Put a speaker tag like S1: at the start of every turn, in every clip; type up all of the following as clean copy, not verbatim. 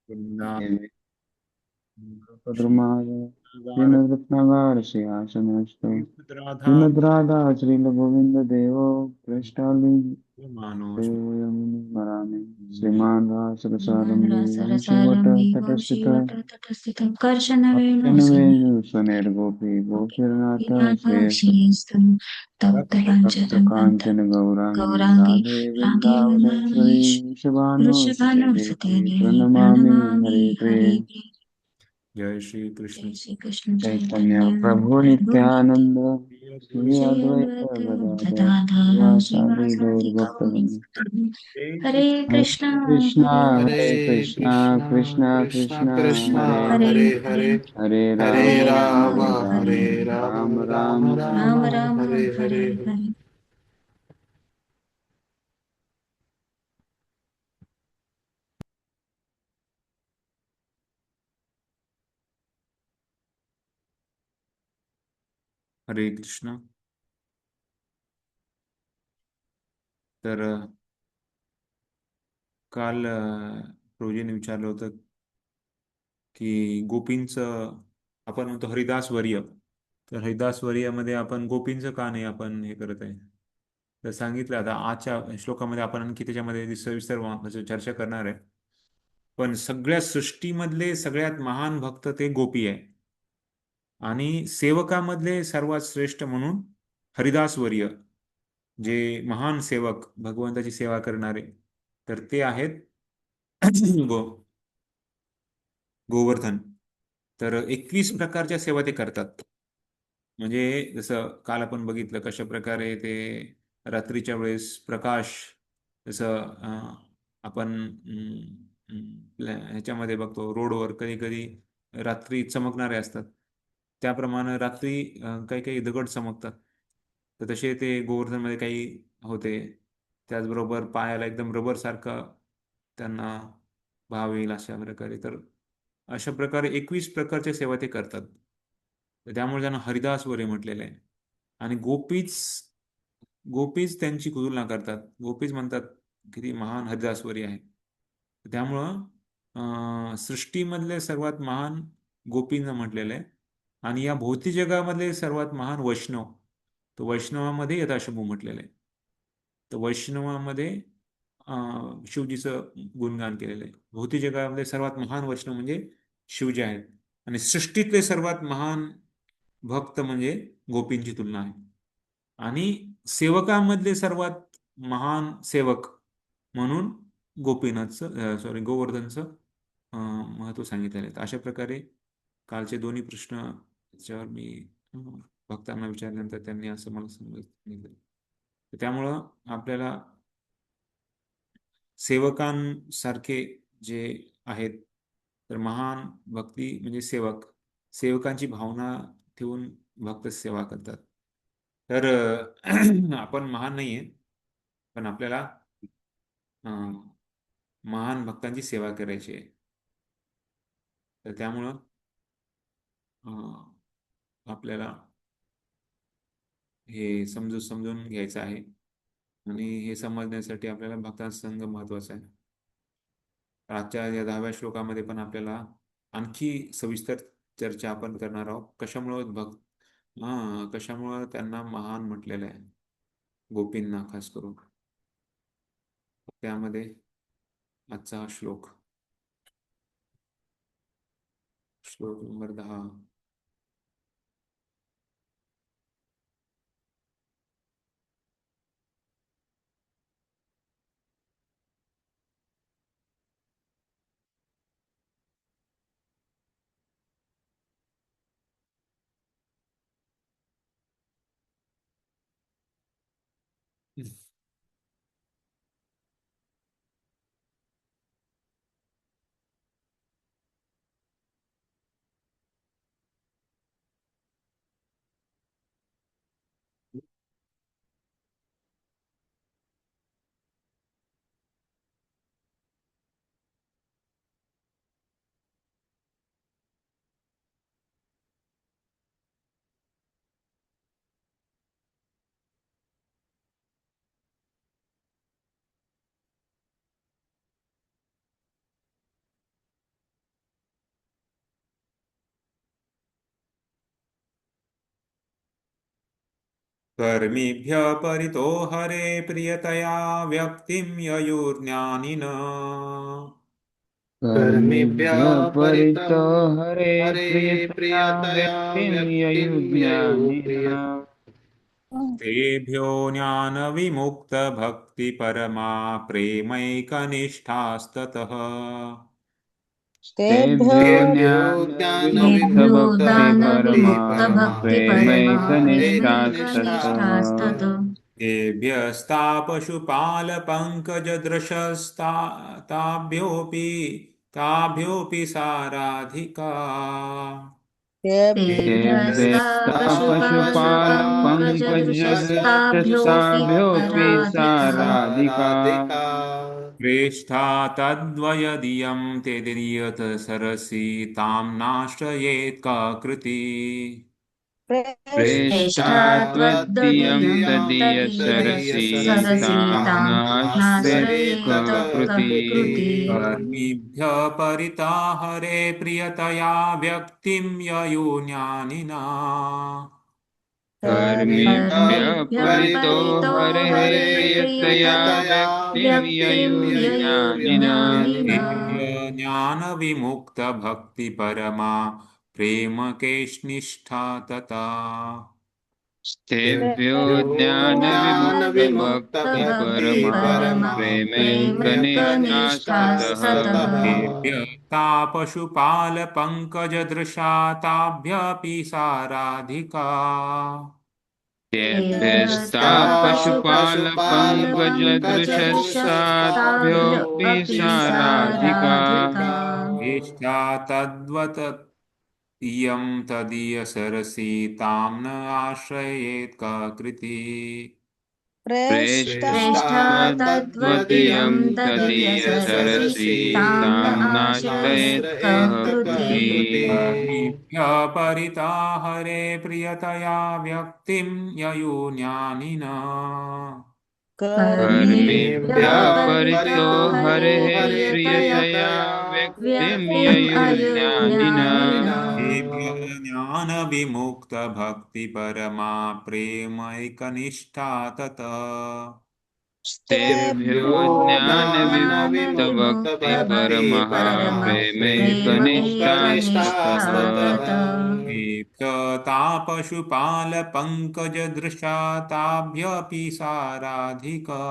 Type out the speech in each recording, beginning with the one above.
S1: वृंदावन श्रीमद्रत्नागार सिंहासनस्थो
S2: राधा
S1: श्रीमद् राधा श्रीलगोविंद देवो प्रेष्ठालि
S2: मानो
S1: देवयं स्मरामि श्रीमान् रासरसारम्भे वंशीवट
S2: सरसारंगी
S1: तटस्थित
S2: वंशीवट तटस्थितं कर्षणवेणुसं
S1: अर्जुनवेणु स्वनिर्गोपी गोपीनाथ
S2: गोपीनाथाक्षीस्तुं तौ
S1: तप्त
S2: तवाञ्छतं
S1: काञ्चन गौराङ्गी
S2: गौराङ्गी
S1: राधे
S2: राधे
S1: वृन्दावनेश्वरी
S2: वृन्दावनेश
S1: वृषभानुसुते
S2: वृषभानुसुते
S1: देवी
S2: देवी
S1: प्रणमामि
S2: प्रणमामि
S1: हरिप्रिये
S2: हरे प्रिय।
S1: जय श्री कृष्ण
S2: जय श्री कृष्ण
S1: चैतन्य
S2: चैतन्य
S1: प्रभु
S2: प्रभु नित्य
S1: नित्यानंद श्री
S2: श्री
S1: अद्वैत
S2: अद्वैत
S1: गदाधर
S2: गदाधर
S1: श्रीवासादि गौर
S2: श्रीवासादि
S1: भक्तवृंद
S2: गौरभक्तवृंद हरे कृष्णा
S1: हरे
S2: हरे
S1: कृष्णा
S2: कृष्ण
S1: कृष्णा
S2: कृष्ण
S1: कृष्णा
S2: कृष्ण
S1: हरे
S2: हरे
S1: हरे
S2: हरे
S1: हरे
S2: हरे
S1: राम
S2: राम
S1: हरे
S2: हरे
S1: राम
S2: राम
S1: राम
S2: राम
S1: राम हरे
S2: राम
S1: हरे
S2: राम हरे हरे।
S1: हरे कृष्ण। तर काल रोजीने विचारलं होतं की गोपींचं आपण म्हणतो हरिदास वर्य, तर हरिदास वर्यामध्ये आपण गोपींचं का नाही आपण हे करत आहे. तर सांगितलं आता आजच्या श्लोकामध्ये आपण आणखी त्याच्यामध्ये सविस्तर चर्चा करणार आहे. पण सगळ्या सृष्टीमधले सगळ्यात महान भक्त ते गोपी आहे आणि सेवकामधले सर्वात श्रेष्ठ म्हणून हरिदास वर्य, जे महान सेवक भगवंताची सेवा करणारे, तर ते आहेत गो गोवर्धन. तर 21 प्रकारच्या सेवा ते करतात. म्हणजे जसं काल आपण बघितलं कशा प्रकारे ते रात्रीच्या वेळेस प्रकाश, जसं आपण ह्याच्यामध्ये बघतो रोडवर कधी कधी रात्री चमकणारे असतात, त्याप्रमाणे रात्री काही काही दगड चमकतात. तर तसे ते गोवर्धनमध्ये काही होते. त्याचबरोबर पायाला एकदम रबर सारखं त्यांना भाव येईल अशा प्रकारे. तर अशा प्रकारे 21 प्रकारच्या सेवा ते करतात. तर त्यामुळे त्यांना हरिदास वरे म्हटलेले आहे. आणि गोपीच गोपीच त्यांची तुलना करतात. गोपीच म्हणतात किती महान हरिदासवरी आहे. त्यामुळं सृष्टीमधले सर्वात महान गोपींना म्हटलेलं आहे. आणि या भौतिक जगामधले सर्वात महान वैष्णव, तर वैष्णवामध्ये यथाशंभू म्हटलेलं आहे. तर वैष्णवामध्ये शिवजीचं गुणगान केलेलं आहे. भौतिक जगामध्ये सर्वात महान वैष्णव म्हणजे शिवजी आहेत आणि सृष्टीतले सर्वात महान भक्त म्हणजे गोपींची तुलना आहे. आणि सेवकांमधले सर्वात महान सेवक म्हणून गोपीनाथचं सॉरी गोवर्धनचं महत्व सांगितलेलं आहे. तर अशा प्रकारे कालचे दोन्ही प्रश्न त्याच्यावर मी भक्तांना विचारल्यानंतर त्यांनी असं मला सांगितलं. तर त्यामुळं आपल्याला सेवकांसारखे जे आहेत, तर महान भक्ती म्हणजे सेवक, सेवकांची भावना ठेवून भक्त सेवा करतात. तर आपण महान नाहीये, पण आपल्याला महान भक्तांची सेवा करायची आहे. तर त्यामुळं आपल्याला हे समजून समजून घ्यायचं आहे आणि हे समजण्यासाठी आपल्याला भक्तांचा संघ महत्वाचा आहे. आजच्या या 10व्या श्लोकामध्ये पण आपल्याला आणखी सविस्तर चर्चा आपण करणार आहोत. कशामुळं त्यांना महान म्हटलेलं आहे, गोपींना खास करून. त्यामध्ये आजचा हा श्लोक, श्लोक नंबर 10. कर्मिभ्यः परितो हरे प्रियतया व्यक्तिं ययुर्ज्ञानिन।
S2: कर्मेभ्यः परितो हरे
S3: हरे
S2: प्रियतया
S3: प्रियतया
S2: व्यक्तिं
S3: व्यक्तिं
S2: ययुज्ञानिनः।
S3: ययुप्रिय
S1: तेभ्यो ज्ञानविमुक्तभक्तिपरमा प्रेमैकनिष्ठास्ततः।
S2: तेभ्यो
S3: तेभ्यो
S2: ज्ञानविमुक्तभक्तिपरमा
S3: ज्ञानविमुक्त भक्ति परमा
S2: प्रेमैकनिष्ठास्ततः।
S3: प्रेमैकनिष्ठास्ततः
S1: ताभ्योऽपि साराधिका।
S2: तेभ्यस्ता
S3: तेभ्यस्तापशुपालपङ्कजदृशस्ताभ्योऽपि
S2: पशुपालपङ्कजदृशस्ताभ्योऽपि साराधिका।
S3: साराधिका
S1: प्रेष्ठा तद्वयदीयं ते दीयत सरसि तां नाश्रयेत् काकृति।
S2: प्रेष्ठा
S3: प्रेष्ठा
S2: त्वद्दीयं
S3: तद्वदीयं
S2: तदीयसरसि
S3: तदीयसरसि
S2: तां
S3: तां
S2: नाश्रयेत्
S3: नाश्रयेत
S2: ककृति।
S3: कृति
S1: कर्मिभ्यः परिताहरे प्रियतया व्यक्तिं ययुज्ञानिना।
S2: कर्मिभ्यः परितो
S3: परितो
S2: हरे
S3: हरे
S2: प्रियतया
S3: प्रियतया
S2: व्यक्तिं
S3: व्यक्तिं
S2: ययुर्ज्ञानिनः।
S3: ययुर्ज्ञानिनः
S1: तेभ्य ज्ञानविमुक्तभक्तिपरमा प्रेमकेशनिष्ठा तथा।
S2: तेभ्यो
S3: तेभ्यो
S2: ज्ञानविमुक्तभक्तिपरमा
S3: ज्ञानविमुक्तभक्तिपरमा
S2: प्रेमैकनिष्ठास्ततः।
S3: प्रेमैकनिष्ठास्ततः
S1: तेभ्यस्ता पशुपालपङ्कजदृशा ताभ्यपि साराधिका।
S2: तेभ्यस्ता
S3: सा
S2: पशुपालपङ्कजदृशस्ताभ्योऽपि
S3: पशुपालपङ्कजदृशस्ताभ्योऽपि
S2: साराधिका।
S3: साराधिका
S1: ज्येष्ठा तद्वत् इयं तदीयसरसि तां न आश्रयेत् काकृति।
S2: प्रेष्ठा
S3: श्रेष्ठा
S2: तद्वदीयं
S3: तद्वदीयं
S2: तदीयसरसि
S3: तदीयसरसि
S2: तां
S3: तां
S2: नाश्रयेत् कः
S3: नाश्रयेत् कः
S2: कृति।
S3: कृति
S1: कर्मिभ्यः परिताहरे प्रियतया व्यक्तिं ययुज्ञानिना।
S2: कर्मिभ्यः
S3: कर्मिभ्यः
S2: परितो
S3: परितो
S2: हरेः
S3: हरे
S2: प्रियतया
S3: प्रियतया
S2: व्यक्तिं
S3: व्यक्तिं
S2: ययुर्ज्ञानिनः।
S3: अयुज्ञानिनः
S1: तेभ्यः ज्ञानविमुक्तभक्तिपरमा प्रेमैकनिष्ठा तथा।
S2: तेभ्यो
S3: तेभ्यो
S2: ज्ञानविमुक्तभक्तिपरमः
S3: ज्ञानविमुक्तभक्तिपरमा
S2: प्रेमैकनिष्ठास्ततः।
S3: प्रेमैकनिष्ठास्ततः
S1: तेभ्यस्तापशुपालपङ्कजदृशा ताभ्यपि साराधिका।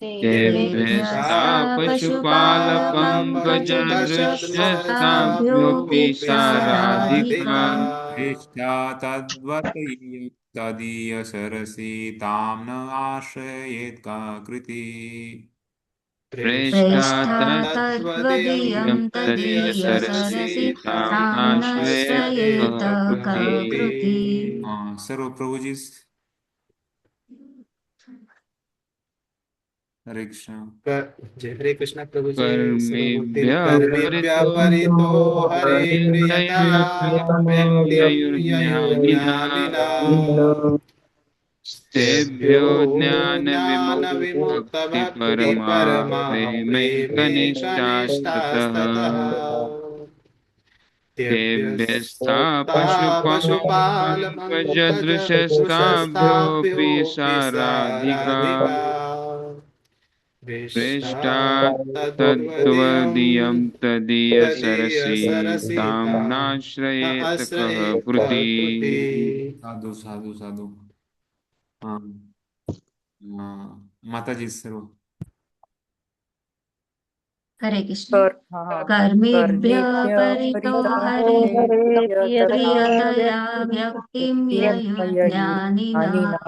S2: तेभ्यस्ता पशुपालपङ्कजदृशस्ताभ्योऽपि
S3: तेभ्यस्तापशुपालपङ्कजदृशस्ताभ्योऽपि
S2: साराधिका।
S3: साराधिका
S1: दृष्टा तद्वत् तदीयसरसि तां न आश्रयेत् काकृति।
S3: प्रेष्ठा
S2: प्रेष्ठा
S3: तद्वदीयं
S2: तद्वदीयं
S3: तदीयसरसि
S2: तदीयसरसि
S3: तां
S2: तां नाश्रयेत्
S3: नाश्रयेत
S2: कः कृति।
S3: कृति
S1: हाँ सर्व प्रभु जी। हरे कृष्ण।
S3: जय हरे कृष्ण प्रभु जी सर्वभूति
S2: कर्मेभ्यः
S3: कर्मेभ्यः
S2: परितो
S3: परितो हरे
S2: हरितया
S3: प्रियतया
S2: व्यक्तिं
S3: व्यक्तिं
S2: ययुर्ज्ञानिनः।
S3: ययुर्ज्ञानिना
S2: तेभ्यो
S3: तेभ्यो
S2: ज्ञानविमुक्तभक्तिपरमा
S3: ज्ञानविमुक्तभक्तिपरमा
S2: प्रेमैकनिष्ठास्ततः।
S3: प्रेमैकनिष्ठास्ततः
S2: तेभ्यस्ता
S3: तेभ्यस्ता
S2: पशुपालपङ्कजदृशस्ताभ्योऽपि
S3: पशुपालपङ्कजदृशस्ताभ्योऽपि
S2: साराधिका।
S3: साराधिका विष्टा
S2: प्रेष्ठा
S3: तद्वदीयं
S2: तद्वदीयं तदीयसरसि
S3: तदीयसरसि
S2: तां
S3: तां न
S2: नाश्रयेत् कः
S3: आश्रयेत्
S2: कृति।
S3: कृति
S1: साधु साधु साधु। हाँ माता जी सर्व।
S2: हरे कृष्ण।
S4: कर हाँ
S2: कर्मेभ्यः
S4: कर्मेभ्य
S2: परितो हरे
S4: परितोहरे प्रियतया
S2: प्रियतया व्यक्तिं
S4: व्यक्तिं
S2: ययुज्ञानिनः।
S4: ययुर्ज्ञानिनः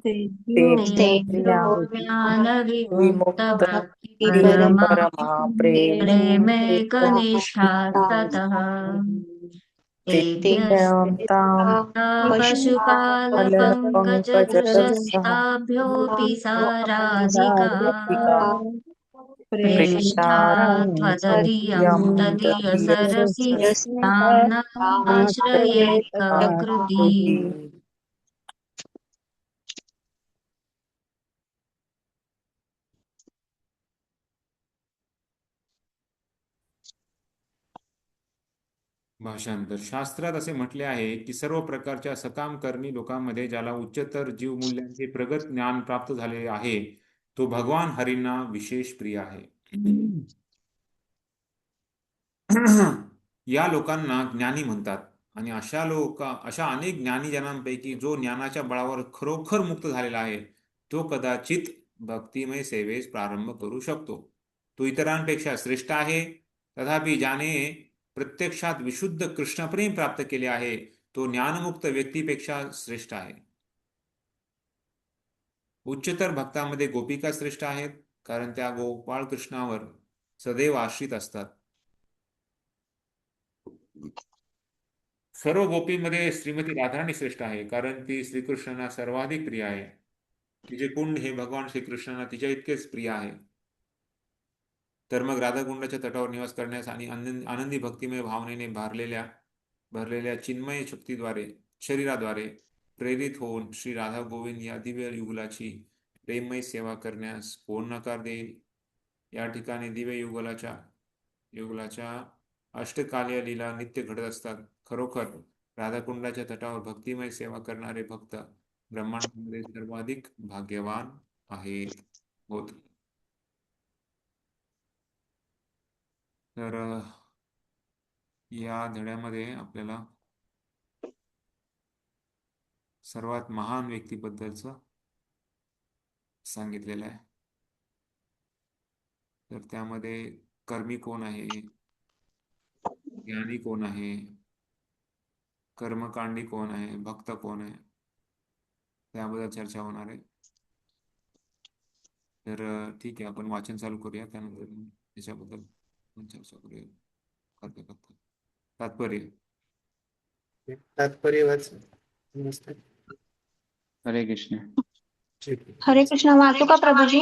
S2: तेभ्यो
S4: तेभ्यो
S2: ज्ञानविमुक्तभक्तिपरमा
S4: विमुक्तभक्तिपरमा
S2: प्रेमैकनिष्ठास्ततः।
S4: तेभ्यं तां पशुपालपङ्कजदृशः
S2: पशुपालपङ्कजदृशस्ताभ्योऽपि साराधिका।
S4: सारथिका
S2: प्रेष्ठा त्वदीयं
S4: प्रेष्ठात्वदीयं
S2: तदीयसरसि
S4: तदीयसरसि
S2: तां नाश्रयेत्
S4: नाश्रयेत्का
S2: कृति।
S4: कृति
S1: भाषांतर. शास्त्रात असे म्हटले आहे की सर्व प्रकारच्या सकाम कर्मी लोकांमध्ये ज्याला उच्चतर जीव मूल्यांचे प्रगत ज्ञान प्राप्त झालेले आहे तो भगवान हरींना विशेष प्रिय आहे. या लोकांना ज्ञानी म्हणतात आणि अशा अनेक ज्ञानी जनांपैकी जो ज्ञानाच्या बळावर खरोखर मुक्त झालेला आहे तो कदाचित भक्तिमय सेवेस प्रारंभ करू शकतो. तो इतरांपेक्षा श्रेष्ठ आहे. तथापि ज्याने प्रत्यक्षात विशुद्ध कृष्णप्रेम प्राप्त केले आहे तो ज्ञानमुक्त व्यक्तीपेक्षा श्रेष्ठ आहे. उच्चतर भक्तांमध्ये गोपिका श्रेष्ठ आहेत कारण त्या गोपाळ कृष्णावर सदैव आश्रित असतात. सर्व गोपींमध्ये श्रीमती राधाराणी श्रेष्ठ आहे कारण ती श्रीकृष्णांना सर्वाधिक प्रिय आहे. तिचे कुंड हे भगवान श्रीकृष्णांना तिच्या इतकेच प्रिय आहे. तर मग राधाकुंडाच्या तटावर निवास करण्यास आणि आनंदी भक्तिमय भावनेने भरलेल्या चिन्मय शरीराद्वारे प्रेरित होऊन श्री राधा गोविंद या दिव्य युगलाची प्रेममय सेवा करण्यास कोण नकार देईल. या ठिकाणी दिव्य युगलाच्या अष्टकालीय लीला नित्य घडत असतात. खरोखर राधाकुंडाच्या तटावर भक्तिमय सेवा करणारे भक्त ब्रह्मांडामध्ये सर्वाधिक भाग्यवान आहेत होत. तर या धड्यामध्ये आपल्याला सर्वात महान व्यक्तीबद्दलच सांगितलेलं आहे. तर त्यामध्ये कर्मी कोण आहे, ज्ञानी कोण आहे, कर्मकांडी कोण आहे, भक्त कोण आहे त्याबद्दल चर्चा होणार आहे. तर ठीक आहे, आपण वाचन चालू करूया. त्यानंतर त्याच्याबद्दल चर्चा करूया.
S3: तात्पर्य वाच. नमस्ते.
S5: हरे कृष्ण.
S6: हरे कृष्ण. वाचू का प्रभूजी?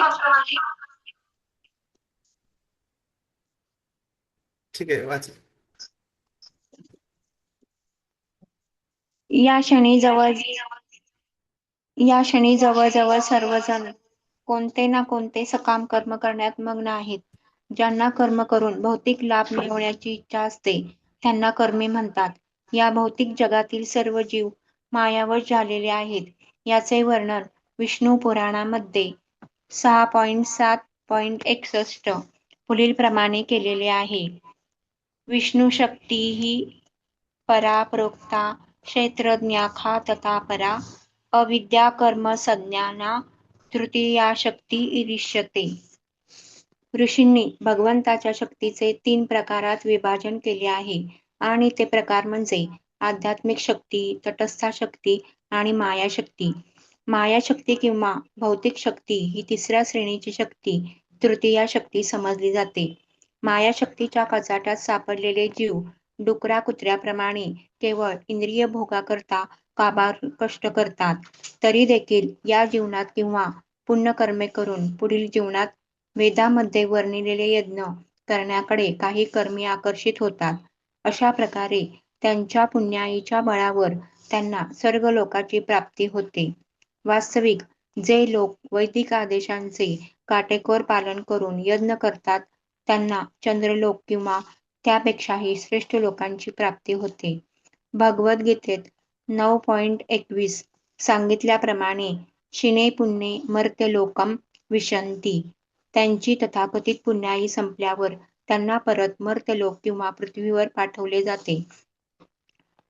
S3: ठीक आहे, वाच.
S6: या क्षणी जवळजवळ सर्वजण कोणते ना कोणते सकाम कर्म करण्यात मग्न आहेत. ज्यांना कर्म करून भौतिक लाभ मिळवण्याची इच्छा असते त्यांना कर्मी म्हणतात. या भौतिक जगातील सर्व जीव मायावश झालेले आहेत. याचे वर्णन विष्णू पुराणामध्ये 6.7.61 पुढील प्रमाणे केलेले आहे. विष्णू शक्ती ही परा प्रोक्ता क्षेत्रज्ञाखा तथा परा अविद्या कर्म संज्ञाना तृतीया शक्ती इरिष्यते. ऋषींनी भगवंताच्या शक्तीचे 3 प्रकारात विभाजन केले आहे आणि ते प्रकार म्हणजे आध्यात्मिक शक्ती, तटस्था शक्ती आणि माया शक्ती. माया शक्ती किंवा भौतिक शक्ती ही 3ऱ्या श्रेणीची शक्ती तृतीया शक्ती समजली जाते. माया शक्तीच्या कचाट्यात सापडलेले जीव डुकरा कुत्र्याप्रमाणे केवळ इंद्रिय भोगाकरता काबार कष्ट करतात. तरी देखील या जीवनात किंवा पुण्यकर्मे करून पुढील जीवनात वेदामध्ये वर्णिलेले यज्ञ करण्याकडे काही कर्मी आकर्षित होतात. अशा प्रकारे त्यांच्या पुण्याईच्या बळावर त्यांना स्वर्ग लोकाची प्राप्ती होते. वास्तविक जे लोक वैदिक आदेशांचे काटेकोर पालन करून यज्ञ करतात त्यांना चंद्रलोक किंवा त्यापेक्षाही श्रेष्ठ लोकांची प्राप्ती होते. भगवद्गीतेत 9.21 सांगितल्याप्रमाणे शिने पुण्ये मर्त्यलोकम विशन्ति. त्यांची तथाकथित पुण्याई संपल्यावर त्यांना परत मर्त्यलोक किंवा पृथ्वीवर पाठवले जाते.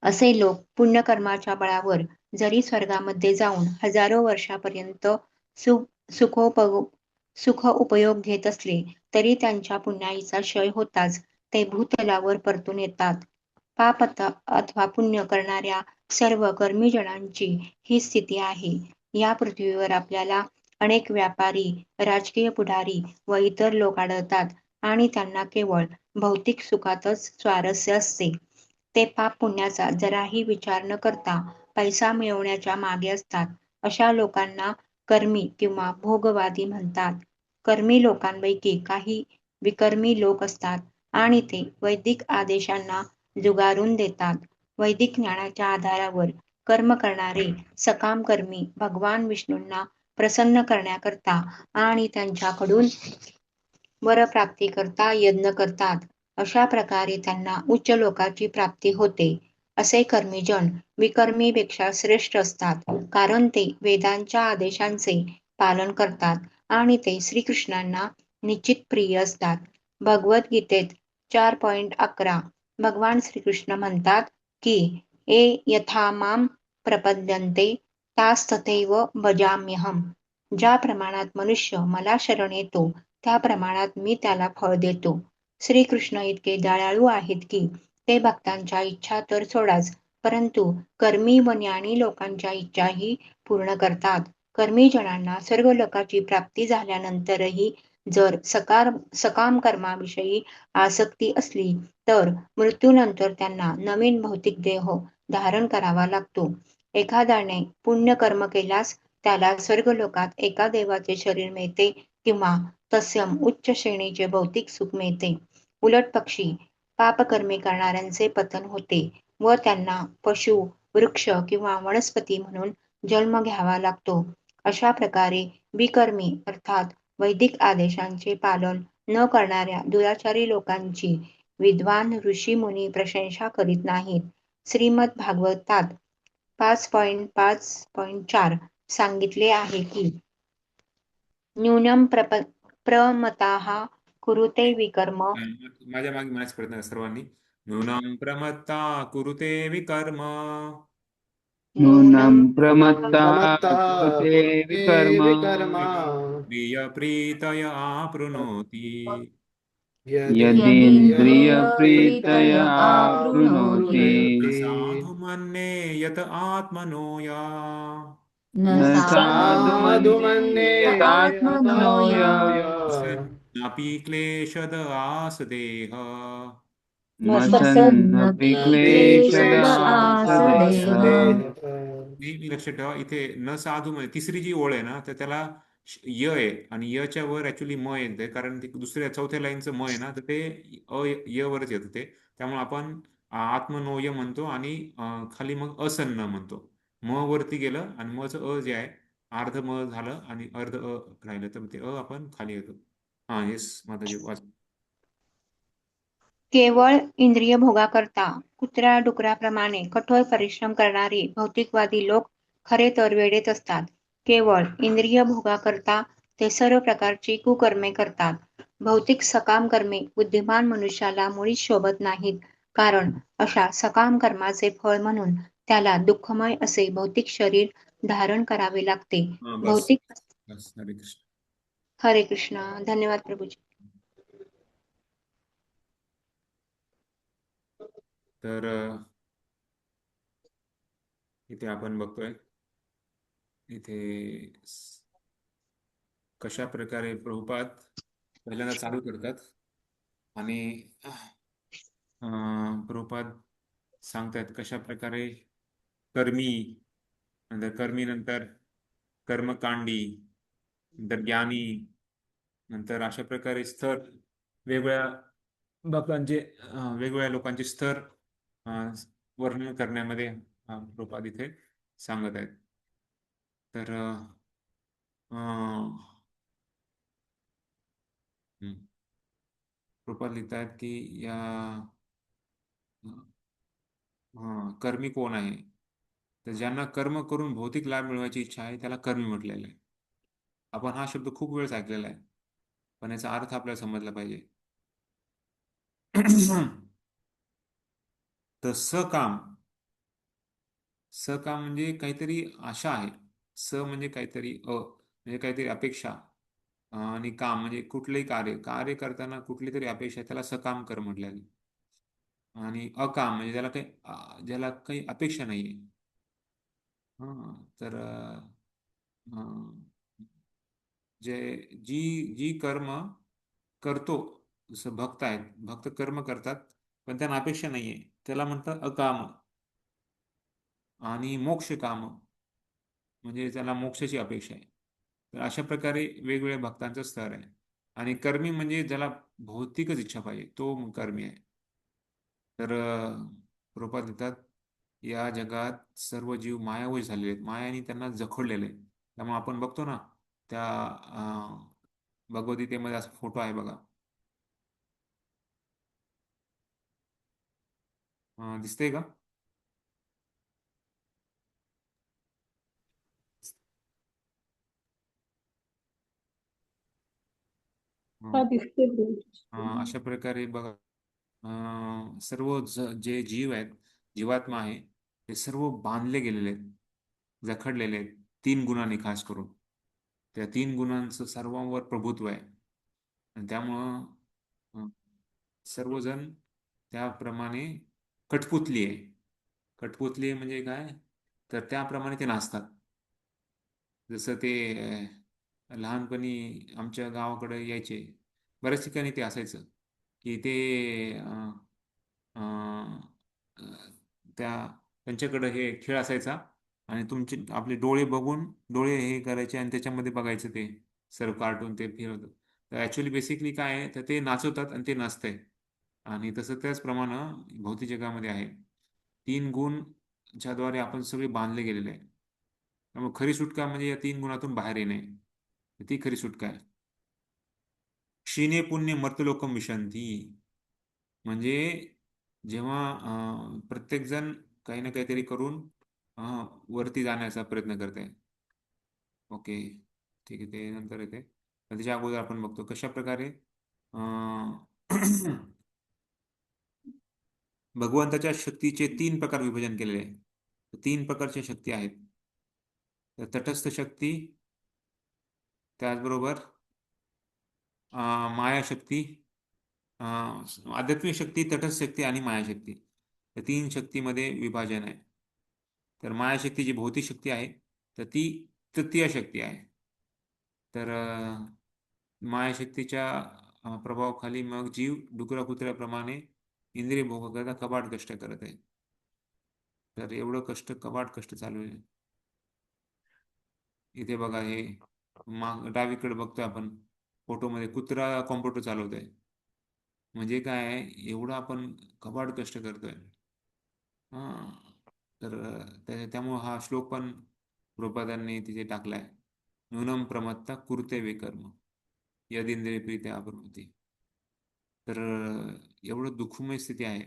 S6: असे लोक पुण्यकर्माच्या बळावर जरी स्वर्गामध्ये जाऊन हजारो वर्षापर्यंत सुख उपयोग घेत असले तरी त्यांच्या पुण्याईचा क्षय होताच ते भूतलावर परतून येतात. पाप अथवा पुण्य करणाऱ्या सर्व कर्मीजनांची ही स्थिती आहे. या पृथ्वीवर आपल्याला अनेक व्यापारी, राजकीय पुढारी व इतर लोक आढळतात आणि त्यांना केवळ भौतिक सुखातच स्वारस्य असते. ते पाप पुण्याचा जराही विचार न करता पैसा मिळवण्याच्या मागे असतात. अशा लोकांना कर्मी किंवा भोगवादी म्हणतात. कर्मी लोकांपैकी काही विकर्मी लोक असतात आणि ते वैदिक आदेशांना जुगारून देतात. वैदिक ज्ञानाच्या आधारावर कर्म करणारे सकाम कर्मी भगवान विष्णूंना प्रसन्न करण्याकरता आणि त्यांच्याकडून वरप्राप्ती करता यज्ञ करतात. अशा प्रकारे त्यांना उच्च लोकाची प्राप्ती होते. असे कर्मीजन विकर्मीपेक्षा श्रेष्ठ असतात, कारण ते वेदांच्या आदेशांचे पालन करतात आणि ते श्रीकृष्णांना निश्चित प्रिय असतात. भगवद्गीतेत 4.11 भगवान श्रीकृष्ण म्हणतात की ये यथा माम प्रपद्यन्ते तास्तथैव भजाम्यहम. ज्या प्रमाणात मनुष्य मला शरण येतो त्या प्रमाणात मी त्याला फळ देतो. श्रीकृष्ण इतके दयाळू आहेत की ते भक्तांच्या इच्छा तर सोडाच, परंतु कर्मी व ज्ञानी लोकांच्या इच्छाही पूर्ण करतात. कर्मी जनांना सर्व लोकांची प्राप्ती झाल्यानंतरही जर सकाम कर्माविषयी आसक्ती असली तर मृत्यूनंतर त्यांना नवीन भौतिक देह धारण करावा लागतो. एखाद्याने पुण्य कर्म केल्यास त्याला स्वर्गलोकात एका देवाचे शरीर मिळते किंवा तत्सम उच्च श्रेणीचे भौतिक सुख मिळते. उलट पक्षी पापकर्मे करणाऱ्यांचे पतन होते व त्यांना पशु, वृक्ष किंवा वनस्पती म्हणून जन्म घ्यावा लागतो. अशा प्रकारे विकर्मी अर्थात वैदिक आदेशांचे पालन न करणाऱ्या दुराचारी लोकांची विद्वान ऋषी मुनी प्रशंसा करीत नाहीत. श्रीमद भागवतात 5.5.4 सांगितले आहे की न्यूनम प्रमताः कुरुते विकर्म.
S1: माझ्या मागे म्हणायचा प्रयत्न करा सर्वांनी. नूनं प्रमत्ता कुरुते विकर्म.
S5: नूनं प्रमत्ता
S3: प्रमत्ता
S5: कुरुते
S3: कुरुते
S5: विकर्म.
S3: विकर्मा
S1: प्रियप्रीतय आपृणोति.
S5: यदीन्द्रियप्रीतय
S2: आपृणोति
S5: आपृणोति
S1: साधु मन्ये यत आत्मनो या.
S2: न
S5: न साधु
S3: साधु
S5: मन्ये
S3: मन्ये
S2: आत्मनो या.
S1: नापि क्लेशद आसदेह.
S5: मसन्नपि क्लेशद
S2: आसदेह.
S1: नेहमी लक्षात ठेवा, इथे न साधू मध्ये तिसरी जी ओळ आहे ना, तर त्याला य आहे आणि यच्या वर ऍक्च्युली म येते, कारण ते दुसऱ्या चौथ्या लाईनचं म आहे ना, तर ते य वरच येतं ते. त्यामुळे आपण आत्मनोय म्हणतो आणि खाली मग असन्न म्हणतो. म वरती गेलं आणि मचं अ जे आहे अर्ध म झालं आणि अर्ध अ राहिलं, तर ते आपण खाली येतो. हा येस माताजी वाच.
S6: केवळ इंद्रिय भोगाकरता कुत्र्या-डुकराप्रमाणे कठोर परिश्रम करणारे भौतिकवादी लोक खरे तर वेडेच असतात. केवळ इंद्रिय भोगाकरता ते सर्व प्रकारची कुकर्मे करतात. भौतिक सकाम कर्मे बुद्धिमान मनुष्याला मुळीच शोभत नाहीत, कारण अशा सकाम कर्माचे फळ म्हणून त्याला दुःखमय असे भौतिक शरीर धारण करावे लागते.
S1: हा बस
S6: भौतिक.
S1: बस. हरे कृष्ण.
S6: हरे कृष्ण. धन्यवाद प्रभूजी.
S1: तर इथे आपण बघतोय इथे कशा प्रकारे प्रभुपाद पहिल्यांदा चालू करतात आणि प्रभुपाद सांगतात कशा प्रकारे कर्मी नंतर कर्मकांडी नंतर ज्ञानी नंतर अशा प्रकारे स्तर वेगवेगळ्या भक्तांचे वेगवेगळ्या लोकांचे स्तर वर्णन करण्यामध्ये प्रभुपाद इथे सांगत आहेत. तर प्रभुपाद लिहितात की या कर्मी कोण आहे, तर ज्यांना कर्म करून भौतिक लाभ मिळवायची इच्छा आहे त्याला कर्मी म्हटलेलं आहे. आपण हा शब्द खूप वेळेस ऐकलेला आहे, पण याचा अर्थ आपल्याला समजला पाहिजे. तर सकाम म्हणजे काहीतरी आशा आहे. म्हणजे काहीतरी म्हणजे काहीतरी अपेक्षा आणि काम म्हणजे कुठलेही कार्य करताना कुठली तरी अपेक्षा, त्याला सकाम कर म्हटलेलं. आणि अकाम म्हणजे ज्याला काही अपेक्षा नाहीये. तर जे जी कर्म करतो, जसं भक्त आहेत, भक्त कर्म करतात पण त्यांना अपेक्षा नाहीये, त्याला म्हणतात अकाम. आणि मोक्ष काम म्हणजे त्याला मोक्षाची अपेक्षा आहे. तर अशा प्रकारे वेगवेगळ्या भक्तांचा स्तर आहे. आणि कर्मी म्हणजे ज्याला भौतिकच इच्छा पाहिजे तो कर्मी आहे. तर प्रभुपाद लिहितात, या जगात सर्व जीव मायावश झालेले आहेत, मायाने त्यांना जखडलेले आहे. त्यामुळे आपण बघतो ना, त्या भगवद्गीतेमध्ये असा फोटो आहे बघा, दिसतंय का?
S7: हा दिसते गुरु.
S1: अशा प्रकारे बघा, सर्व जे जीव आहेत, जीवात्मा आहे, ते सर्व बांधले गेलेले आहेत, जखडलेले आहेत 3 गुणांनी, खास करून त्या 3 गुणांचं सर्वांवर प्रभुत्व आहे. आणि त्यामुळं सर्वजण त्याप्रमाणे कठपुतली आहे. कठपुतली म्हणजे काय? तर त्याप्रमाणे ते नाचतात. जसं ते लहानपणी आमच्या गावाकडे यायचे, बऱ्याच ठिकाणी ते असायचं की ते अं, अं, अं, त्या त्यांच्याकडे हे खेळ असायचा आणि तुमचे आपले डोळे बघून डोळे हे करायचे आणि त्याच्यामध्ये बघायचं ते सर्व कार्टून ते फिरवतं. तर ॲक्च्युली बेसिकली काय आहे, तर ते नाचवतात आणि ते नाचतंय. आणि तसं त्याचप्रमाणे भौतिक जगामध्ये आहे 3 गुण, ज्याद्वारे आपण सगळे बांधले गेलेले आहे. त्यामुळे खरी सुटका म्हणजे या 3 गुणातून बाहेर येणे, ती खरी सुटका आहे. क्षीणे पुण्य मर्त्यलोकम विशंती, म्हणजे जेव्हा प्रत्येकजण काही ना काहीतरी करून वरती जाण्याचा प्रयत्न करते. ओके, ठीक आहे, ते नंतर येते. तर त्याच्या अगोदर आपण बघतो कशा प्रकारे अं, भगवंताच्या शक्तीचे 3 प्रकार विभाजन केलेले आहे. 3 प्रकारच्या शक्ती आहेत. तर तटस्थ शक्ती, त्याचबरोबर मायाशक्ती, आध्यात्मिक शक्ती, तटस्थ शक्ती आणि मायाशक्ती, या 3 शक्तीमध्ये विभाजन आहे. तर मायाशक्ती जी भौतिक शक्ती आहे, तर ती तृतीय शक्ती आहे. तर मायाशक्तीच्या प्रभावाखाली मग जीव डुकरा कुत्र्याप्रमाणे इंद्रिय भोग करता कबाड कष्ट करत आहे. तर एवढं कष्ट, कबाड कष्ट चालू आहे. इथे बघा, हे डावीकडे बघतोय आपण फोटोमध्ये, कुत्रा कॉम्प्युटर चालवत आहे. म्हणजे काय आहे, एवढं आपण कबाड कष्ट करतोय. हा, तर त्यामुळं हा श्लोक पण प्रभुपादांनी तिथे टाकलाय. नूनम प्रमत्ता कुरुते विकर्म यदिंद्रिय प्रीत्या अप्रवृत्ती. तर एवढं दुःखमय स्थिती आहे,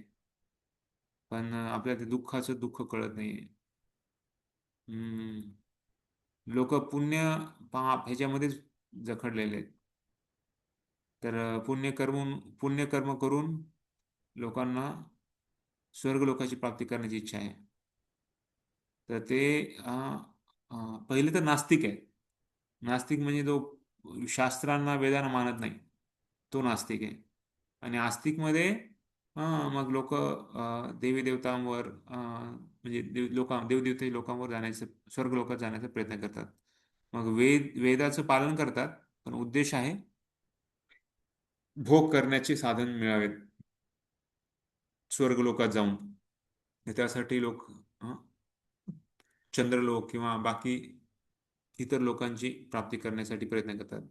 S1: पण आपल्याला ते दुःखाचं दुःख कळत नाहीये. लोक पुण्य पाप ह्याच्यामध्येच जखडलेले आहेत. तर पुण्यकर्म करून लोकांना स्वर्गलोकाची प्राप्ती करण्याची इच्छा आहे. तर ते पहिले तर नास्तिक आहे. नास्तिक म्हणजे जो शास्त्रांना वेदांना मानत नाही, तो नास्तिक आहे. आणि आस्तिकमध्ये मग लोक देवी देवतांवर म्हणजे देवदेवते लोकांवर जाण्याचं, स्वर्गलोकात जाण्याचा प्रयत्न करतात. मग वेदाचं पालन करतात, पण उद्देश आहे भोग करण्याचे साधन मिळावेत स्वर्गलोकात जाऊन. त्यासाठी लोक चंद्रलोक किंवा बाकी इतर लोकांची प्राप्ती करण्यासाठी प्रयत्न करतात.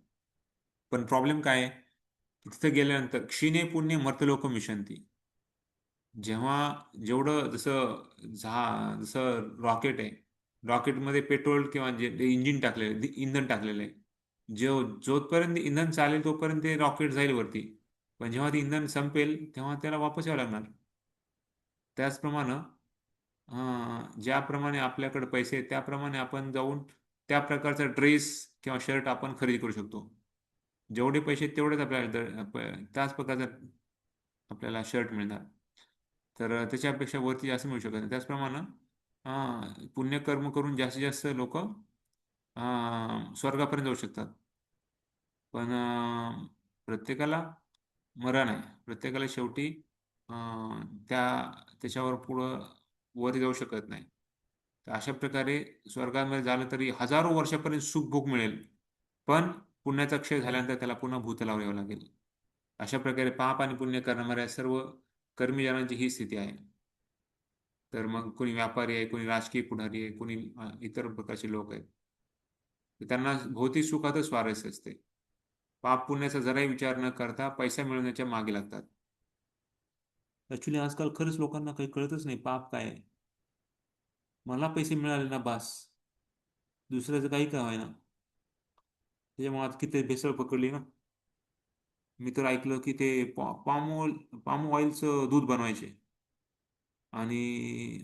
S1: पण प्रॉब्लेम काय आहे, तिथे गेल्यानंतर क्षीणे पुण्य मर्त्यलोक मिशंती, जेव्हा जेवढं जसं रॉकेट आहे, रॉकेटमध्ये पेट्रोल किंवा जे इंधन टाकलेलं आहे, जोपर्यंत इंधन चालेल तोपर्यंत ते रॉकेट जाईल वरती. पण जेव्हा ते इंधन संपेल तेव्हा त्याला वापस यावं लागणार. त्याचप्रमाणे ज्याप्रमाणे आपल्याकडे पैसे आहेत, त्याप्रमाणे आपण जाऊन त्या प्रकारचा ड्रेस किंवा शर्ट आपण खरेदी करू शकतो. जेवढे पैसे आहेत तेवढेच आपल्याला त्याच प्रकारचा आपल्याला शर्ट मिळणार. तर त्याच्यापेक्षा वरती जास्त मिळू शकत नाही. त्याचप्रमाणे पुण्यकर्म करून जास्तीत जास्त लोक स्वर्गापर्यंत जाऊ शकतात. पण प्रत्येकाला मरण आहे. प्रत्येकाला शेवटी त्याच्यावर पुढं वर जाऊ शकत नाही. तर अशा प्रकारे स्वर्गामध्ये झालं तरी हजारो वर्षापर्यंत सुखभोग मिळेल, पण पुण्याचा क्षय झाल्यानंतर त्याला पुन्हा भूतलावर यावं लागेल. अशा प्रकारे पाप आणि पुण्य करणाऱ्या सर्व कर्मीजनांची ही स्थिती आहे. तर मग कोणी व्यापारी आहे, कोणी राजकीय पुढारी आहे, कोणी इतर प्रकारचे लोक आहेत, त्यांना भौतिक सुखातच स्वारस्य असते. पाप पुण्याचा जराही विचार न करता पैसा मिळवण्याच्या मागे लागतात. ऍक्च्युली आजकाल खरंच लोकांना काही कळतच नाही पाप काय आहे. मला पैसे मिळाले ना बास, दुसऱ्याचं काही काय ना. त्याच्यामुळे आज किती भेसळ पकडली ना. मी तर ऐकलं की ते पाम ऑइलचं दूध बनवायचे. आणि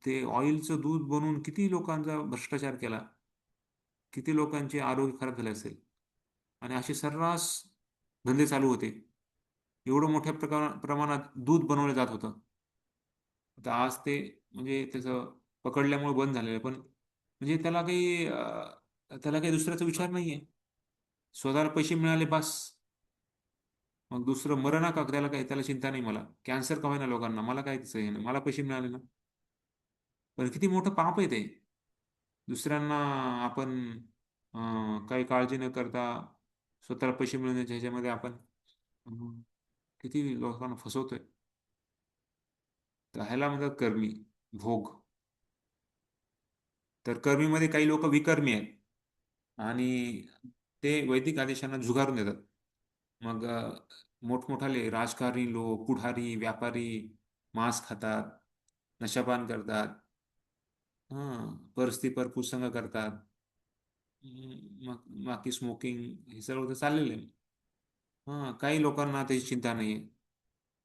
S1: ते ऑइलचं दूध बनवून किती लोकांचा भ्रष्टाचार केला, किती लोकांचे आरोग्य खराब झाले असेल, आणि असे सर्रास धंदे चालू होते. एवढं मोठ्या प्रमाणात दूध बनवलं जात होतं. आता आज ते म्हणजे त्याचं पकडल्यामुळे बंद झालेलं आहे, पण म्हणजे त्याला काही दुसऱ्याचा विचार नाहीये. स्वतःला पैसे मिळाले बस. मग दुसरं मरणा का, त्याला चिंता नाही. मला कॅन्सर का होईना लोकांना, मला काय तिचं हे नाही, मला पैसे मिळाले ना. पण किती मोठं पाप आहे ते. दुसऱ्यांना आपण काही काळजी न करता स्वतःला पैसे मिळवण्याच्या ह्याच्यामध्ये आपण किती लोकांना फसवतोय. तर ह्याला म्हणतात कर्मी, भोग. तर कर्मीमध्ये काही लोक विकर्मी आहेत आणि ते वैदिक आदेशांना झुगारून देतात. मग मोठमोठाले राजकारणी लोक, पुढारी, व्यापारी मांस खातात, नशापान करतात, परस्ती परपुसंग करतात, मग बाकी स्मोकिंग, हे सर्व तर चाललेलं आहे. काही लोकांना त्याची चिंता नाही आहे.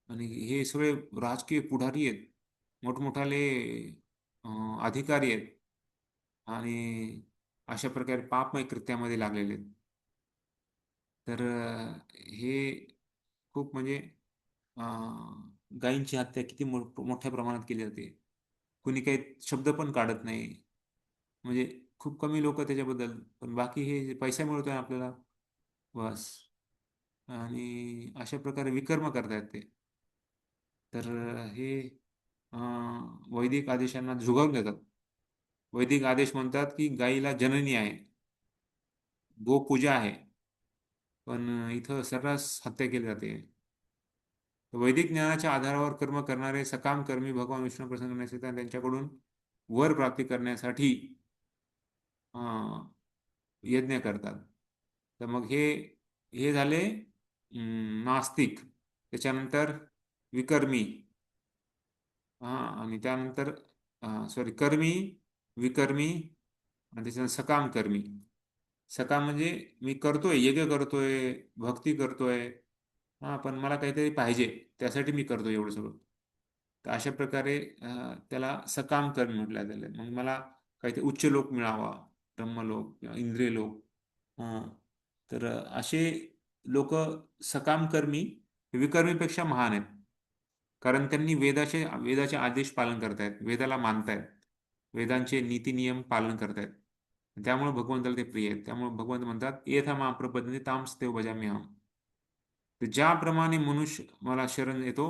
S1: आणि हे सगळे राजकीय पुढारी आहेत, मोठमोठाले अधिकारी आहेत आणि अशा प्रकारे पापमय कृत्यामध्ये लागलेले आहेत. तर हे खूप म्हणजे गायींची हत्या किती मोठ्या प्रमाणात केली जाते. कुणी काही शब्द पण काढत नाही. म्हणजे खूप कमी लोक त्याच्याबद्दल, पण बाकी हे पैसा मिळतोय आपल्याला बस. आणि अशा प्रकारे विकर्म करतायत ते. तर हे वैदिक आदेशांना झुगारून देतात. वैदिक आदेश म्हणतात की गायीला जननी आहे, गोपूजा आहे, पण इथं सर्रास हत्या केली जाते. वैदिक ज्ञानाच्या आधारावर कर्म करणारे सकाम कर्मी भगवान विष्णू प्रसन्न करण्यासाठी त्यांच्याकडून वर प्राप्ती करण्यासाठी यज्ञ करतात. तर मग हे हे झाले नास्तिक. त्याच्यानंतर विकर्मी, आणि त्यानंतर कर्मी, विकर्मी, आणि त्याच्यानंतर सकाम कर्मी. सकाम म्हणजे मी करतोय, यज्ञ करतोय, भक्ती करतोय, पण मला काहीतरी पाहिजे, त्यासाठी मी करतो एवढं सगळं. तर अशा प्रकारे त्याला सकाम कर्म म्हटलं जातं. मग मला काहीतरी उच्च लोक मिळावा, ब्रह्मलोक किंवा इंद्रिय लोक. तर असे लोक सकाम कर्मी विकर्मीपेक्षा महान आहेत, कारण त्यांनी वेदाचे आदेश पालन करतायत, वेदाला मानतायत, वेदांचे नीती नियम पालन करतायत. त्यामुळे भगवंताला ते प्रिय आहेत. त्यामुळे भगवंत म्हणतात येथा मां प्रपद्यन्ते तांस्तेव भजाम्यहम्. तर ज्याप्रमाणे मनुष्य मला शरण येतो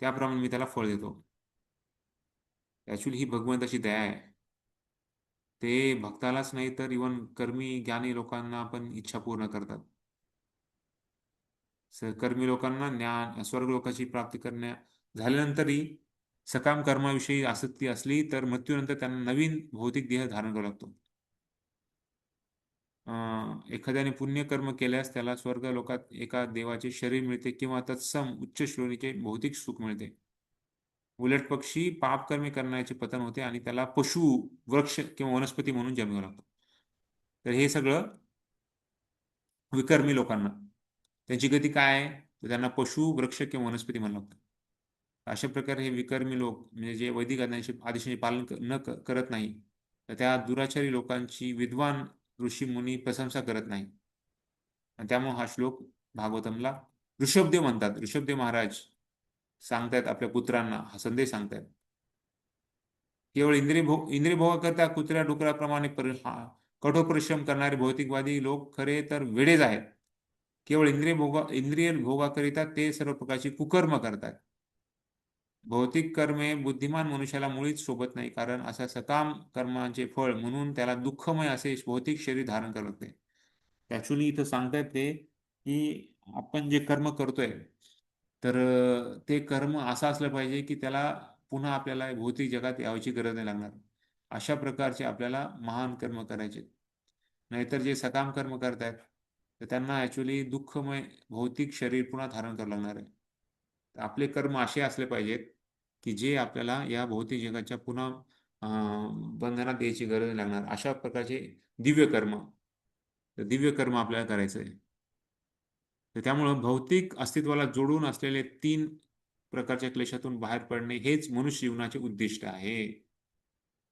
S1: त्याप्रमाणे मी त्याला फळ देतो. ऍक्च्युली ही भगवंताची दया आहे. ते भक्तालाच नाही तर इवन कर्मी ज्ञानी लोकांना पण इच्छा पूर्ण करतात. कर्मी लोकांना ज्ञान स्वर्ग लोकाची प्राप्ती झाल्यानंतरही सकाम कर्माविषयी आसक्ती असली तर मृत्यूनंतर त्यांना नवीन भौतिक देह धारण करावा लागतो. एखाद्याने पुण्य कर्म केल्यास त्याला स्वर्ग लोकात एका देवाचे शरीर मिळते किंवा तत्सम उच्च श्रेणीचे भौतिक सुख मिळते. उलट पक्षी पापकर्मी करण्याचे पतन होते आणि त्याला पशु, वृक्ष किंवा वनस्पती म्हणून जन्मावे लागतो. तर हे सगळं विकर्मी लोकांना, त्यांची गती काय आहे, तर त्यांना पशु, वृक्ष किंवा वनस्पती म्हणावं लागतं. अशा प्रकारे हे विकर्मी लोक, म्हणजे जे वैदिक आदेशाचे पालन करत नाही, तर त्या दुराचारी लोकांची विद्वान ऋषी मुनी प्रशंसा करत नाही. आणि त्यामुळे हा श्लोक भागवतमला ऋषभदेव म्हणतात. ऋषभदेव महाराज सांगतायत आपल्या पुत्रांना, हा संदेश सांगतायत. केवळ इंद्रिय भोगाकरता कुत्र्या डुकराप्रमाणे कठोर परिश्रम करणारे भौतिकवादी लोक खरे तर वेडेच आहेत. केवळ इंद्रिय भोगाकरिता ते सर्व प्रकारची कुकर्म करतात. भौतिक कर्मे बुद्धिमान मनुष्याला मुळीच शोभत नाही, कारण अशा सकाम कर्मांचे फळ म्हणून त्याला दुःखमय असे भौतिक शरीर धारण करावे लागते. ऍक्च्युली इथं सांगतायत ते की आपण जे कर्म करतोय तर ते कर्म असं असलं पाहिजे की त्याला पुन्हा आपल्याला भौतिक जगात यायची गरज नाही लागणार. अशा प्रकारचे आपल्याला महान कर्म करायचे. नाहीतर जे सकाम कर्म करतायत तर त्यांना ऍक्च्युली दुःखमय भौतिक शरीर पुन्हा धारण करावं लागणार आहे. तर आपले कर्म असे असले पाहिजेत की जे आपल्याला या भौतिक जगाच्या पुन्हा बंधनात द्यायची गरज नाही लागणार. अशा प्रकारचे दिव्य कर्म आपल्याला करायचं आहे. तर त्यामुळं भौतिक अस्तित्वाला जोडून असलेले 3 प्रकारच्या क्लेशातून बाहेर पडणे हेच मनुष्य जीवनाचे उद्दिष्ट आहे.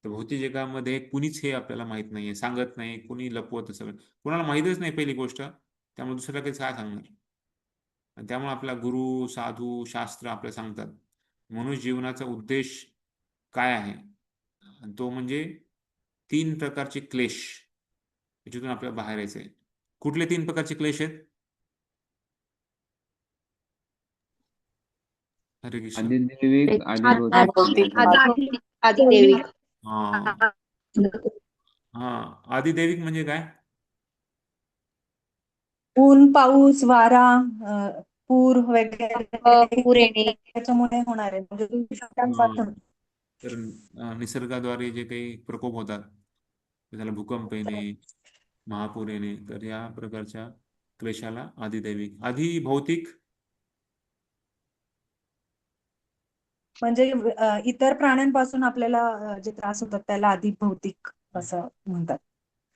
S1: तर भौतिक जगामध्ये कुणीच हे आपल्याला माहित नाहीये, सांगत नाही, कुणी लपवत सगळं. कोणाला माहीतच नाही पहिली गोष्ट, त्यामुळे दुसऱ्याला काही काय सांगणार? आणि त्यामुळे आपला गुरु, साधू, शास्त्र आपल्याला सांगतात, मनुष्य जीवनाचा उद्देश काय आहे? आणि तो म्हणजे 3 प्रकारचे क्लेश, याच्यातून आपल्याला बाहेर यायचं आहे. कुठले 3 प्रकारचे क्लेश आहेत? हरे कृष्ण.
S5: आदिदैविक, आदिभौतिक.
S6: आदिदैविक.
S1: हा हा आदिदैविक म्हणजे काय?
S8: ऊन, पाऊस, वारा, पूर वगैरे
S6: पूर येणे.
S8: त्याच्यामुळे होणार आहे म्हणजे दुष्काळापासून.
S1: तर निसर्गाद्वारे जे काही प्रकोप होतात, त्याला भूकंप येणे, महापूर येणे, तर या प्रकारच्या क्लेशाला आदिदैविक. आधी भौतिक
S8: म्हणजे इतर प्राण्यांपासून आपल्याला जे त्रास होतात त्याला आधी भौतिक असं म्हणतात.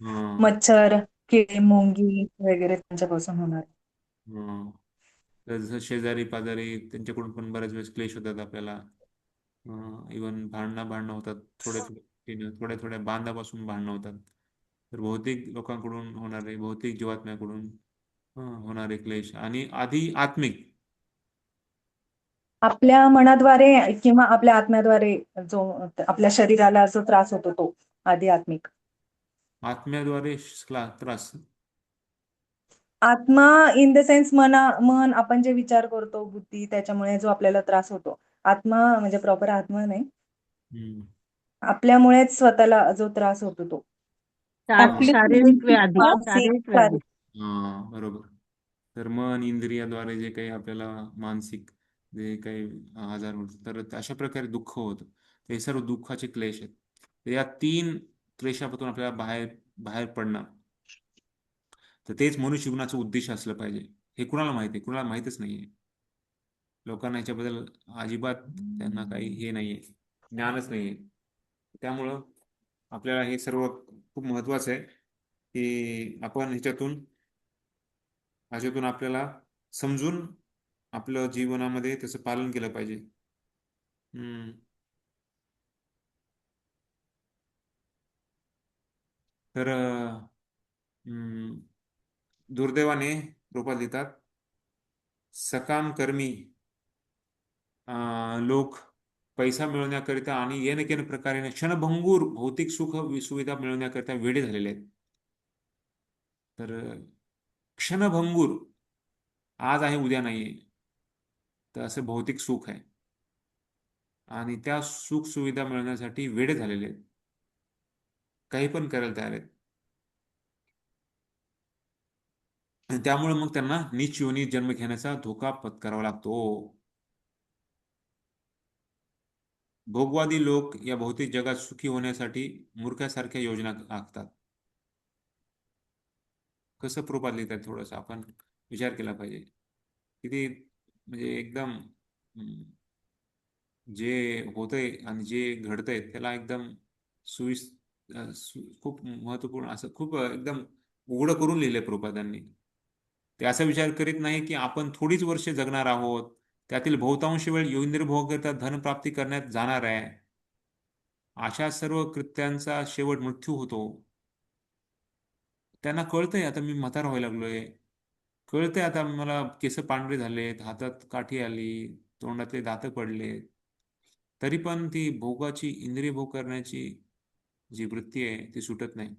S1: अं,
S8: मच्छर, किडे, मुंगी वगैरे त्यांच्यापासून होणार.
S1: अं, तर जसं शेजारी पाजारी त्यांच्याकडून पण बऱ्याच वेळेस क्लेश होतात आपल्याला. इवन भांडणं होतात, थोड्या थोड्या बांधापासून भांडणं होतात. तर भौतिक लोकांकडून होणारे, भौतिक जीवात्म्याकडून होणारे क्लेश. आणि आधी आत्मिक.
S8: आपल्या मनाद्वारे किंवा आपल्या आत्म्याद्वारे जो आपल्या शरीराला जो त्रास होतो तो आध्यात्मिक.
S1: आत्म्याद्वारे त्रास.
S8: आत्मा इन द सेन्स मन आपण जे विचार करतो, बुद्धी, त्याच्यामुळे जो आपल्याला त्रास होतो. आत्मा म्हणजे प्रॉपर आत्मा नाही,
S1: हम्म.
S8: आपल्यामुळेच स्वतःला जो त्रास होतो तो
S2: शारीरिक व्याधी,
S8: मानसिक,
S2: शारीरिक व्याधी.
S1: बरोबर. तर मन इंद्रियाद्वारे जे काही आपल्याला मानसिक जे काही आजार होतात, तर अशा प्रकारे दुःख होतं. ते सर्व दुःखाचे क्लेश आहेत. तर या 3 क्लेशापासून आपल्याला बाहेर बाहेर पडणं, तर तेच मनुष्य जीवनाचं उद्देश असलं पाहिजे. हे कुणाला माहिती आहे? कुणाला माहितच नाहीये. लोकांना याच्याबद्दल अजिबात त्यांना काही हे नाहीये, ज्ञानच नाहीये. त्यामुळं आपल्याला हे सर्व खूप महत्वाचं आहे की आपण ह्याच्यातून आपल्याला समजून आपलं जीवनामध्ये त्याचं पालन केलं पाहिजे. हम्म. तर दुर्दैवाने रूपात लिहितात, सकाम कर्मी लोक पैसा मिळवण्याकरिता आणि येन प्रकारे क्षणभंगूर भौतिक सुख सुविधा मिळवण्याकरिता वेडे झालेले आहेत. तर क्षणभंगूर, आज आहे उद्या नाहीये, तर असं भौतिक सुख आहे. आणि त्या सुख सुविधा मिळवण्यासाठी वेडे झालेले आहेत, काही पण करायला तयार आहेत. आणि त्यामुळे मग त्यांना नीच योनीत जन्म घेण्याचा धोका पत्करावा लागतो. भोगवादी लोक या भौतिक जगात सुखी होण्यासाठी मूर्खासारख्या योजना आखतात. कसं प्रोपात लिहितात, थोडंसं आपण विचार केला पाहिजे. किती म्हणजे एकदम जे होतंय आणि जे घडतंय त्याला एकदम खूप महत्वपूर्ण असं खूप एकदम उघडं करून लिहिलंय प्रभुपादांनी. ते असा विचार करीत नाही की आपण थोडीच वर्षे जगणार आहोत, त्यातील बहुतांश वेळ इंद्रियभोगाकरिता धनप्राप्ती करण्यात जाणार आहे. अशा सर्व कृत्यांचा शेवट मृत्यू होतो. त्यांना कळतंय आता मी म्हातारा व्हायला लागलोय, कळतंय आता मला केस पांढरे झालेत, हातात काठी आली, तोंडातले दात पडले, तरी पण ती भोगाची, इंद्रिय भोग करण्याची जी वृत्ती आहे ती सुटत नाही.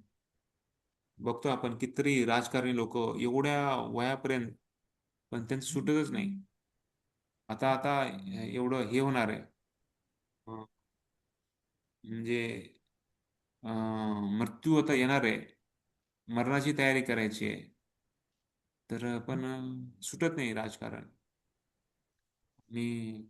S1: बघतो आपण कितीतरी राजकारणी लोक एवढ्या वयापर्यंत, पण त्यांचं सुटतच नाही. आता आता एवढं हे होणार आहे, म्हणजे मृत्यू आता येणार आहे, मरणाची तयारी करायची आहे, तर पण सुटत नाही राजकारण. आणि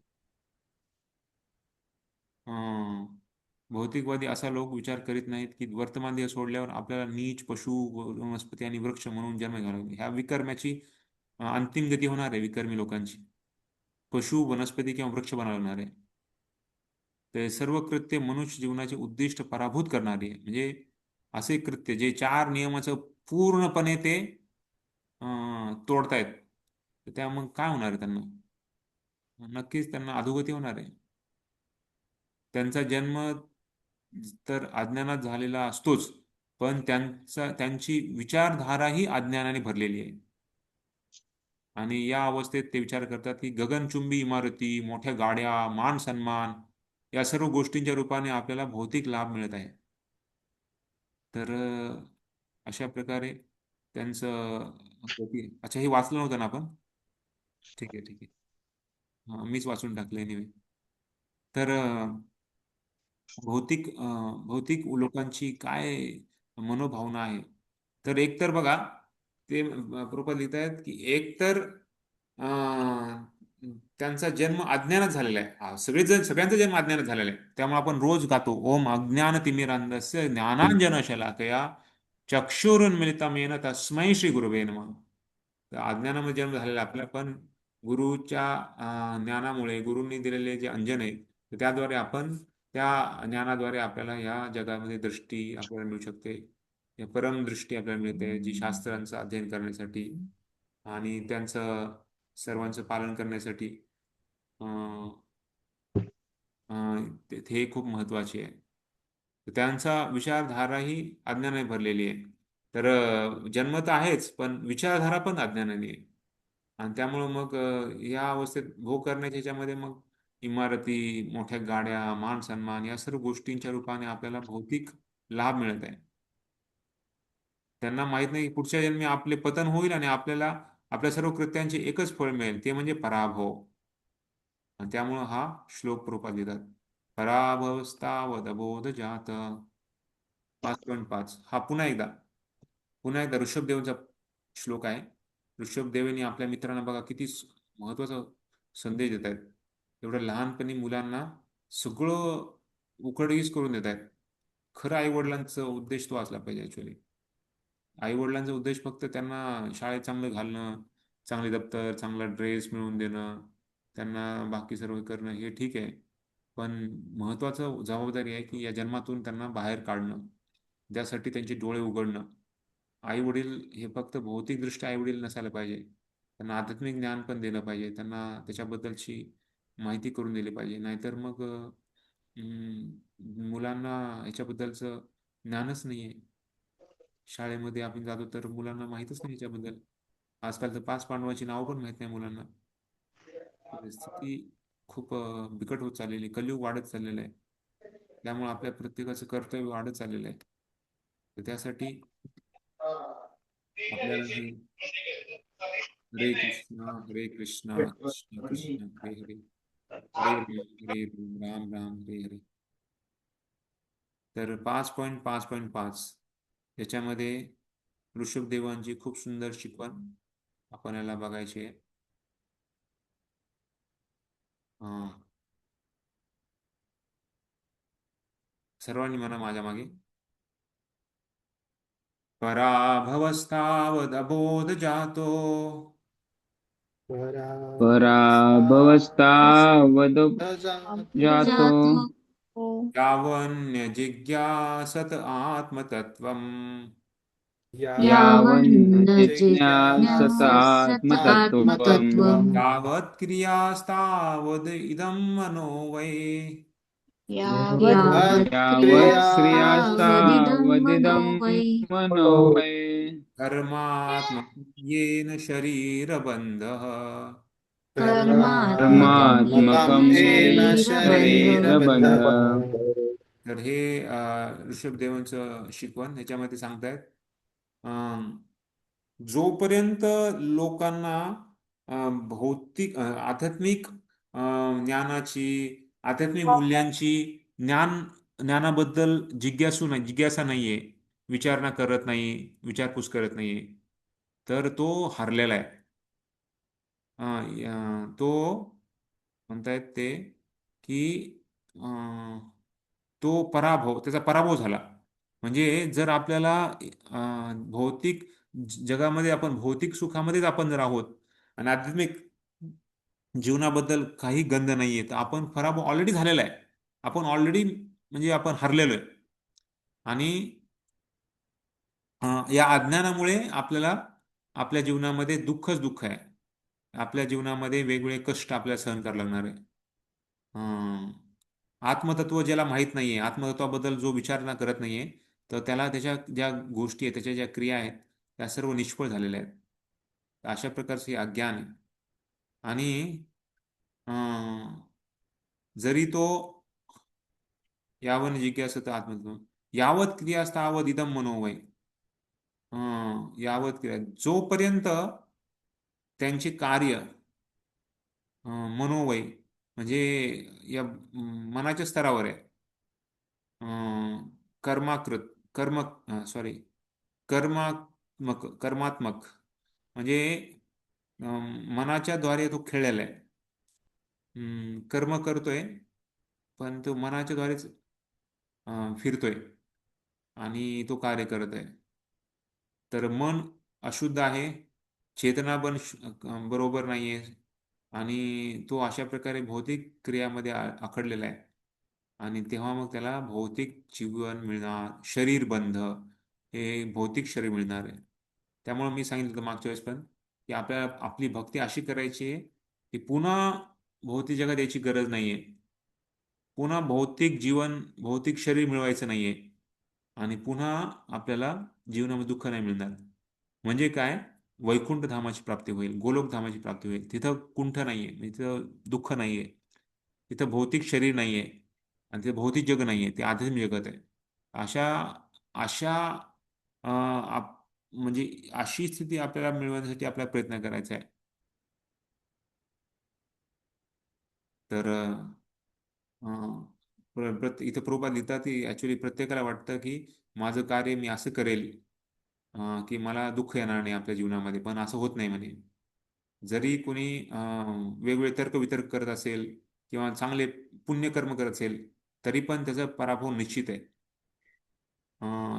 S1: भौतिकवादी असा लोक विचार करीत नाहीत की वर्तमान देह सोडल्यावर आपल्याला नीच, पशु, वनस्पती आणि वृक्ष म्हणून जन्म घ्यावा लागेल. ह्या विकर्माची अंतिम गती होणार आहे विकर्मी लोकांची. पशु, वनस्पती किंवा वृक्ष बनवणार आहे. ते सर्व कृत्य मनुष्य जीवनाचे उद्दिष्ट पराभूत करणारे आहे. म्हणजे असे कृत्य जे 4 नियमाचं पूर्णपणे ते तोडतायत, तर त्या मग काय होणार आहे त्यांना? नक्कीच त्यांना अधोगती होणार आहे. त्यांचा जन्म तर अज्ञानात झालेला असतोच, पण त्यांची विचारधाराही अज्ञानाने भरलेली आहे. आणि या अवस्थेत ते विचार करतात की गगनचुंबी इमारती, मोठ्या गाड्या, मान सन्मान या सर्व गोष्टींच्या रूपाने आपल्याला भौतिक लाभ मिळत आहे. तर अशा प्रकारे त्यांचं अच्छा, हे वाचलं नव्हतं ना आपण? ठीक आहे, ठीक आहे. हां, मीच वाचून टाकलं एनिवे. तर भौतिक लोकांची काय मनोभावना आहे. तर एक तर बघा, ते प्रभुपाद लिहित आहेत की एक तर अं, त्यांचा जन्म अज्ञानात झालेला आहे. सगळ्यांचा जन्म अज्ञानात झालेला आहे. त्यामुळे आपण रोज गातो, ओम अज्ञानतिमिरान्धस्य ज्ञानांजनशलाकया चक्षुरुन्मिलितं येन तस्मै श्री गुरुवे नमः. तर अज्ञानामध्ये जन्म झालेला आपला, पण गुरुच्या ज्ञानामुळे, गुरूंनी दिलेले जे अंजन आहे, तर त्याद्वारे आपण त्या ज्ञानाद्वारे आपल्याला या जगामध्ये दृष्टी आपल्याला मिळू शकते. या परमदृष्टी आपल्याला मिळते, जी शास्त्रांचं अध्ययन करण्यासाठी आणि त्यांचं सर्वांचं पालन करण्यासाठी हे खूप महत्वाची आहे. तर त्यांचा विचारधाराही अज्ञानाने भरलेली आहे. तर जन्म तर आहेच, पण विचारधारा पण अज्ञानाने आहे. आणि त्यामुळं मग या अवस्थेत भोग करण्याच्या ह्याच्यामध्ये मग इमारती, मोठ्या गाड्या, मान सन्मान या सर्व गोष्टींच्या रूपाने आपल्याला भौतिक लाभ मिळत आहे. त्यांना माहित नाही की पुढच्या जन्मी आपले पतन होईल आणि आपल्याला आपल्या सर्व कृत्यांचे एकच फळ मिळेल, ते म्हणजे पराभव. आणि त्यामुळं हा श्लोक रूपात लिहितात. पराभवस्तावदबोध जात. 5.5 हा पुन्हा एकदा ऋषभदेवांचा श्लोक आहे. ऋषभदेवांनी आपल्या मित्रांना बघा किती महत्वाचा संदेश देत आहेत. एवढ्या लहानपणी मुलांना सगळं उघडकीस करून देत आहेत. खरं आई वडिलांचा उद्देश तो असला पाहिजे. ऍक्च्युअली आई वडिलांचा उद्देश फक्त त्यांना शाळेत चांगलं घालणं, चांगले दप्तर, चांगला ड्रेस मिळवून देणं, त्यांना बाकी सर्व करणं हे ठीक आहे. पण महत्वाचं जबाबदारी आहे की या जन्मातून त्यांना बाहेर काढणं, त्यासाठी त्यांचे डोळे उघडणं. आई वडील हे फक्त भौतिकदृष्ट्या आई वडील नसायला पाहिजे, त्यांना आध्यात्मिक ज्ञान पण दिलं पाहिजे, त्यांना त्याच्याबद्दलची माहिती करून दिली पाहिजे. नाहीतर मग मुलांना ह्याच्याबद्दलचं ज्ञानच नाही आहे. शाळेमध्ये आपण जातो तर मुलांना माहीतच नाही याच्याबद्दल. आजकाल तर 5 पांडवांची नाव पण माहित नाही मुलांना. परिस्थिती खूप बिकट होत चाललेली, कलियुग वाढत चाललेलं आहे. त्यामुळे आपल्या प्रत्येकाचं कर्तव्य वाढत चाललेलं आहे. तर त्यासाठी आपल्याला हे हरे कृष्णा कृष्ण कृष्ण हरे हरे, हरे राम राम हरे हरे. तर 5.5 याच्यामध्ये ऋषभदेवांची खूप सुंदर शिकवण आपण याला बघायची आहे. सर्वांनी म्हणा माझ्या मागे. पराभवस्तावदबोध जातो,
S5: पराभवस्तावद जातो,
S1: यावन्य जिज्ञासत आत्मतत्त्वम्,
S5: यावन्नजिज्ञासत आत्मतत्त्वम्,
S1: यावत् क्रियास्तावद इदं मनो वै,
S5: यावत् क्रियास्तावदिदं मनो वै,
S1: कर्मात्मकेन शरीरबन्धः,
S5: कर्मात्मकं
S3: येन
S5: शरीरबन्धः.
S1: तर हे ऋषभदेवांचं शिकवण ह्याच्यामध्ये सांगतायत. जोपर्यंत लोकांना आध्यात्मिक ज्ञानाची, आध्यात्मिक मूल्यांची ज्ञानाबद्दल जिज्ञासा नाहीये, विचारणा करत नाही, विचारपूस करत नाहीये, तर तो हरलेला आहे. तो म्हणतायत ते की त्याचा पराभव झाला. म्हणजे जर आपल्याला भौतिक जगामध्ये आपण भौतिक सुखामध्येच आपण जर आहोत आणि आध्यात्मिक जीवनाबद्दल काही गंध नाहीये, तर आपण पराभव ऑलरेडी झालेला आहे. आपण ऑलरेडी म्हणजे आपण हरलेलो आहे. आणि या अज्ञानामुळे आपल्याला आपल्या जीवनामध्ये दुःखच दुःख आहे. आपल्या जीवनामध्ये वेगवेगळे कष्ट आपल्याला सहन करावे लागणार आहे. आत्मतत्व ज्याला माहीत नाहीये, आत्मतत्वाबद्दल जो विचार करत नाहीये, तर त्याला त्याच्या ज्या गोष्टी आहेत, त्याच्या ज्या क्रिया आहेत, त्या सर्व निष्फळ झालेल्या आहेत. अशा प्रकारचे अज्ञान आहे. आणि जरी तो यावन जिज्ञासत आत्मतत्व यावत क्रिया तावत इदम मनोवय. यावत क्रिया जोपर्यंत त्यांचे कार्य मनोवय म्हणजे या मनाच्या स्तरावर आहे. कर्माकृत कर्म सॉरी कर्मात्मक म्हणजे मनाच्या द्वारे तो खेळलेला आहे. कर्म करतोय पण तो मनाच्या द्वारेच फिरतोय आणि तो कार्य करत आहे. तर मन अशुद्ध आहे, चेतना पण बरोबर नाही आहे आणि तो अशा प्रकारे भौतिक क्रियामध्ये आखडलेला आहे. आणि तेव्हा मग त्याला भौतिक जीवन मिळणार, शरीर बंध, हे भौतिक शरीर मिळणार आहे. त्यामुळे मी सांगितलं होतं मागच्या वेळेस पण की आपल्याला आपली भक्ती अशी करायची आहे की पुन्हा भौतिक जगात यायची गरज नाहीये, पुन्हा भौतिक जीवन, भौतिक शरीर मिळवायचं नाहीये आणि पुन्हा आपल्याला जीवनामध्ये दुःख नाही मिळणार. म्हणजे काय, वैकुंठ धामाची प्राप्ती होईल, गोलोक धामाची प्राप्ती होईल. तिथं कुंठ नाहीये, तिथं दुःख नाहीये, तिथं भौतिक शरीर नाहीये आणि ते भौतिक जग नाहीये, ते आध्यात्मिक जगत आहे. अशा अशा म्हणजे अशी स्थिती आपल्याला मिळवण्यासाठी आपल्याला प्रयत्न करायचा आहे. तर इथं प्रभुपाद लिहितात की ऍक्च्युली प्रत्येकाला वाटतं की माझं कार्य मी असं करेल की मला दुःख येणार नाही आपल्या जीवनामध्ये, पण असं होत नाही म्हणे. जरी कोणी वेगवेगळे तर्कवितर्क करत असेल किंवा चांगले पुण्यकर्म करत असेल तरी पण त्याचा पराभव निश्चित आहे.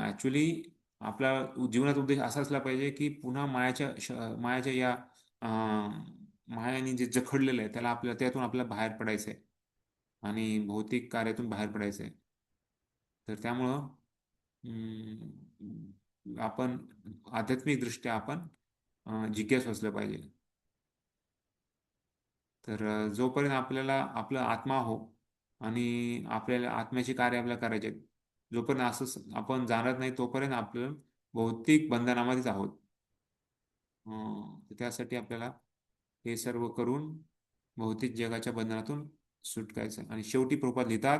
S1: ऍक्च्युली आपला जीवनाचा उद्देश असा असला पाहिजे की पुन्हा मायाच्या या मायाने जे जखडलेलं आहे त्याला त्यातून आपल्याला बाहेर पडायचं आहे आणि भौतिक कार्यातून बाहेर पडायचं आहे. तर त्यामुळं आपण आध्यात्मिक दृष्ट्या आपण जिज्ञासू असलं पाहिजे. तर जोपर्यंत आपल्याला आपला आत्मा हो आणि आपल्याला आत्म्याचे कार्य आपल्याला करायचे आहेत, जोपर्यंत असं आपण जाणत नाही तोपर्यंत आपलं भौतिक बंधनामध्येच आहोत. त्यासाठी आपल्याला हे सर्व करून भौतिक जगाच्या बंधनातून सुटकायचं. आणि शेवटी प्रभुपाद लिहितात,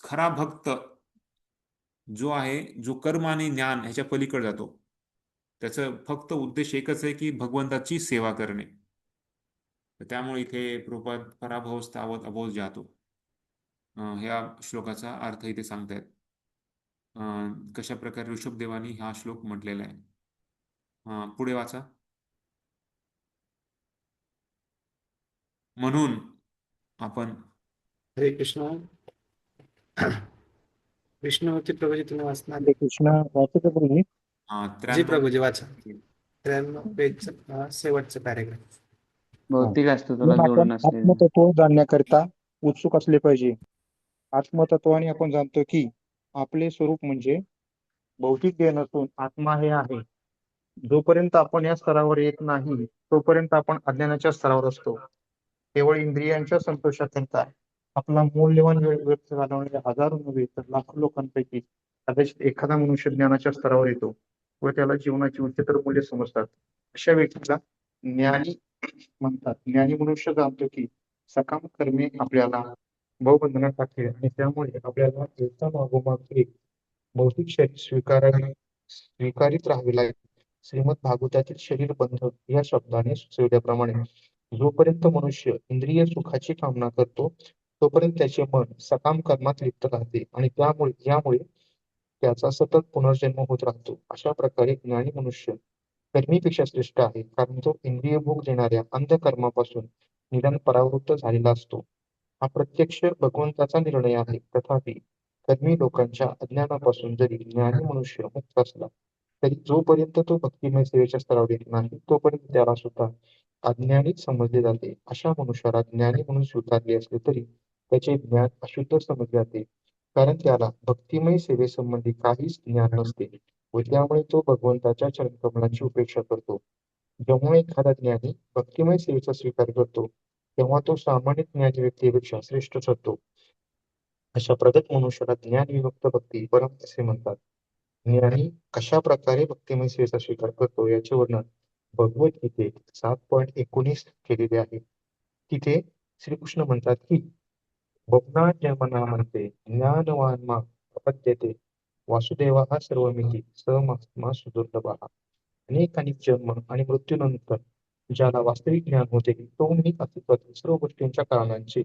S1: खरा भक्त जो आहे, जो कर्म आणि ज्ञान ह्याच्या पलीकडे जातो, त्याचं फक्त उद्देश एकच आहे की भगवंताची सेवा करणे. तर त्यामुळे इथे प्रभुपाद पराभवस्तावत अभोज जातो ह्या श्लोकाचा अर्थ इथे सांगतायत. कशा प्रकारे ऋषभदेवानी हा श्लोक म्हटलेला आहे. पुढे वाचा. म्हणून आपण
S3: हरे कृष्ण. विष्णुमूर्ती प्रभूजी तुम्ही वाचणार?
S9: हरे कृष्ण. वाचतो प्रभूजी.
S3: जी प्रभूजी वाचा. 93 पेजचं शेवटचं पॅरेग्राफ.
S5: भौतिक असतो तुला
S9: आपण
S5: जोडून असलेलं.
S9: आत्मतत्व जाणण्याकरिता उत्सुक असले पाहिजे. आत्मतत्वाने आपण जाणतो की आपले स्वरूप म्हणजे भौतिक देह नसून आत्मा हे आहे. जोपर्यंत आपण या स्तरावर येत नाही तोपर्यंत आपण अज्ञानाच्या स्तरावर असतो. केवळ इंद्रियांच्या संतोषाकरिता आपला मौल्यवान वेळ व्यर्थ घालवणाऱ्या हजारो नव्हे तर लाखो लोकांपैकी कदाचित एखादा मनुष्य ज्ञानाच्या स्तरावर येतो व त्याला जीवनाची उच्चतर मूल्य समजतात. अशा व्यक्तीला ज्ञानी म्हणतात. ज्ञानी मनुष्य जाणतो की सकाम कर्मे आपल्याला भवबंधनात टाकले आणि त्यामुळे आपल्याला एका मागोमाग एक भौतिक शरीर स्वीकारित राहावे लागेल. श्रीमद भागवतातील शरीर बंध या शब्दाने सुचविल्याप्रमाणे जोपर्यंत मनुष्य इंद्रिय सुखाची कामना करतो तोपर्यंत त्याचे मन सकाम कर्मात लिप्त राहते आणि यामुळे त्याचा सतत पुनर्जन्म होत राहतो. अशा प्रकारे ज्ञानी मनुष्य कर्मीपेक्षा श्रेष्ठ आहे, कारण तो इंद्रिय भोग देणाऱ्या अंधकर्मापासून निदान परावृत्त झालेला असतो. हा प्रत्यक्ष भगवंताचा निर्णय आहे. तथापि कर्मी लोकांच्या अज्ञानापासून जरी ज्ञानी मनुष्य मुक्त असला तरी जोपर्यंत तो भक्तिमय सेवेच्या स्तरावर येत नाही तोपर्यंत त्याला सुद्धा अज्ञानीच समजले जाते. अशा मनुष्याला ज्ञानी म्हणून स्वीकारले असले तरी त्याचे ज्ञान अशुद्ध समजले जाते, कारण त्याला भक्तिमय सेवेसंबंधी काहीच ज्ञान नसते व त्यामुळे तो भगवंताच्या चरणकमलाची उपेक्षा करतो. जेव्हा एखादा ज्ञानी भक्तिमय सेवेचा स्वीकार करतो तेव्हा तो सामान्य ज्ञानी व्यक्तीपेक्षा श्रेष्ठ ठरतो. अशा प्रगत मनुष्याला ज्ञान विमुक्त भक्ती परम असे म्हणतात. ज्ञानी कशा प्रकारे भक्तिमय सेवेचा स्वीकार करतो याचे वर्णन भगवद्गीतेत 7.19 केलेले आहे. तिथे श्रीकृष्ण म्हणतात की बभनाट्यमना म्हणते ज्ञानवान मा प्रपद्यते वासुदेवा सर्वमिती स महात्मा सुदुर्लभः. अनेक जन्म आणि मृत्यूनंतर ज्याला वास्तविक ज्ञान होते तो मी अस्तित्वातील सर्व गोष्टींच्या कारणांचे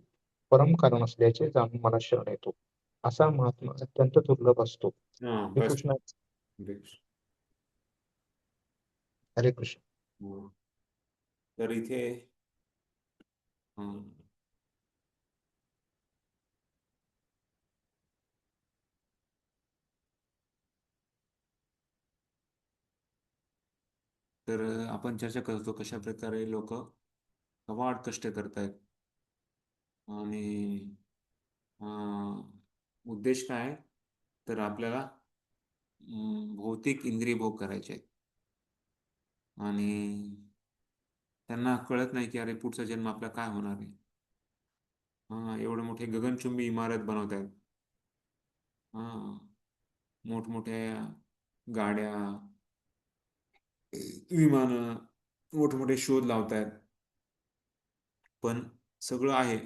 S9: परम कारण असल्याचे जाणून मला शरण येतो. असा महात्मा अत्यंत दुर्लभ असतो.
S1: हा
S9: हे
S1: बस.
S9: कृष्ण
S1: बेस.
S9: हरे कृष्ण.
S1: हो. तर इथे तर आपण चर्चा करतो कशा प्रकारे लोक अवाढ कष्ट करतायत आणि उद्देश काय आहे? तर आपल्याला भौतिक इंद्रिय भोग करायचे आहेत आणि त्यांना कळत नाही की अरे पुढचा जन्म आपला काय होणार आहे. एवढे मोठे गगनचुंबी इमारत बनवत आहेत. मोठमोठ्या गाड्या, विमानं, मोठमोठे शोध लावतायत. पण सगळं आहे,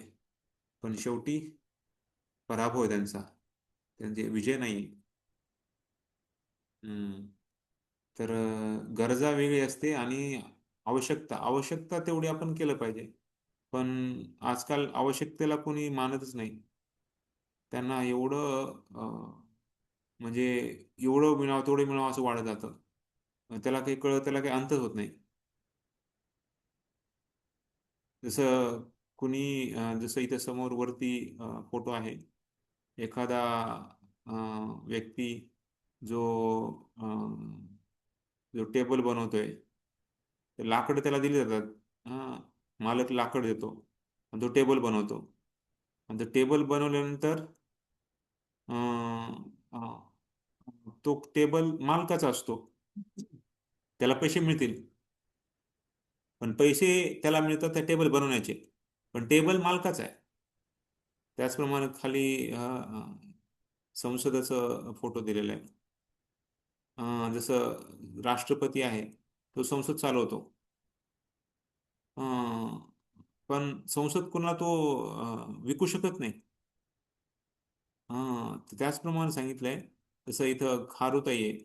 S1: पण शेवटी पराभव आहे त्यांचा, त्यांचे विजय नाही. तर गरजा वेगळी असते आणि आवश्यकता तेवढी आपण केलं पाहिजे. पण आजकाल आवश्यकतेला कोणी मानतच नाही. त्यांना एवढं म्हणजे एवढं मिळावं तेवढं मिळावं असं वाढत जातं. त्याला काही अंतच होत नाही. जसं इथं समोर वरती फोटो आहे. एखादा व्यक्ती जो जो टेबल बनवतोय, ते लाकड त्याला दिली जातात. मालक लाकड देतो आणि तो टेबल बनवतो आणि तो टेबल बनवल्यानंतर तो टेबल मालकाचा असतो. त्याला पैसे मिळतील, पण पैसे त्याला मिळतात त्या टेबल बनवण्याचे, पण टेबल मालकाचा आहे. त्याचप्रमाणे खाली संसदेचा फोटो दिलेला आहे. जसं राष्ट्रपती आहे, तो संसद चालवतो. पण संसद कोणाला तो विकू शकत नाही. त्याचप्रमाणे सांगितलंय. जसं इथं खारुताई आहे,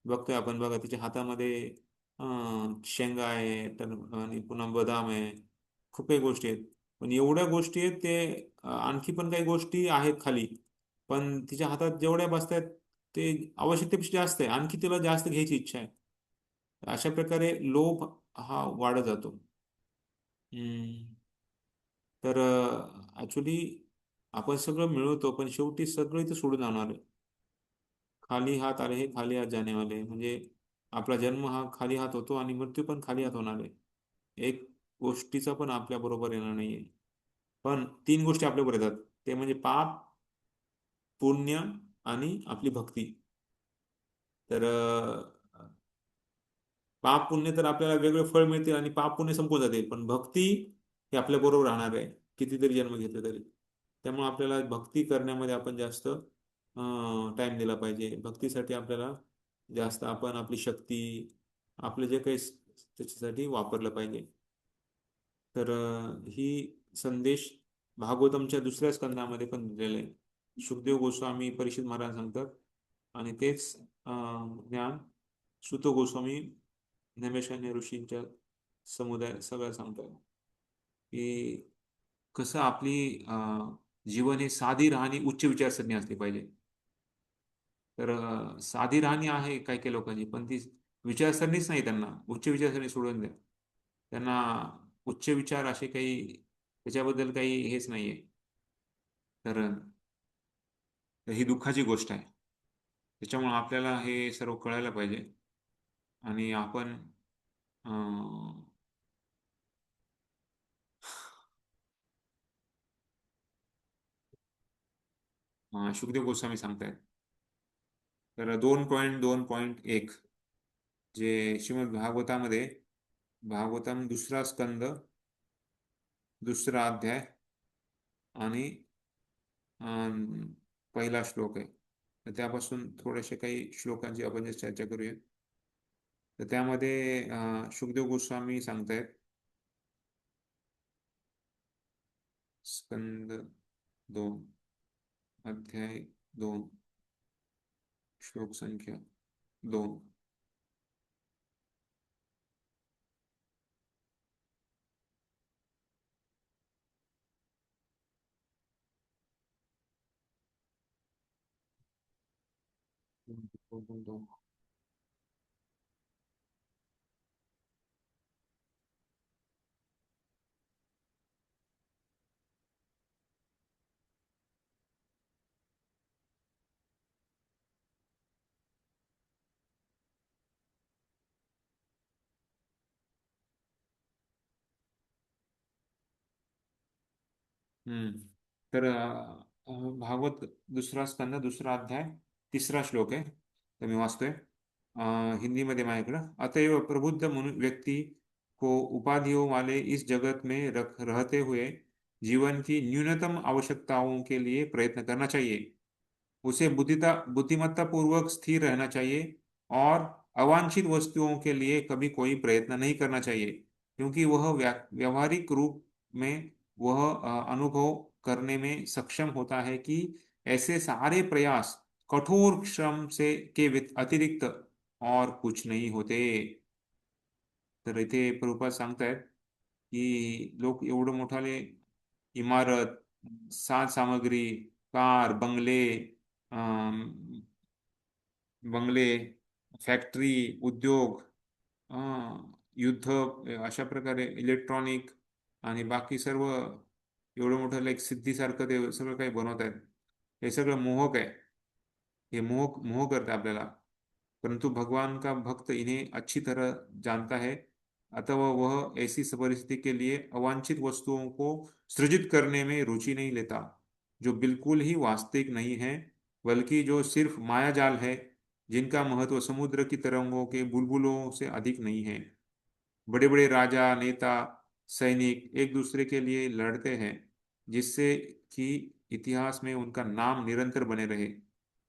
S1: बघतोय आपण. बघा तिच्या हातामध्ये शेंगा आहे, तर आणि पुन्हा बदाम आहे, खूप काही गोष्टी आहेत. पण एवढ्या गोष्टी आहेत ते आणखी पण काही गोष्टी आहेत खाली, पण तिच्या हातात जेवढ्या बसतात ते आवश्यकतेपेक्षा जास्त आहे. आणखी तिला जास्त घ्यायची इच्छा आहे. अशा प्रकारे लोभ हा वाढत जातो. तर ऍक्च्युली आपण सगळं मिळवतो, पण शेवटी सगळं इथं सोडून जाणार आहे. खाली हात आले हे खाली हात जाने वाले. म्हणजे आपला जन्म हा खाली हात होतो आणि मृत्यू पण खाली हात होणार आहे. एक गोष्टीचा पण आपल्या बरोबर येणार नाहीये. पण 3 गोष्टी आपल्या बरोबर येतात, ते म्हणजे पाप, पुण्य आणि आपली भक्ती. तर पाप पुण्य तर आपल्याला वेगळे फळ मिळतील आणि पाप पुण्य संपून जातील, पण भक्ती ही आपल्या बरोबर राहणार आहे कितीतरी जन्म घेतले तरी. त्यामुळे आपल्याला भक्ती करण्यामध्ये आपण जास्त टाइम दिला पाहिजे. भक्तीसाठी आपल्याला जास्त आपण आपली शक्ती, आपले जे काही त्याच्यासाठी वापरलं पाहिजे. तर ही संदेश भागवतमच्या 2ऱ्या स्कंदामध्ये पण दिलेला आहे. सुखदेव गोस्वामी परीक्षित महाराज सांगतात आणि तेच ज्ञान सुत गोस्वामी नैमिषारण्य ऋषींच्या समुदाय सगळं सांगतात की कसं आपली जीवन हे साधी राहणी उच्च विचारसरणी असली पाहिजे. तर साधी राहणी आहे काही काही लोकांची, पण ती विचारसरणीच नाही. त्यांना उच्च विचारसरणी सोडून द्या. त्यांना उच्च विचार असे काही त्याच्याबद्दल काही हेच नाहीये. तर ही दुःखाची गोष्ट आहे. त्याच्यामुळे आपल्याला हे सर्व कळायला पाहिजे आणि आपण शुकदेव गोस्वामी सांगतायत. तर 2.2.1 जे श्रीमद भागवतामध्ये भागवतम दुसरा स्कंद, दुसरा अध्याय आणि पहिला श्लोक आहे. तर त्यापासून थोडेसे काही श्लोकांची आपण चर्चा करूया. तर त्यामध्ये शुकदेव गोस्वामी सांगतायत, स्कंद 2 अध्याय 2 श्लोक संख्या 2. तर भागवत दुसरा स्कंद दुसरा अध्याय तिसरा श्लोक आहे. तर मी वाचतोय हिंदी मध्ये माझ्याकडं. अतएव प्रबुद्ध व्यक्ति को उपाधियों वाले इस जगत में रहते हुए जीवन की न्यूनतम आवश्यकताओं के लिए प्रयत्न करना चाहिए. उसे बुद्धिमत्ता पूर्वक स्थिर रहना चाहिए और अवांछित वस्तुओं के लिए कभी कोई प्रयत्न नहीं करना चाहिए, क्योंकि वह व्यवहारिक रूप में वह अनुभव करने में सक्षम होता है कि ऐसे सारे प्रयास कठोर श्रम से के अतिरिक्त और कुछ नहीं होते. तर इथे प्रभुपाद सांगतायत की लोक एवढं मोठाले इमारत, साज सामग्री, कार, बंगले, फॅक्टरी, उद्योग, युद्ध, अशा प्रकारे इलेक्ट्रॉनिक आणि बाकी सर्व एवढं मोठं एक सिद्धीसारखं ते सगळं काही बनवत आहेत. हे सगळं मोहक आहे. ये मोह करता है आपल्याला. परंतु भगवान का भक्त इन्हें अच्छी तरह जानता है, अतः वह ऐसी परिस्थिति के लिए अवांछित वस्तुओं को सृजित करने में रुचि नहीं लेता, जो बिल्कुल ही वास्तविक नहीं है, बल्कि जो सिर्फ मायाजाल है, जिनका महत्व समुद्र की तरंगों के बुलबुलों से अधिक नहीं है. बड़े बड़े राजा, नेता, सैनिक एक दूसरे के लिए लड़ते हैं, जिससे कि इतिहास में उनका नाम निरंतर बने रहे,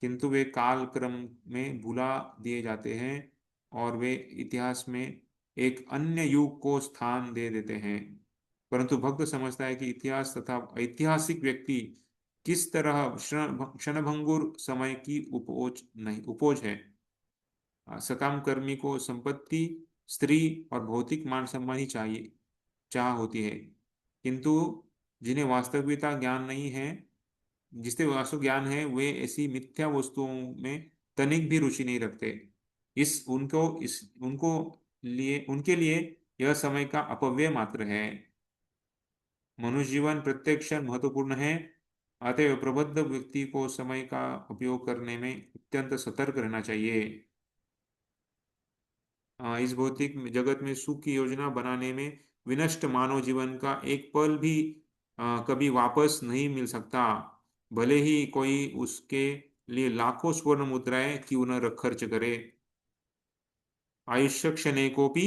S1: किंतु वे काल क्रम में भुला दिए जाते हैं और वे इतिहास में एक अन्य युग को स्थान दे देते हैं. परंतु भक्त समझता है कि इतिहास तथा ऐतिहासिक व्यक्ति किस तरह क्षणभंगुर समय की उपज है. सकाम कर्मी को संपत्ति, स्त्री और भौतिक मान सम्मान ही चाहिए, चाह होती है, किंतु जिन्हें वास्तविकता ज्ञान नहीं है, जिससे वास्तव ज्ञान है, वे ऐसी मिथ्या वस्तुओं में तनिक भी रुचि नहीं रखते. उनके लिए यह समय का अपव्यय मात्र है. मनुष्य जीवन प्रत्येक क्षण महत्वपूर्ण है, अतएव प्रबुद्ध व्यक्ति को समय का उपयोग करने में अत्यंत सतर्क रहना चाहिए. इस भौतिक जगत में सुख की योजना बनाने में विनष्ट मानव जीवन का एक पल भी कभी वापस नहीं मिल सकता, भले ही कोई उसके लिए लाखों स्वर्ण मुद्राएं क्यों न खर्च करे. आयुष्य क्षणेकोपी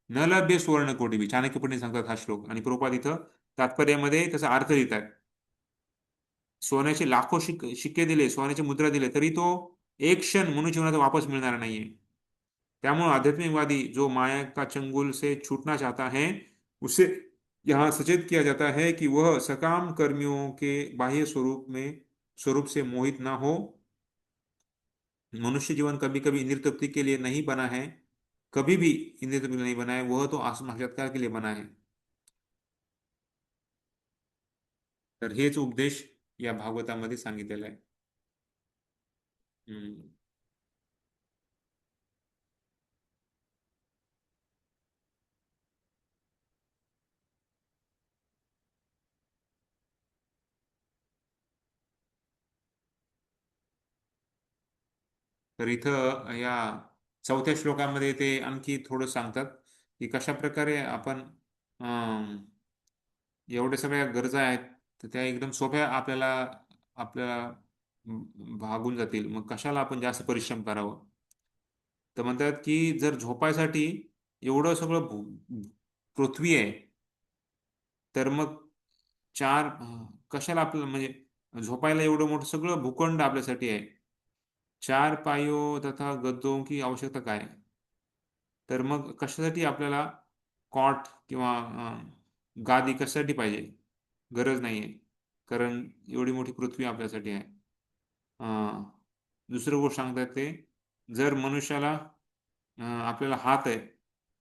S1: न लभ्य सुवर्ण कोटी. चाणक्य पंडित सांगतात हा श्लोक, आणि प्रभुपाद इथं तात्पर्यामध्ये त्याचा अर्थ देतात. सोन्याचे लाखो शिक्के दिले, सोन्याचे मुद्रा दिले, तरी तो एक क्षण मनुष्य जीवनात वापस मिळणार नाहीये. त्यामुळे आध्यात्मिकवादी जो माया का चंगुल से छूटना चाहता है, उसे यहाँ सचेत किया जाता है कि वह सकाम कर्मियों के बाह्य स्वरूप से मोहित ना हो. मनुष्य जीवन कभी कभी इंद्रिय तृप्ति के लिए नहीं बना है, कभी भी इंद्रिय तृप्ति नहीं बना है, वह तो साक्षात्कार के लिए बना है. तर हेच उपदेश या भागवतामध्ये सांगितलेला आहे. तर इथं या 4थ्या श्लोकामध्ये ते आणखी थोडं सांगतात की कशा प्रकारे आपण एवढ्या सगळ्या गरजा आहेत, तर त्या एकदम सोप्या आपल्याला भागून जातील. मग कशाला आपण जास्त परिश्रम करावं. तर म्हणतात की जर झोपायसाठी एवढं सगळं पृथ्वी आहे, तर मग कशाला आपल्याला म्हणजे झोपायला एवढं मोठं सगळं भूखंड आपल्यासाठी आहे. 4 पाइयों तथा गद्दों की आवश्यकता काय? तर मग कशासाठी आपल्याला कॉट किंवा गादी कशासाठी पाहिजे? गरज नाहीये. कारण एवढी मोठी पृथ्वी आपल्यासाठी आहे. दुसरं गोष्ट सांगतात ते, जर मनुष्याला आपल्याला हात आहे,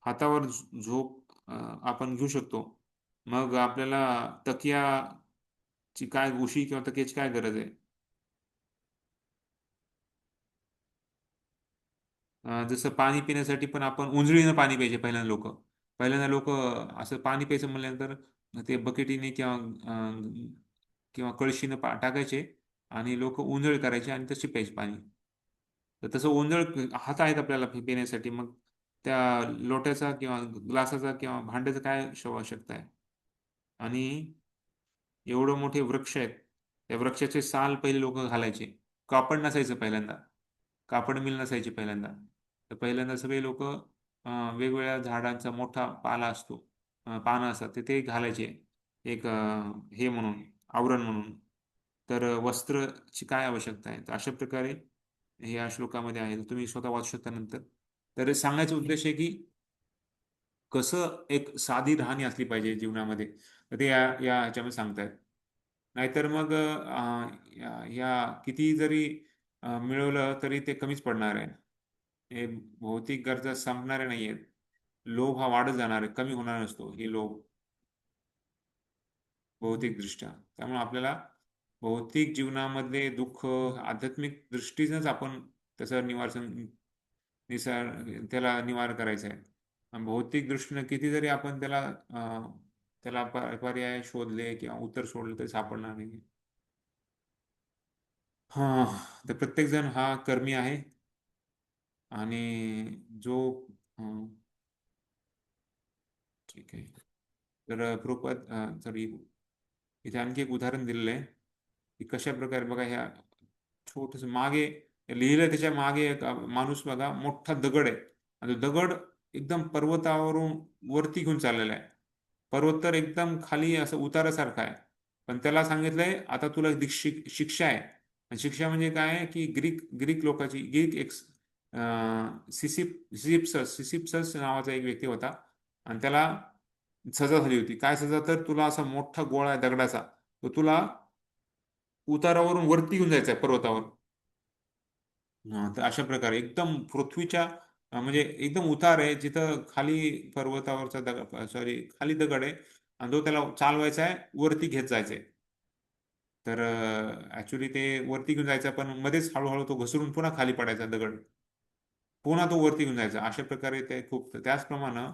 S1: हातावर झोप आपण घेऊ शकतो. मग आपल्याला तकियाची काय, उशी किंवा तकियाची काय गरज आहे? जसं पाणी पिण्यासाठी पण आपण उंजळीनं पाणी प्यायचे पहिल्यांदा लोक असं पाणी प्यायचं म्हटल्यानंतर ते बकेटीने किंवा कळशीनं टाकायचे आणि लोक उंजळ करायचे आणि तशी प्यायचे पाणी. तर तसं हात आहेत आपल्याला पिण्यासाठी, मग त्या लोट्याचा किंवा ग्लासाचा किंवा भांड्याचा काय आवश्यकता आहे? आणि एवढं मोठे वृक्ष आहेत, त्या वृक्षाचे साल पहिले लोक घालायचे. कापड नसायचं पहिल्यांदा, कापड मिल नसायची पहिल्यांदा. तर पहिल्यांदा सगळे लोक वेगवेगळ्या झाडांचा मोठा पाला असतो, पानं असतात, ते घालायचे एक हे म्हणून, आवरण म्हणून. तर वस्त्रची काय आवश्यकता आहे? तर अशा प्रकारे हे या श्लोकामध्ये आहे. तुम्ही स्वतः वाचू शकता नंतर. तर सांगायचा उद्देश आहे की कसं एक साधी राहणी असली पाहिजे जीवनामध्ये, तर ते या ह्याच्यामध्ये सांगतायत. नाहीतर मग या किती जरी मिळवलं तरी ते कमीच पडणार आहे. हे भौतिक गरजा संपणाऱ्या नाहीयेत. लोभ हा वाढत जाणार आहे, कमी होणार नसतो हे लोभ भौतिक दृष्ट्या. त्यामुळे आपल्याला भौतिक जीवनामध्ये दुःख आध्यात्मिक दृष्टीनंच आपण त्याचं त्याला निवार करायचं आहे. आणि भौतिक दृष्टीने किती जरी आपण त्याला पर्याय शोधले किंवा उत्तर शोधले तरी सापडणार नाही. हा, तर प्रत्येक जण हा कर्मी आहे आणि जो ठीक आहे. तर सॉरी, इथे आणखी एक उदाहरण दिलेलं आहे की कशा प्रकारे बघा, ह्या छोटस मागे लिहिलं, त्याच्या मागे एक माणूस बघा, मोठा दगड आहे आणि तो दगड एकदम पर्वतावरून वरती घेऊन चाललेला आहे. पर्वत तर एकदम खाली असं उतारासारखा आहे, पण त्याला सांगितलंय आता तुला शिक्षा आहे. आणि शिक्षा म्हणजे काय आहे की ग्रीक लोकांची, एक सिसिप्सस नावाचा एक व्यक्ती होता आणि त्याला सजा झाली होती. काय सजा? तर तुला असा मोठा गोळा आहे दगडाचा, तो तुला उतारावरून वरती घेऊन जायचा आहे पर्वतावर. तर अशा प्रकारे एकदम पृथ्वीच्या म्हणजे एकदम उतार आहे, जिथं खाली पर्वतावरचा खाली दगड आहे आणि तो त्याला चालवायचा आहे, वरती घेत जायचंय. तर ऍक्च्युली ते वरती घेऊन जायचं, पण मध्येच हळूहळू तो घसरून पुन्हा खाली पडायचा दगड, पुन्हा तो वरती घेऊन जायचा. अशा प्रकारे ते खूप, त्याचप्रमाणे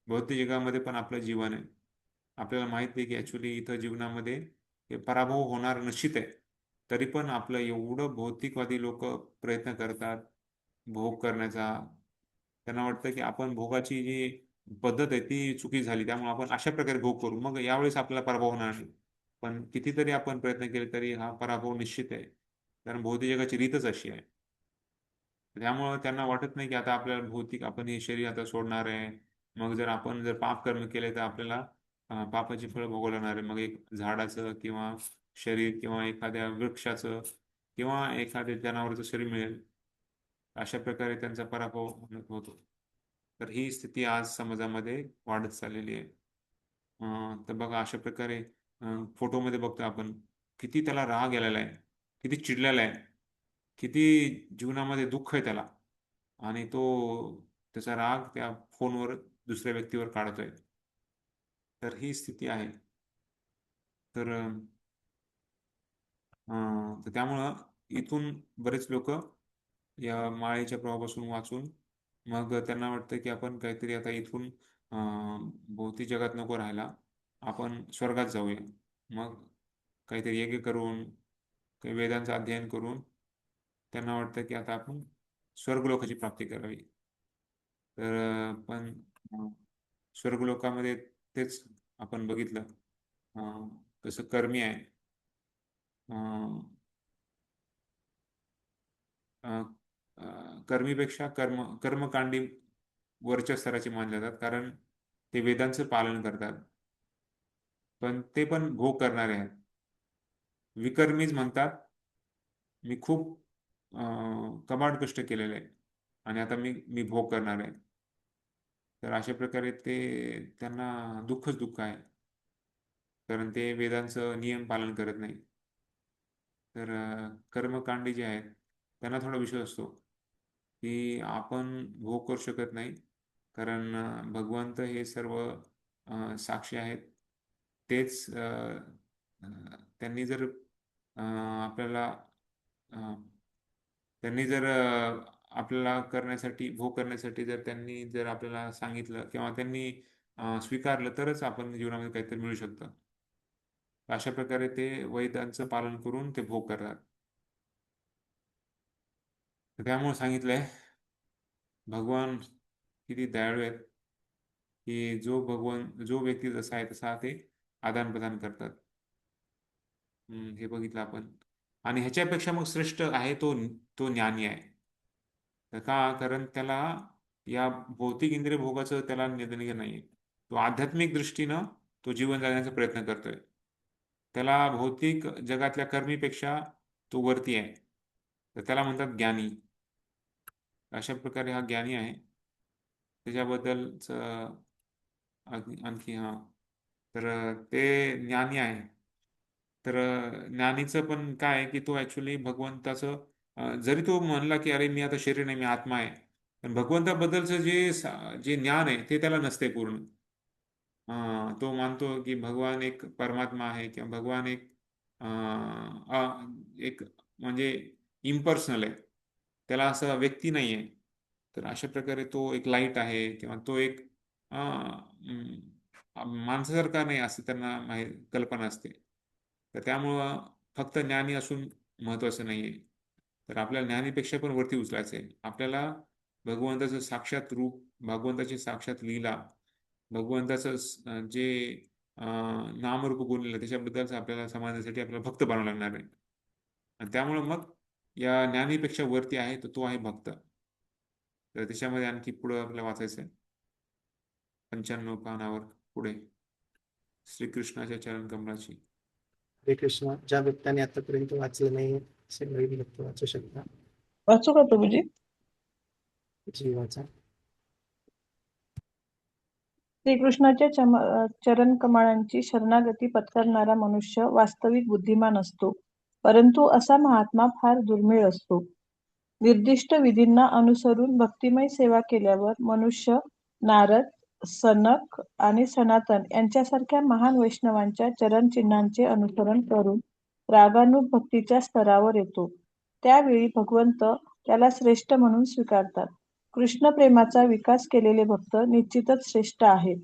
S1: भौतिक जगामध्ये पण आपलं जीवन आहे. आपल्याला माहित आहे की ऍक्च्युली इथं जीवनामध्ये हे पराभव होणार निश्चित आहे. तरी पण आपलं एवढं भौतिकवादी लोक प्रयत्न करतात भोग करण्याचा. त्यांना वाटतं की आपण भोगाची जी पद्धत आहे ती चुकी झाली, त्यामुळे आपण अशा प्रकारे भोग करू, मग यावेळेस आपल्याला पराभव होणार नाही. पण कितीतरी आपण प्रयत्न केले तरी हा पराभव निश्चित आहे, कारण भौतिक जगाची रीतच अशी आहे. त्यामुळं त्यांना वाटत नाही की आता आपल्याला भौतिक, आपण हे शरीर आता सोडणार आहे. मग जर पाप कर्म केले तर आपल्याला पापाची फळं भोगावी लागणार आहे. मग एक झाडाचं किंवा शरीर किंवा एखाद्या वृक्षाचं किंवा एखाद्या जनावराचं शरीर मिळेल, अशा प्रकारे त्यांचा पराभव होतो. तर ही स्थिती आज समाजामध्ये वाढत चाललेली आहे. तर बघा अशा प्रकारे फोटोमध्ये बघतो आपण, किती त्याला राग गेलेला आहे, किती चिडलेला आहे, किती जीवनामध्ये दुःख आहे त्याला, आणि तो त्याचा राग त्या फोनवर दुसऱ्या व्यक्तीवर काढतोय. तर ही स्थिती आहे. तर तर त्यामुळं इथून बरेच लोक या मायेच्या प्रवाहापासून वाचून मग त्यांना वाटतं की आपण काहीतरी आता इथून भौतिक जगात नको राहायला, आपण स्वर्गात जाऊया. मग काहीतरी यज्ञ करून, काही वेदांचं अध्ययन करून त्यांना वाटतं की आता आपण स्वर्गलोकाची प्राप्ती करावी. तर पण स्वर्गलोकामध्ये तेच आपण बघितलं, कसं कर्मी आहे, कर्मीपेक्षा कर्मकांडी वरच्या स्तराचे मानले जातात, कारण ते वेदांचं पालन करतात, पण ते पण भोग करणारे आहेत. विकर्मीच म्हणतात, मी खूप कमाड कष्ट केलेले आहे आणि आता मी मी भोग करणार आहे. तर अशा प्रकारे त्यांना दुःखच दुःख आहे, कारण ते वेदांचं नियम पालन करत नाही. तर कर्मकांडी जे आहेत त्यांना थोडा विश्वास असतो की आपण भोग करू शकत नाही, कारण भगवंत हे सर्व साक्षी आहेत. तेच त्यांनी जर आपल्याला त्यांनी जर आपल्याला करण्यासाठी भोग करण्यासाठी जर त्यांनी जर आपल्याला सांगितलं किंवा त्यांनी स्वीकारलं तरच आपण जीवनामध्ये काहीतरी मिळू शकतं. अशा प्रकारे ते वेदांचं पालन करून ते भोग करतात. त्यामुळे सांगितलंय भगवान किती दयाळू आहेत की जो व्यक्ती जसा आहे तसा ते आदान प्रदान करतात. हे बघितलं आपण. आणि ह्याच्यापेक्षा मग श्रेष्ठ आहे तो ज्ञानी आहे. तर का? कारण त्याला या भौतिक इंद्रिय भोगाचं त्याला निधन नाहीये. तो आध्यात्मिक दृष्टीनं तो जीवन जगण्याचा प्रयत्न करतोय. त्याला भौतिक जगातल्या कर्मीपेक्षा तो वरती आहे, तर त्याला म्हणतात ज्ञानी. अशा प्रकारे हा ज्ञानी आहे. त्याच्याबद्दलच आणखी तर ते ज्ञानी आहे. तर ज्ञानीचं पण काय आहे की तो ऍक्च्युली भगवंताचं जरी तो म्हणला की अरे मी आता शरीर नाही, मी आत्मा आहे, पण भगवंताबद्दलचं जे ज्ञान आहे ते त्याला नसते पूर्ण. तो मानतो की भगवान एक परमात्मा आहे किंवा भगवान एक म्हणजे इम्पर्सनल आहे, त्याला असं व्यक्ती नाही आहे. तर अशा प्रकारे तो एक लाईट आहे किंवा तो एक माणसासारखा नाही असं त्यांना कल्पना असते. तर त्यामुळं फक्त ज्ञानी असून महत्वाचं नाहीये. तर आपल्याला ज्ञानीपेक्षा पण वरती उचलायचं आहे. आपल्याला भगवंताचं साक्षात रूप, भगवंताची साक्षात लीला, भगवंताचं जे नामरूप गुणलेलं त्याच्याबद्दलच आपल्याला समाजासाठी आपल्याला भक्त बनावं लागणार आहे. आणि त्यामुळे मग या ज्ञानीपेक्षा वरती आहे तर तो आहे भक्त. तर त्याच्यामध्ये आणखी पुढे आपल्याला वाचायचं आहे 95 पानावर पुढे श्रीकृष्णाच्या चरण कमलाची.
S3: हरे कृष्ण. ज्या व्यक्तीने आतापर्यंत वाचलं नाही असे नवीन व्यक्ती वाचू शकता.
S7: वाचू का प्रभूजी?
S3: जी वाचा.
S7: श्रीकृष्णाच्या चरण कमळांची शरणागती पत्करणारा मनुष्य वास्तविक बुद्धिमान असतो, परंतु असा महात्मा फार दुर्मिळ असतो. निर्दिष्ट विधींना अनुसरून भक्तिमय सेवा केल्यावर मनुष्य नारद, सनक आणि सनातन यांच्यासारख्या महान वैष्णवांच्या चरणचिन्हांचे अनुसरण करून रागानुभक्तीच्या स्तरावर येतो. त्यावेळी भगवंत त्याला श्रेष्ठ म्हणून स्वीकारतात. कृष्ण प्रेमाचा विकास केलेले भक्त निश्चितच श्रेष्ठ आहेत.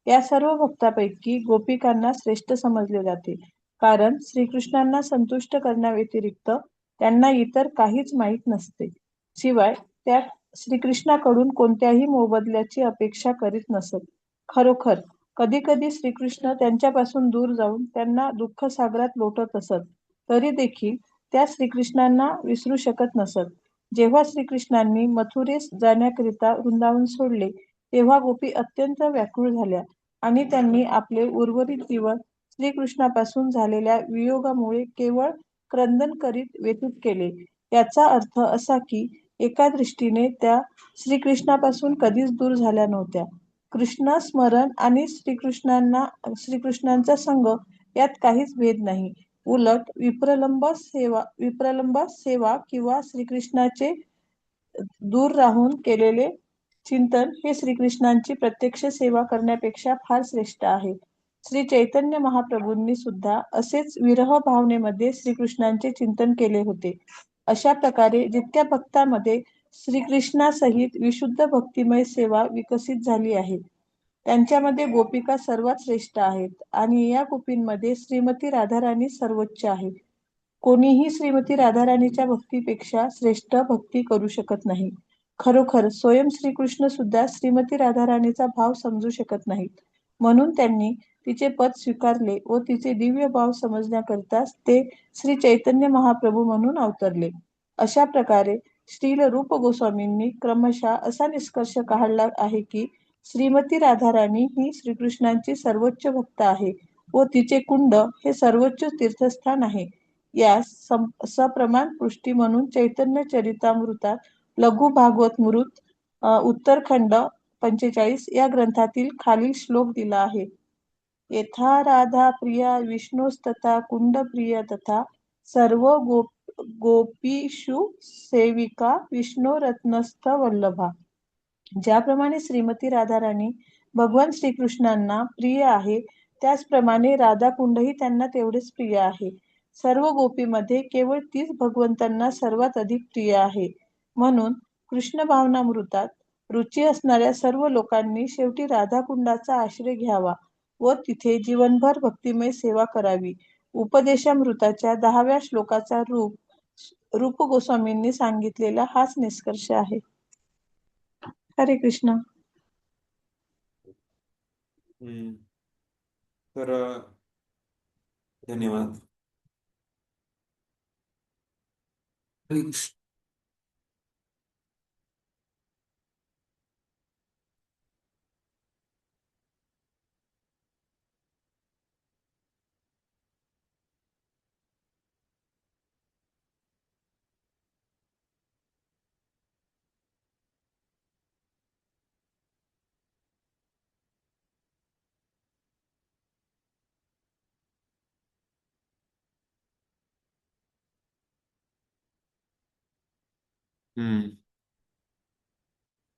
S7: या सर्व भक्तांपैकी गोपिकांना श्रेष्ठ समजले जाते, कारण श्रीकृष्णांना संतुष्ट करण्याव्यतिरिक्त त्यांना इतर काहीच माहीत नसते. शिवाय त्या श्रीकृष्णाकडून कोणत्याही मोबदल्याची अपेक्षा करीत नसत. खरोखर कधी कधी श्रीकृष्ण त्यांच्यापासून दूर जाऊन त्यांना दुःखसागरात लोटत असत, तरी देखील त्या श्रीकृष्णांना विसरू शकत नसत. जेव्हा श्रीकृष्णांनी मथुरेस जाण्याकरिता वृंदावन सोडले, तेव्हा गोपी अत्यंत व्याकुळ झाल्या आणि त्यांनी आपले उर्वरित जीवन श्रीकृष्णापासून झालेल्या वियोगामुळे केवळ क्रंदन करीत व्यतीत केले. याचा अर्थ असा की एका दृष्टीने त्या श्रीकृष्णापासून कधीच दूर झाल्या नव्हत्या. कृष्ण स्मरण आणि श्रीकृष्णांचा संग यात काहीच भेद नाही. उलट विप्रलंब सेवा किंवा श्रीकृष्णाचे दूर राहून केलेले चिंतन हे श्रीकृष्णांची प्रत्यक्ष सेवा करण्यापेक्षा फार श्रेष्ठ आहे. श्री चैतन्य महाप्रभूंनी सुद्धा असेच विरह भावनेमध्ये श्रीकृष्णांचे चिंतन केले होते. अशा प्रकारे जितक्या भक्तांमध्ये श्रीकृष्णासहित विशुद्ध भक्तिमय सेवा विकसित झाली आहे, त्यांच्यामध्ये गोपिका सर्वात श्रेष्ठ आहेत आणि या गोपींमध्ये श्रीमती राधाराणी सर्वोच्च आहे. कोणीही श्रीमती राधाराणीच्या भक्तीपेक्षा श्रेष्ठ भक्ती करू शकत नाही. खरोखर स्वयं श्रीकृष्ण सुद्धा श्रीमती राधाराणीचा भाव समजू शकत नाहीत, म्हणून त्यांनी तिचे पद स्वीकारले व तिचे दिव्य भाव समजण्याकरिताच ते श्री चैतन्य महाप्रभू म्हणून अवतरले. अशा प्रकारे श्रील रूप गोस्वामींनी क्रमशः असा निष्कर्ष काढला आहे की श्रीमती राधाराणी ही श्रीकृष्णांची सर्वोच्च भक्त आहे व तिचे कुंड हे सर्वोच्च तीर्थस्थान आहे. यास सप्रमाण पुष्टी म्हणून चैतन्य चरितामृतात लघु भागवत मृत उत्तरखंड 45 या ग्रंथातील खालील श्लोक दिला आहे. यथा राधा प्रिया विष्णुस्तथा कुंड प्रिय तथा सर्व गोपीषु सेविका विष्णुरत्नस्थ वल्लभा. ज्याप्रमाणे श्रीमती राधाराणी भगवान श्रीकृष्णांना प्रिय आहे त्याचप्रमाणे राधाकुंडही त्यांना तेवढेच प्रिय आहे. सर्व गोपीमध्ये केवळ तीच भगवंतांना सर्वात अधिक प्रिय आहे. म्हणून कृष्ण भावनामृतात रुची असणाऱ्या सर्व लोकांनी शेवटी राधाकुंडाचा आश्रय घ्यावा व तिथे जीवनभर भक्तिमय सेवा करावी. उपदेशामृताच्या 10व्या श्लोकाचा रूप गोस्वामींनी सांगितलेला हाच निष्कर्ष आहे. हरे कृष्ण.
S1: तर धन्यवाद. हरे कृष्ण.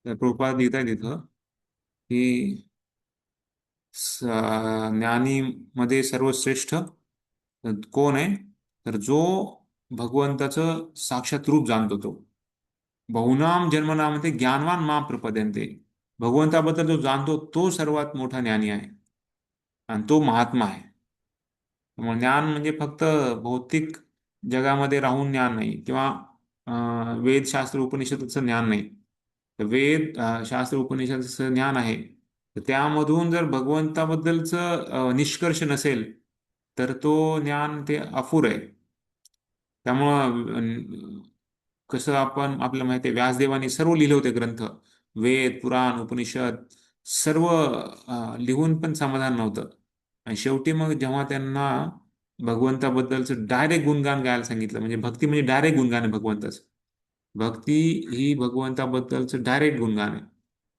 S1: तर प्रभुपाद लिहित आहे तिथं की ज्ञानी मध्ये सर्वश्रेष्ठ कोण आहे, तर जो भगवंताचं साक्षात रूप जाणतो तो. बहुनाम जन्मनामध्ये ज्ञानवान मा प्रपद्यन्ते. भगवंताबद्दल जो जाणतो तो सर्वात मोठा ज्ञानी आहे आणि तो महात्मा आहे. त्यामुळे ज्ञान म्हणजे फक्त भौतिक जगामध्ये राहून ज्ञान नाही किंवा वेद शास्त्र उपनिषदाचं ज्ञान नाही. तर वेद शास्त्र उपनिषदाचं ज्ञान आहे, तर त्यामधून जर भगवंताबद्दलचं निष्कर्ष नसेल तर तो ज्ञान ते अपुर आहे. त्यामुळं कसं आपल्याला माहिती आहे, व्यासदेवानी सर्व लिहिले होते ग्रंथ, वेद पुराण उपनिषद सर्व लिहून पण समाधान नव्हतं. आणि शेवटी मग जेव्हा त्यांना भगवंताबद्दलचं डायरेक्ट गुणगान गायला सांगितलं, म्हणजे भक्ती म्हणजे डायरेक्ट गुणगान आहे भगवंताचं. भक्ती ही भगवंताबद्दलचं डायरेक्ट गुणगान आहे.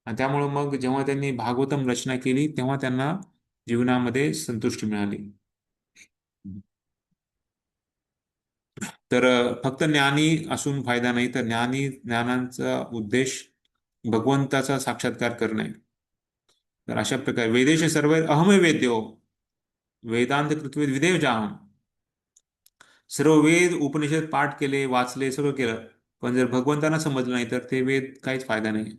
S1: आणि त्यामुळं मग जेव्हा त्यांनी भागवतम रचना केली तेव्हा त्यांना जीवनामध्ये संतुष्टी मिळाली. तर फक्त ज्ञानी असून फायदा नाही, तर ज्ञानाचा उद्देश भगवंताचा साक्षात्कार करणे. तर अशा प्रकारे वेदेश सर्व अहम वेद्यो वेदांत कृतवेद विदेव जाहम. सर्व वेद उपनिषद पाठ केले, वाचले, सगळं केलं, पण जर भगवंतांना समजलं नाही तर ते वेद काहीच फायदा नाही.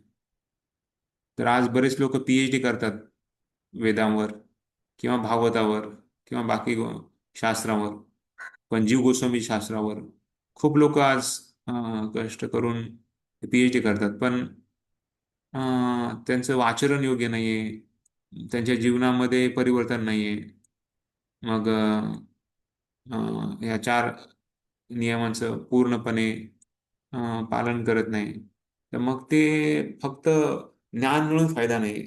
S1: तर आज बरेच लोक PhD करतात वेदांवर किंवा भागवतावर किंवा बाकी शास्त्रावर, पण जीव गोस्वामी शास्त्रावर खूप लोक आज कष्ट करून PhD करतात, पण त्यांचं आचरण योग्य नाहीये, त्यांच्या जीवनामध्ये परिवर्तन नाहीये. मग या 4 नियमांचं पूर्णपणे पालन करत नाही, तर मग ते फक्त ज्ञान मिळून फायदा नाही.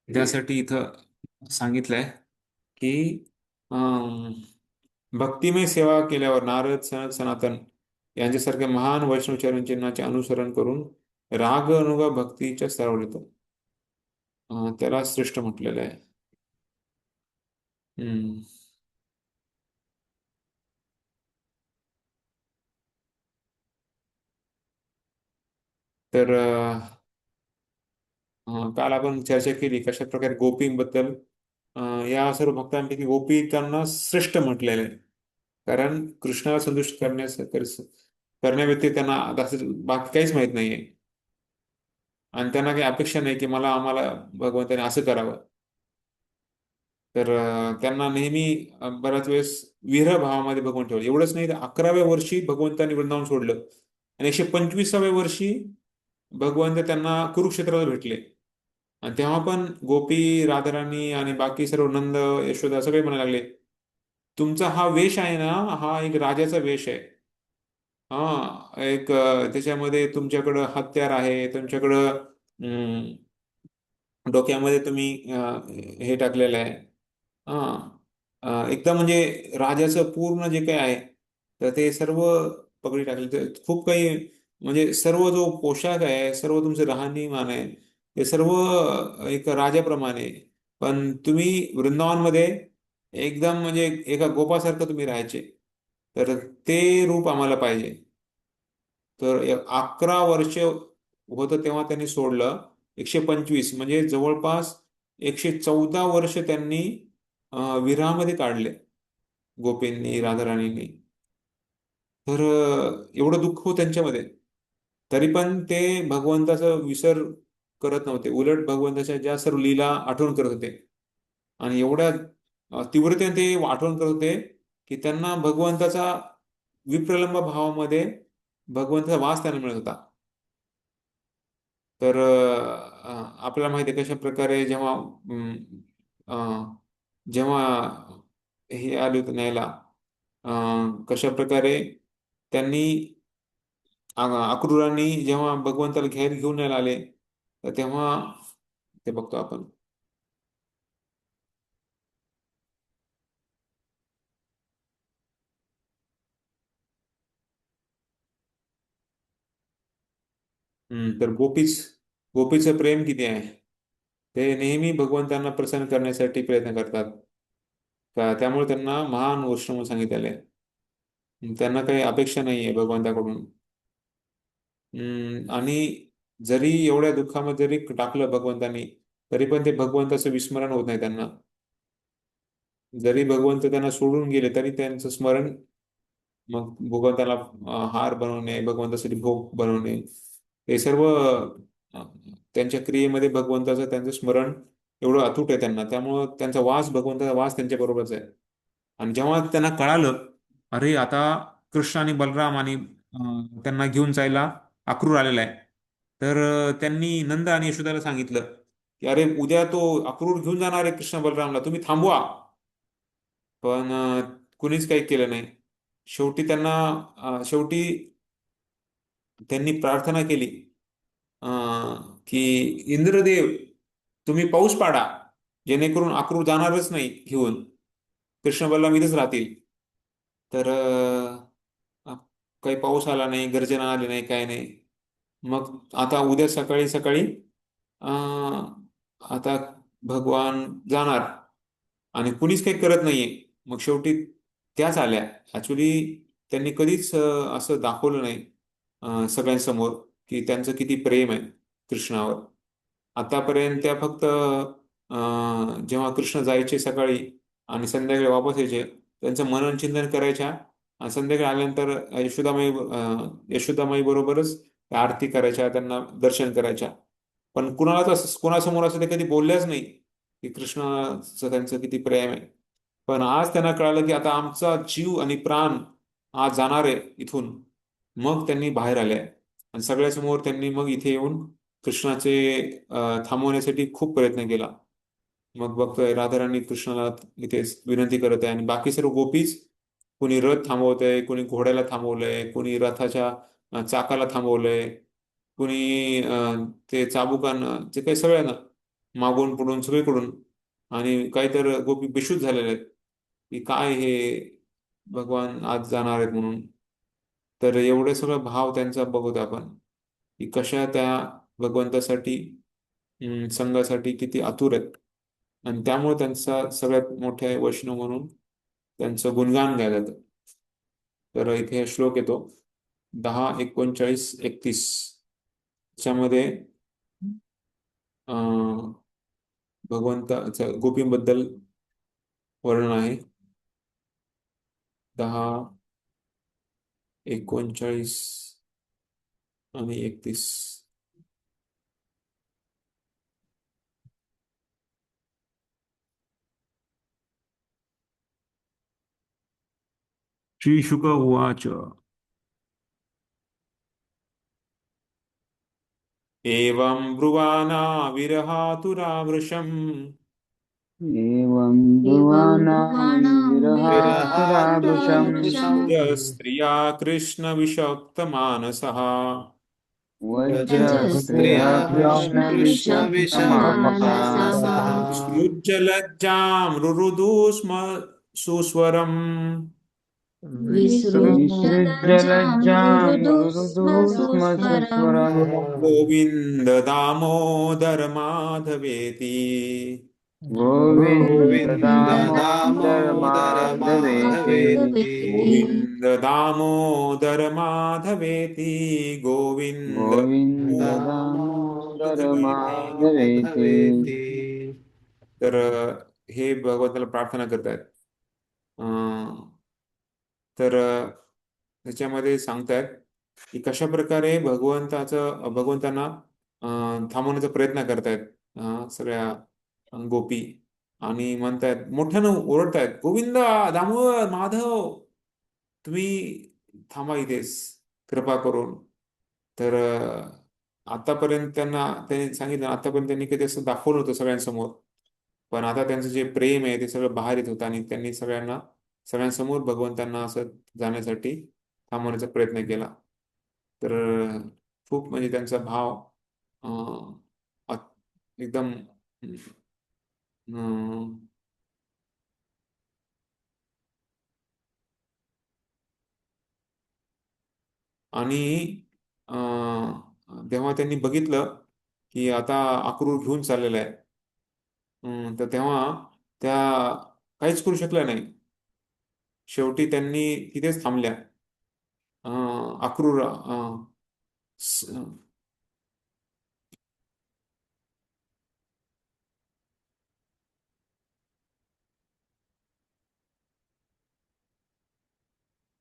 S1: त्यासाठी इथं सांगितलंय की भक्तिमय सेवा केल्यावर नारद, सनक, सनातन यांच्यासारख्या महान वैष्णव चिन्हाचे अनुसरण करून राग अनुगा भक्तीच्या स्तरावर येतो. त्याला श्रेष्ठ म्हटलेलं आहे. तर काल आपण चर्चा केली कशा प्रकारे गोपींबद्दल. या सर्व भक्तांपैकी गोपी त्यांना श्रेष्ठ म्हटलेले आहे, कारण कृष्णाला संतुष्ट करण्याव्यतिरिक्त त्यांना बाकी काहीच माहित नाहीये आणि त्यांना काही अपेक्षा नाही की आम्हाला भगवंताने असं करावं. तर त्यांना नेहमी बऱ्याच वेळेस विरह भावामध्ये भगवंत ठेवलं. एवढंच नाही, तर 11व्या वर्षी भगवंतांनी वृंदावन सोडलं आणि 125व्या वर्षी भगवंत त्यांना कुरुक्षेत्राला भेटले. आणि तेव्हा पण गोपी, राधाराणी आणि बाकी सर्व नंद, यशोदा सगळे म्हणायला लागले, तुमचा हा वेश आहे ना, हा एक राजाचा वेश आहे. एक त्याच्यामध्ये तुमच्याकडं हत्यार आहे, तुमच्याकडं डोक्यामध्ये तुम्ही हे टाकलेलं आहे. एकदम म्हणजे राजाचं पूर्ण जे काही आहे तर ते सर्व पगडी टाकले तर खूप काही म्हणजे सर्व जो पोशाख आहे, सर्व तुमचं राहणीमान आहे, ते सर्व एक राजाप्रमाणे आहे. पण तुम्ही वृंदावनमध्ये एकदम म्हणजे एका गोपासारखं तुम्ही राहायचे. तर ते रूप आम्हाला पाहिजे. तर 11 वर्ष होतं तेव्हा त्यांनी सोडलं. 125 म्हणजे जवळपास 114 वर्ष त्यांनी विरहामध्ये काढले, गोपींनी, राधाराणींनी. तर एवढं दुःख होतं त्यांच्यामध्ये. तरी पण ते भगवंताचा विसर करत नव्हते. उलट भगवंताच्या ज्या सर्व लीला आठवण करत होते. आणि एवढ्या तीव्रतेने ते आठवण करत होते की त्यांना भगवंताचा विप्रलंब भावामध्ये भगवंताचा वास त्यांना मिळत होता. तर आपल्याला माहिती आहे कशा प्रकारे जेव्हा जेव्हा हे आले होते न्यायला, कशा प्रकारे त्यांनी अक्रूरांनी जेव्हा भगवंताला घेऊन यायला आले तर तेव्हा ते बघतो आपण. तर गोपीचं प्रेम किती आहे. ते नेहमी भगवंतांना प्रसन्न करण्यासाठी प्रयत्न करतात. त्यामुळे त्यांना महान वैष्णव सांगितलेले आहे. त्यांना काही अपेक्षा नाही आहे भगवंताकडून. आणि जरी एवढ्या दुःखामध्ये जरी टाकलं भगवंतानी, तरी पण ते भगवंताचं विस्मरण होत नाही त्यांना. जरी भगवंत त्यांना सोडून गेले तरी त्यांचं स्मरण, मग भगवंताला हार बनवणे, भगवंतासाठी भोग बनवणे, हे सर्व त्यांच्या क्रियेमध्ये भगवंताचं त्यांचं स्मरण एवढं अतूट आहे त्यांना. त्यामुळं त्यांचा वास, भगवंताचा वास त्यांच्या बरोबरच आहे. आणि जेव्हा त्यांना कळालं अरे आता कृष्ण आणि बलराम आणि त्यांना घेऊन जायला अक्रूर आलेला आहे, तर त्यांनी नंद आणि यशोदाला सांगितलं की अरे उद्या तो अक्रूर घेऊन जाणार आहे कृष्ण बलरामला, तुम्ही थांबवा. पण कुणीच काही केलं नाही. शेवटी त्यांनी प्रार्थना केली की इंद्रदेव तुम्ही पाऊस पाडा, जेणेकरून अक्रूर जाणारच नाही घेऊन, कृष्ण बलराम इथेच राहतील. तर काही पाऊस आला नाही, गर्जना आली नाही, काय नाही. मग आता उद्या सकाळी सकाळी आता भगवान जाणार आणि कुणीच काही करत नाहीये. मग शेवटी त्याच आल्या. ऍक्च्युली त्यांनी कधीच असं दाखवलं नाही सगळ्यांसमोर की त्यांचं किती प्रेम आहे कृष्णावर. आतापर्यंत त्या फक्त जेव्हा कृष्ण जायचे सकाळी आणि संध्याकाळी वापस यायचे, त्यांचं मनन चिंतन करायच्या आणि संध्याकाळी आल्यानंतर यशोदामाई बरोबरच त्या आरती करायच्या, त्यांना दर्शन करायच्या. पण कुणालाच असं, कुणासमोर असं ते कधी बोलल्याच नाही की कृष्णाचं त्यांचं किती प्रेम आहे. पण आज त्यांना कळालं की आता आमचा जीव आणि प्राण आज जाणार आहे इथून. मग त्यांनी बाहेर आले आणि सगळ्यासमोर त्यांनी मग इथे येऊन कृष्णाचे थांबवण्यासाठी खूप प्रयत्न केला. मग बघतोय राधाराणी कृष्णाला इथे विनंती करत आहे आणि बाकी सर्व गोपीच, कोणी रथ थांबवतंय, कोणी घोड्याला थांबवलंय, कोणी रथाच्या चाकाला थांबवलंय, कोणी ते चाबुकांना, जे काही सगळ्यांना मागून पुढून सगळीकडून. आणि काही तर गोपी बेशुद्ध झालेले आहेत की काय हे भगवान आज जाणार आहेत म्हणून. तर एवढे सगळं भाव त्यांचा बघतो आपण की कशा त्या भगवंतासाठी, संघासाठी किती आतुर आहेत. आणि त्यामुळे त्यांचा सगळ्यात मोठे वैष्णव म्हणून त्यांचं गुणगान गायलं जातं. तर इथे श्लोक येतो 10, 39, 31. त्याच्यामध्ये भगवंताच्या गोपींबद्दल वर्णन आहे. 10, 39 आणि 31. श्रीशुक उवाच एवं ब्रुवाना विरहातुरा वृशम्
S5: एवं ध्रुवाणां विरहात् राघुषम्
S1: स्त्रिया कृष्णविषक्तमानसः
S5: वज्रस्त्रिया कृष्णविषक्तमानसाः
S1: विसृज्य रुरुदु स्म सुस्वरम्
S5: विसृज्य लज्जां रुरुदुः स्म सुस्वरम्
S1: गोविन्द दामोदर माधवेति
S5: गोविन्द
S3: गोविन्द
S5: दामोदर
S3: दामोदर
S5: माधवेति
S3: माधवेति
S1: गोविन्द दामोदर माधवेति गोविन्द
S5: गोविन्द दामोदर
S3: दामोदर
S5: माधवेति.
S3: माधवेति.
S1: तर हे भगवंताला प्रार्थना करतायत. तर त्याच्यामध्ये सांगतायत की कशा प्रकारे भगवंतांना थांबवण्याचा प्रयत्न करतायत सगळ्या गोपी आणि म्हणतायत, मोठ्यानं ओरडतायत, गोविंद, दामोदर, माधव, तुम्ही थांबा इथेच कृपा करून. तर आतापर्यंत त्यांनी सांगितलं, आतापर्यंत त्यांनी कधी असं दाखवलं होतं सगळ्यांसमोर, पण आता त्यांचं जे प्रेम आहे ते सगळं बाहेर येत होतं आणि त्यांनी सगळ्यांसमोर भगवंतांना असं जाण्यासाठी थांबवण्याचा प्रयत्न केला. तर खूप म्हणजे त्यांचा भाव एकदम आणि तेव्हा त्यांनी बघितलं की आता अक्रूर घेऊन चाललेला आहे. तर तेव्हा त्या काहीच करू शकल्या नाही. शेवटी त्यांनी तिथेच थांबल्या. अक्रूर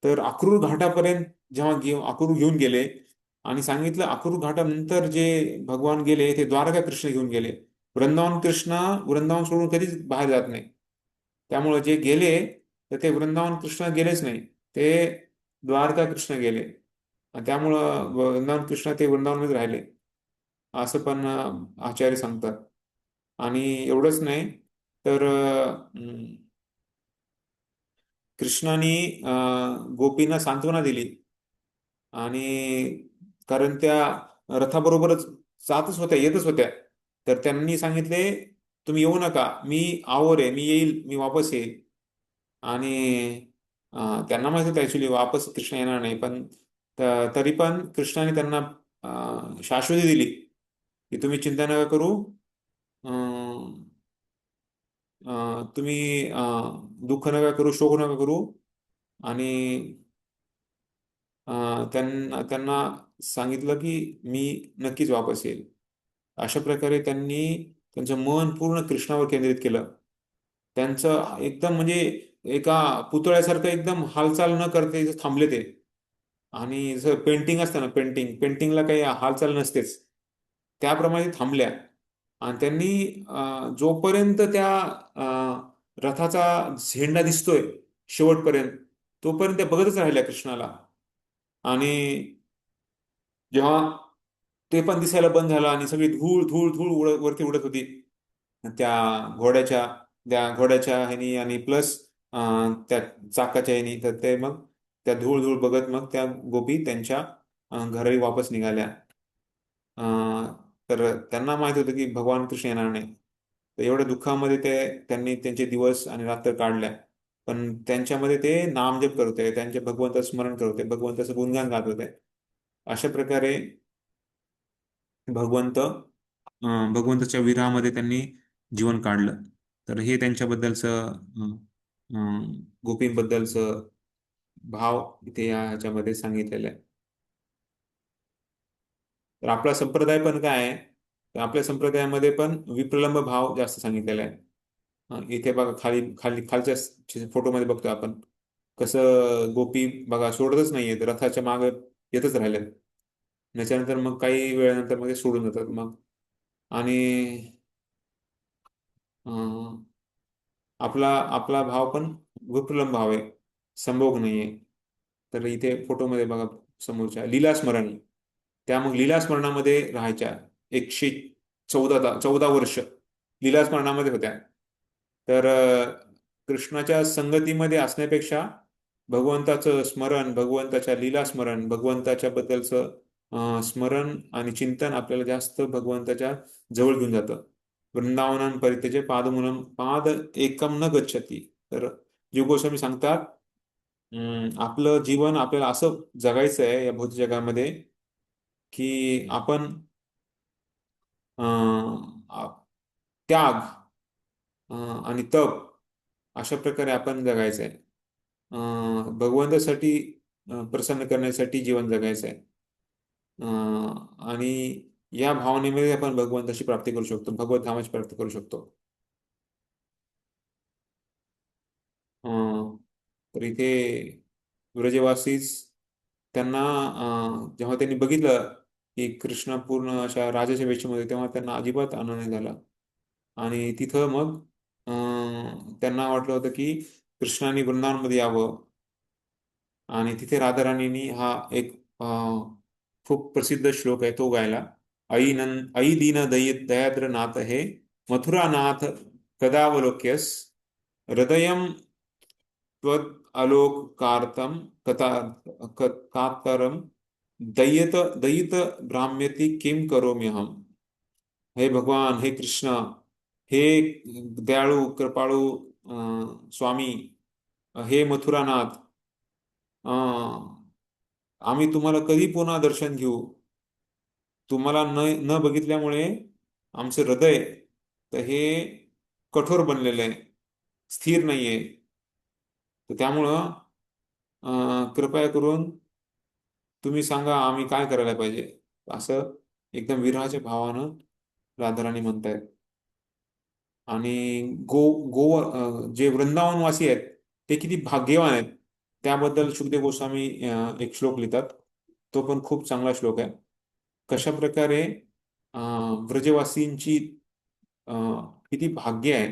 S1: तर अक्रूर घाटापर्यंत जेव्हा अक्रूर घेऊन गेले आणि सांगितलं, अक्रूर घाटानंतर जे भगवान गेले ते द्वारका कृष्ण घेऊन गेले. वृंदावन सोडून कधीच बाहेर जात नाही. त्यामुळे जे गेले तर ते वृंदावन कृष्ण गेलेच नाही, ते द्वारका कृष्ण गेले. त्यामुळं वृंदावन कृष्ण ते वृंदावनमध्ये राहिले असं पण आचार्य सांगतात. आणि एवढंच नाही तर कृष्णाने गोपींना सांत्वना दिली आणि कारण त्या रथाबरोबरच जातच होत्या, येतच होत्या. तर त्यांनी सांगितले, तुम्ही येऊ नका, मी आवर आहे, मी येईल, मी वापस येईल. आणि त्यांना माहित होतं ऍक्च्युली वापस कृष्ण येणार नाही, पण तरी पण कृष्णाने त्यांना शाश्वती दिली की तुम्ही चिंता नका करू, तुम्ही दुःख नका करू, शोक नका करू. आणि त्यांना सांगितलं की मी नक्कीच वापस येईल. अशा प्रकारे त्यांनी त्यांचं मन पूर्ण कृष्णावर केंद्रित केलं. त्यांचं एकदम म्हणजे एका पुतळ्यासारखं एकदम हालचाल न करता इथं थांबले ते. आणि जसं पेंटिंग असतं ना, पेंटिंगला काही हालचाल नसतेच, त्याप्रमाणे थांबल्या. आणि त्यांनी जोपर्यंत त्या रथाचा झेंडा दिसतोय शेवटपर्यंत, तोपर्यंत त्या बघतच राहिल्या कृष्णाला. आणि जेव्हा ते पण दिसायला बंद झालं आणि सगळी धूळ धूळ धूळ वरती उडत होती त्या घोड्याच्या ह्यानी आणि प्लस त्या चाकाच्या ह्यानी, तर ते मग त्या धूळ धूळ बघत मग त्या गोपी त्यांच्या घरी वापस निघाल्या. तर त्यांना माहित होतं की भगवान कृष्ण येणार नाही. तर एवढ्या दुःखामध्ये त्यांनी त्यांचे दिवस आणि रात्र काढल्या, पण त्यांच्यामध्ये ते नामजप करत होते, त्यांचे भगवंताचं स्मरण करत होते, भगवंताचं गुणगान गात होते. अशा प्रकारे भगवंताच्या विरहामध्ये त्यांनी जीवन काढलं. तर हे त्यांच्याबद्दलचं गोपींबद्दलचं भाव इथे ह्याच्यामध्ये सांगितलेलं आहे. तर आपला संप्रदाय पण काय आहे, तर आपल्या संप्रदायामध्ये पण विप्रलंब भाव जास्त सांगितलेला आहे. इथे बघा खालच्या फोटोमध्ये बघतो आपण कसं गोपी बघा सोडतच नाहीये, रथाच्या मागे येतच राहिले. त्याच्यानंतर मग काही वेळानंतर मग ते सोडून जातात मग. आणि आपला आपला भाव पण विप्रलंब भाव आहे, संभोग नाहीये. तर इथे फोटोमध्ये बघा समोरच्या लीला स्मरण, त्या मग लीला स्मरणामध्ये राहायच्या 114 वर्ष लीला स्मरणामध्ये होत्या. तर कृष्णाच्या संगतीमध्ये असण्यापेक्षा भगवंताचं स्मरण, भगवंताच्या लीला स्मरण, भगवंताच्या बद्दलचं स्मरण आणि चिंतन आपल्याला जास्त भगवंताच्या जवळ घेऊन जातं. वृंदावनं परित्यज्य पादमूलम पाद एकम न गच्छति. तर जीव गोस्वामी सांगतात, आपलं जीवन आपल्याला असं जगायचं आहे या भौतिक जगामध्ये की आपण त्याग आणि तप अशा प्रकारे आपण जगायचं आहे. भगवंतासाठी प्रसन्न करण्यासाठी जीवन जगायचं आहे. आणि या भावनेमध्ये आपण भगवंताची प्राप्ती करू शकतो, भगवत धामाची प्राप्ती करू शकतो. तर इथे व्रजवासीच त्यांना जेव्हा त्यांनी बघितलं की कृष्ण पूर्ण अशा राजाच्या वेशमध्ये, तेव्हा त्यांना अजिबात आनंद नाही झाला. आणि तिथं मग त्यांना वाटलं होतं की कृष्णाने वृंदावनमध्ये यावं. आणि तिथे राधाराणींनी हा एक खूप प्रसिद्ध श्लोक आहे तो गायला. आई दीन दयाद्र नाथ हे मथुरा नाथ कदावलोक्यस हृदयम त्वद आलोकार्तम कातरम दयित भ्राम्यति किम करोमि हम. हे भगवान, हे कृष्ण, हे दयाळू कृपाळू स्वामी, हे मथुरानाथ, आम्ही तुम्हाला कधी पुन्हा दर्शन घेऊ. तुम्हाला न बघितल्यामुळे आमचं हृदय तर हे कठोर बनलेलं आहे, स्थिर नाहीये. तर त्यामुळं कृपया करून तुम्ही सांगा आम्ही काय करायला पाहिजे. असं एकदम विरहाच्या भावानं राधाराणी म्हणतायत. आणि जे वृंदावनवासी आहेत ते किती भाग्यवान आहेत त्याबद्दल शुकदेव गोस्वामी एक श्लोक लिहितात. तो पण खूप चांगला श्लोक आहे. कशा प्रकारे व्रजवासींची किती भाग्य आहे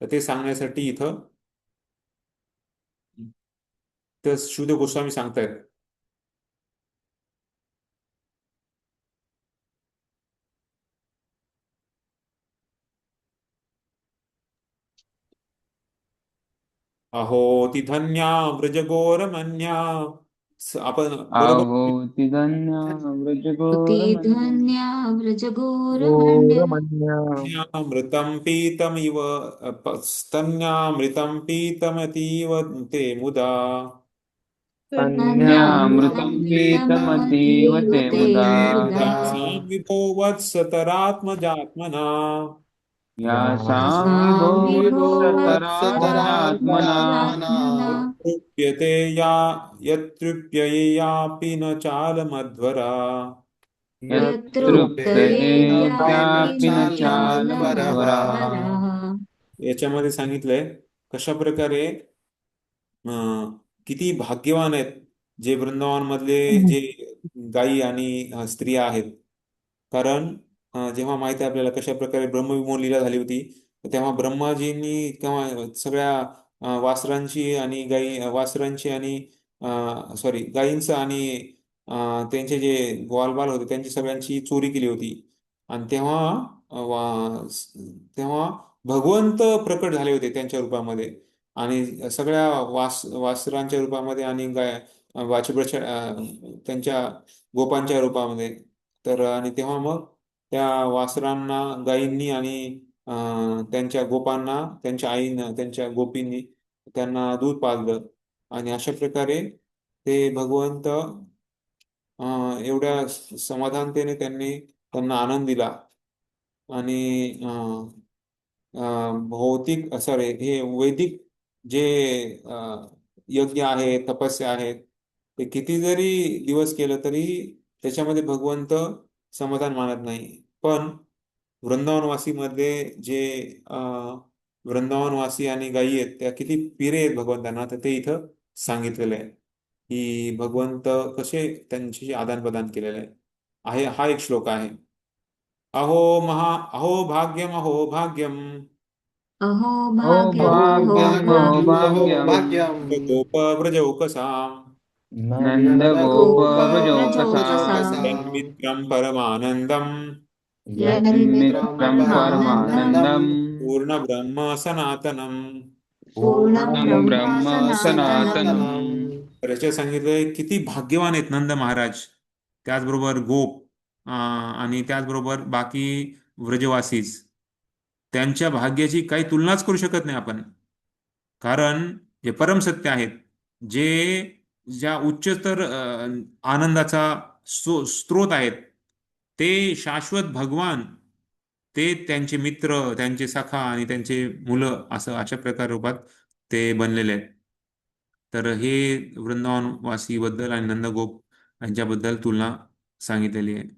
S1: तर ते सांगण्यासाठी इथं तर शुकदेव गोस्वामी सांगतायत. अहो ती धन्या व्रजगोरमन्या. आपण बरोबर
S5: अहोति धन्या
S4: धन्या व्रजगोरमण्य
S1: मृतं पीतमिव स्तन्यामृतं पीतमतीव ते मुदा.
S5: स्तन्यामृतं पीतमतीव ते मुदा.
S1: यासां विभो वत्सतरात्मजात्मना.
S5: यासां विभो वत्सतरात्मना
S1: तृप्यते यत्तृप्ययेयापि न चालमध्वरा.
S5: यत्तृप्तयेयापि न चालमध्वरा.
S1: याच्यामध्ये सांगितलंय कशा प्रकारे किती भाग्यवान आहेत जे वृंदावन मधले जे गायी आणि स्त्रिया आहेत. कारण जेव्हा माहिती आहे आपल्याला कशा प्रकारे ब्रह्मविमोह लीला झाली होती, तेव्हा ब्रह्माजींनी तेव्हा सगळ्या वासरांची आणि सॉरी गायींचं आणि त्यांचे जे ग्वालबाल होते त्यांची सगळ्यांची चोरी केली होती. आणि तेव्हा भगवंत प्रकट झाले होते त्यांच्या रूपामध्ये आणि सगळ्या वासरांच्या रूपामध्ये आणि त्यांच्या गोपांच्या रूपामध्ये. तर आणि तेव्हा मग त्या वासरांना गायींनी आणि त्यांच्या गोपांना त्यांच्या आईनं त्यांच्या गोपींनी त्यांना दूध पाजलं. आणि अशा प्रकारे ते भगवंत एवढ्या समाधानतेने त्यांना आनंद दिला. आणि भौतिक सॉरी हे वैदिक जे यज्ञ आहे, तपस्या आहेत, ते किती जरी दिवस केलं तरी त्याच्यामध्ये भगवंत समाधान मानत नाही. पण वृंदावनवासीमध्ये जे वृंदावनवासी आणि गायी आहेत त्या किती प्रिय आहेत भगवंतांना, तर ते इथं सांगितलेलं आहे की भगवंत कसे त्यांच्याशी आदान प्रदान केलेलं आहे. हा एक श्लोक आहे. अहो भाग्यम अहो भाग्यम
S4: अहो
S3: भाग्यम
S1: गोप व्रजौकसाम्
S5: नन्दगोपव्रजौकसाम्
S1: तन्मित्रं परमानन्दम्
S5: यन्मित्रं परमानन्दम्
S1: पूर्ण ब्रह्म सनातनम.
S5: पूर्णं ब्रह्म सनातनम्.
S1: तर याच्यात सांगितलंय किती भाग्यवान आहेत नंद महाराज, त्याचबरोबर गोप आणि त्याचबरोबर बाकी व्रजवासीच. त्यांच्या भाग्याची काही तुलनाच करू शकत नाही आपण. कारण जे परम सत्य आहेत, जे ज्या उच्चतर आनंदाचा स्रोत आहेत, ते शाश्वत भगवान, ते त्यांचे मित्र, त्यांचे सखा आणि त्यांचे मुलं, असं अशा प्रकार रूपात ते बनलेले आहेत. तर हे वृंदावनवासी बद्दल आणि नंदगोप यांच्याबद्दल तुलना सांगितलेली आहे.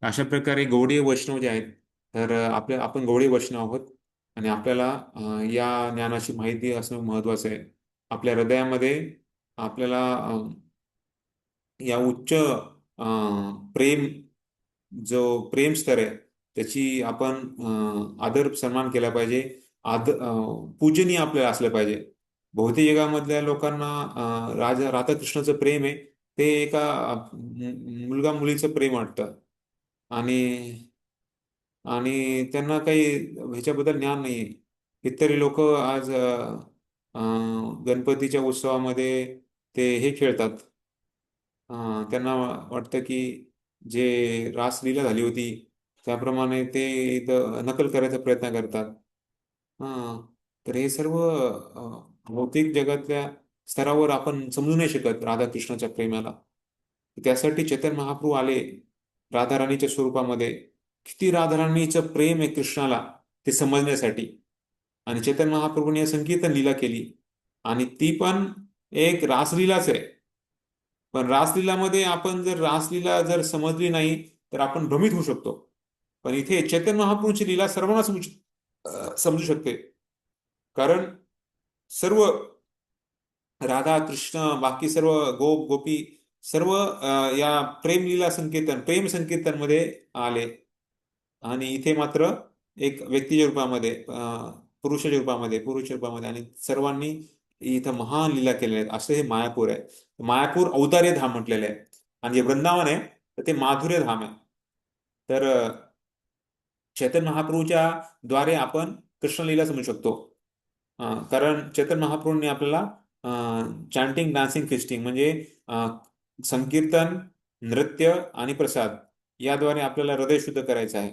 S1: अशा प्रकारे गौडीय वैष्णव जे आहेत, तर आपण गौडीय वैष्णव आहोत आणि आपल्याला या ज्ञानाची माहिती असणं महत्वाचं आहे. आपल्या हृदयामध्ये आपल्याला या उच्च प्रेम, जो प्रेम स्तर आहे, त्याची आपण आदर सन्मान केला पाहिजे. पूजनीय आपल्याला असलं पाहिजे. भौतिक जगामधल्या लोकांना राधाकृष्णाचं प्रेम आहे, ते एका मुलगा मुलीचं प्रेम वाटतं आणि आणि त्यांना काही ह्याच्याबद्दल ज्ञान नाहीये. कितीतरी लोक आज गणपतीच्या उत्सवामध्ये ते हे खेळतात. त्यांना वाटतं की जे रासलीला झाली होती त्याप्रमाणे ते इथं नकल करायचा प्रयत्न करतात. तर हे सर्व भौतिक जगातल्या स्तरावर आपण समजू नाही शकत राधाकृष्णाच्या प्रेमाला. त्यासाठी चैतन्य महाप्रभू आले राधाराणीच्या स्वरूपामध्ये. किती राधाराणीचं प्रेम आहे कृष्णाला ते समजण्यासाठी. आणि चैतन्य महाप्रभूने संकीर्तन लीला केली आणि ती पण एक रासलीलाच आहे. पण रासलीलामध्ये आपण जर रासलीला जर समजली नाही तर आपण भ्रमित होऊ शकतो. पण इथे चैतन्य महाप्रभूंची लीला सर्वांना समजू शकते. कारण सर्व राधा कृष्ण बाकी सर्व गोप गोपी सर्व या प्रेम संकीर्तन मध्ये आले. आणि इथे मात्र एक व्यक्तीच्या रूपामध्ये, पुरुषाच्या रूपामध्ये आणि सर्वांनी इथं महान लीला केलेल्या आहेत. असं हे मायापूर आहे. मायापूर औदार्य धाम म्हटलेलं आहे आणि जे वृंदावन आहे तर ते माधुर्य धाम आहे. तर चैतन्य महाप्रभूच्या द्वारे आपण कृष्णलीला समजू शकतो. कारण चैतन्य महाप्रभूंनी आपल्याला चॅन्टिंग, डान्सिंग, फिस्टिंग म्हणजे संकीर्तन, नृत्य आणि प्रसाद याद्वारे आपल्याला हृदय शुद्ध करायचं आहे.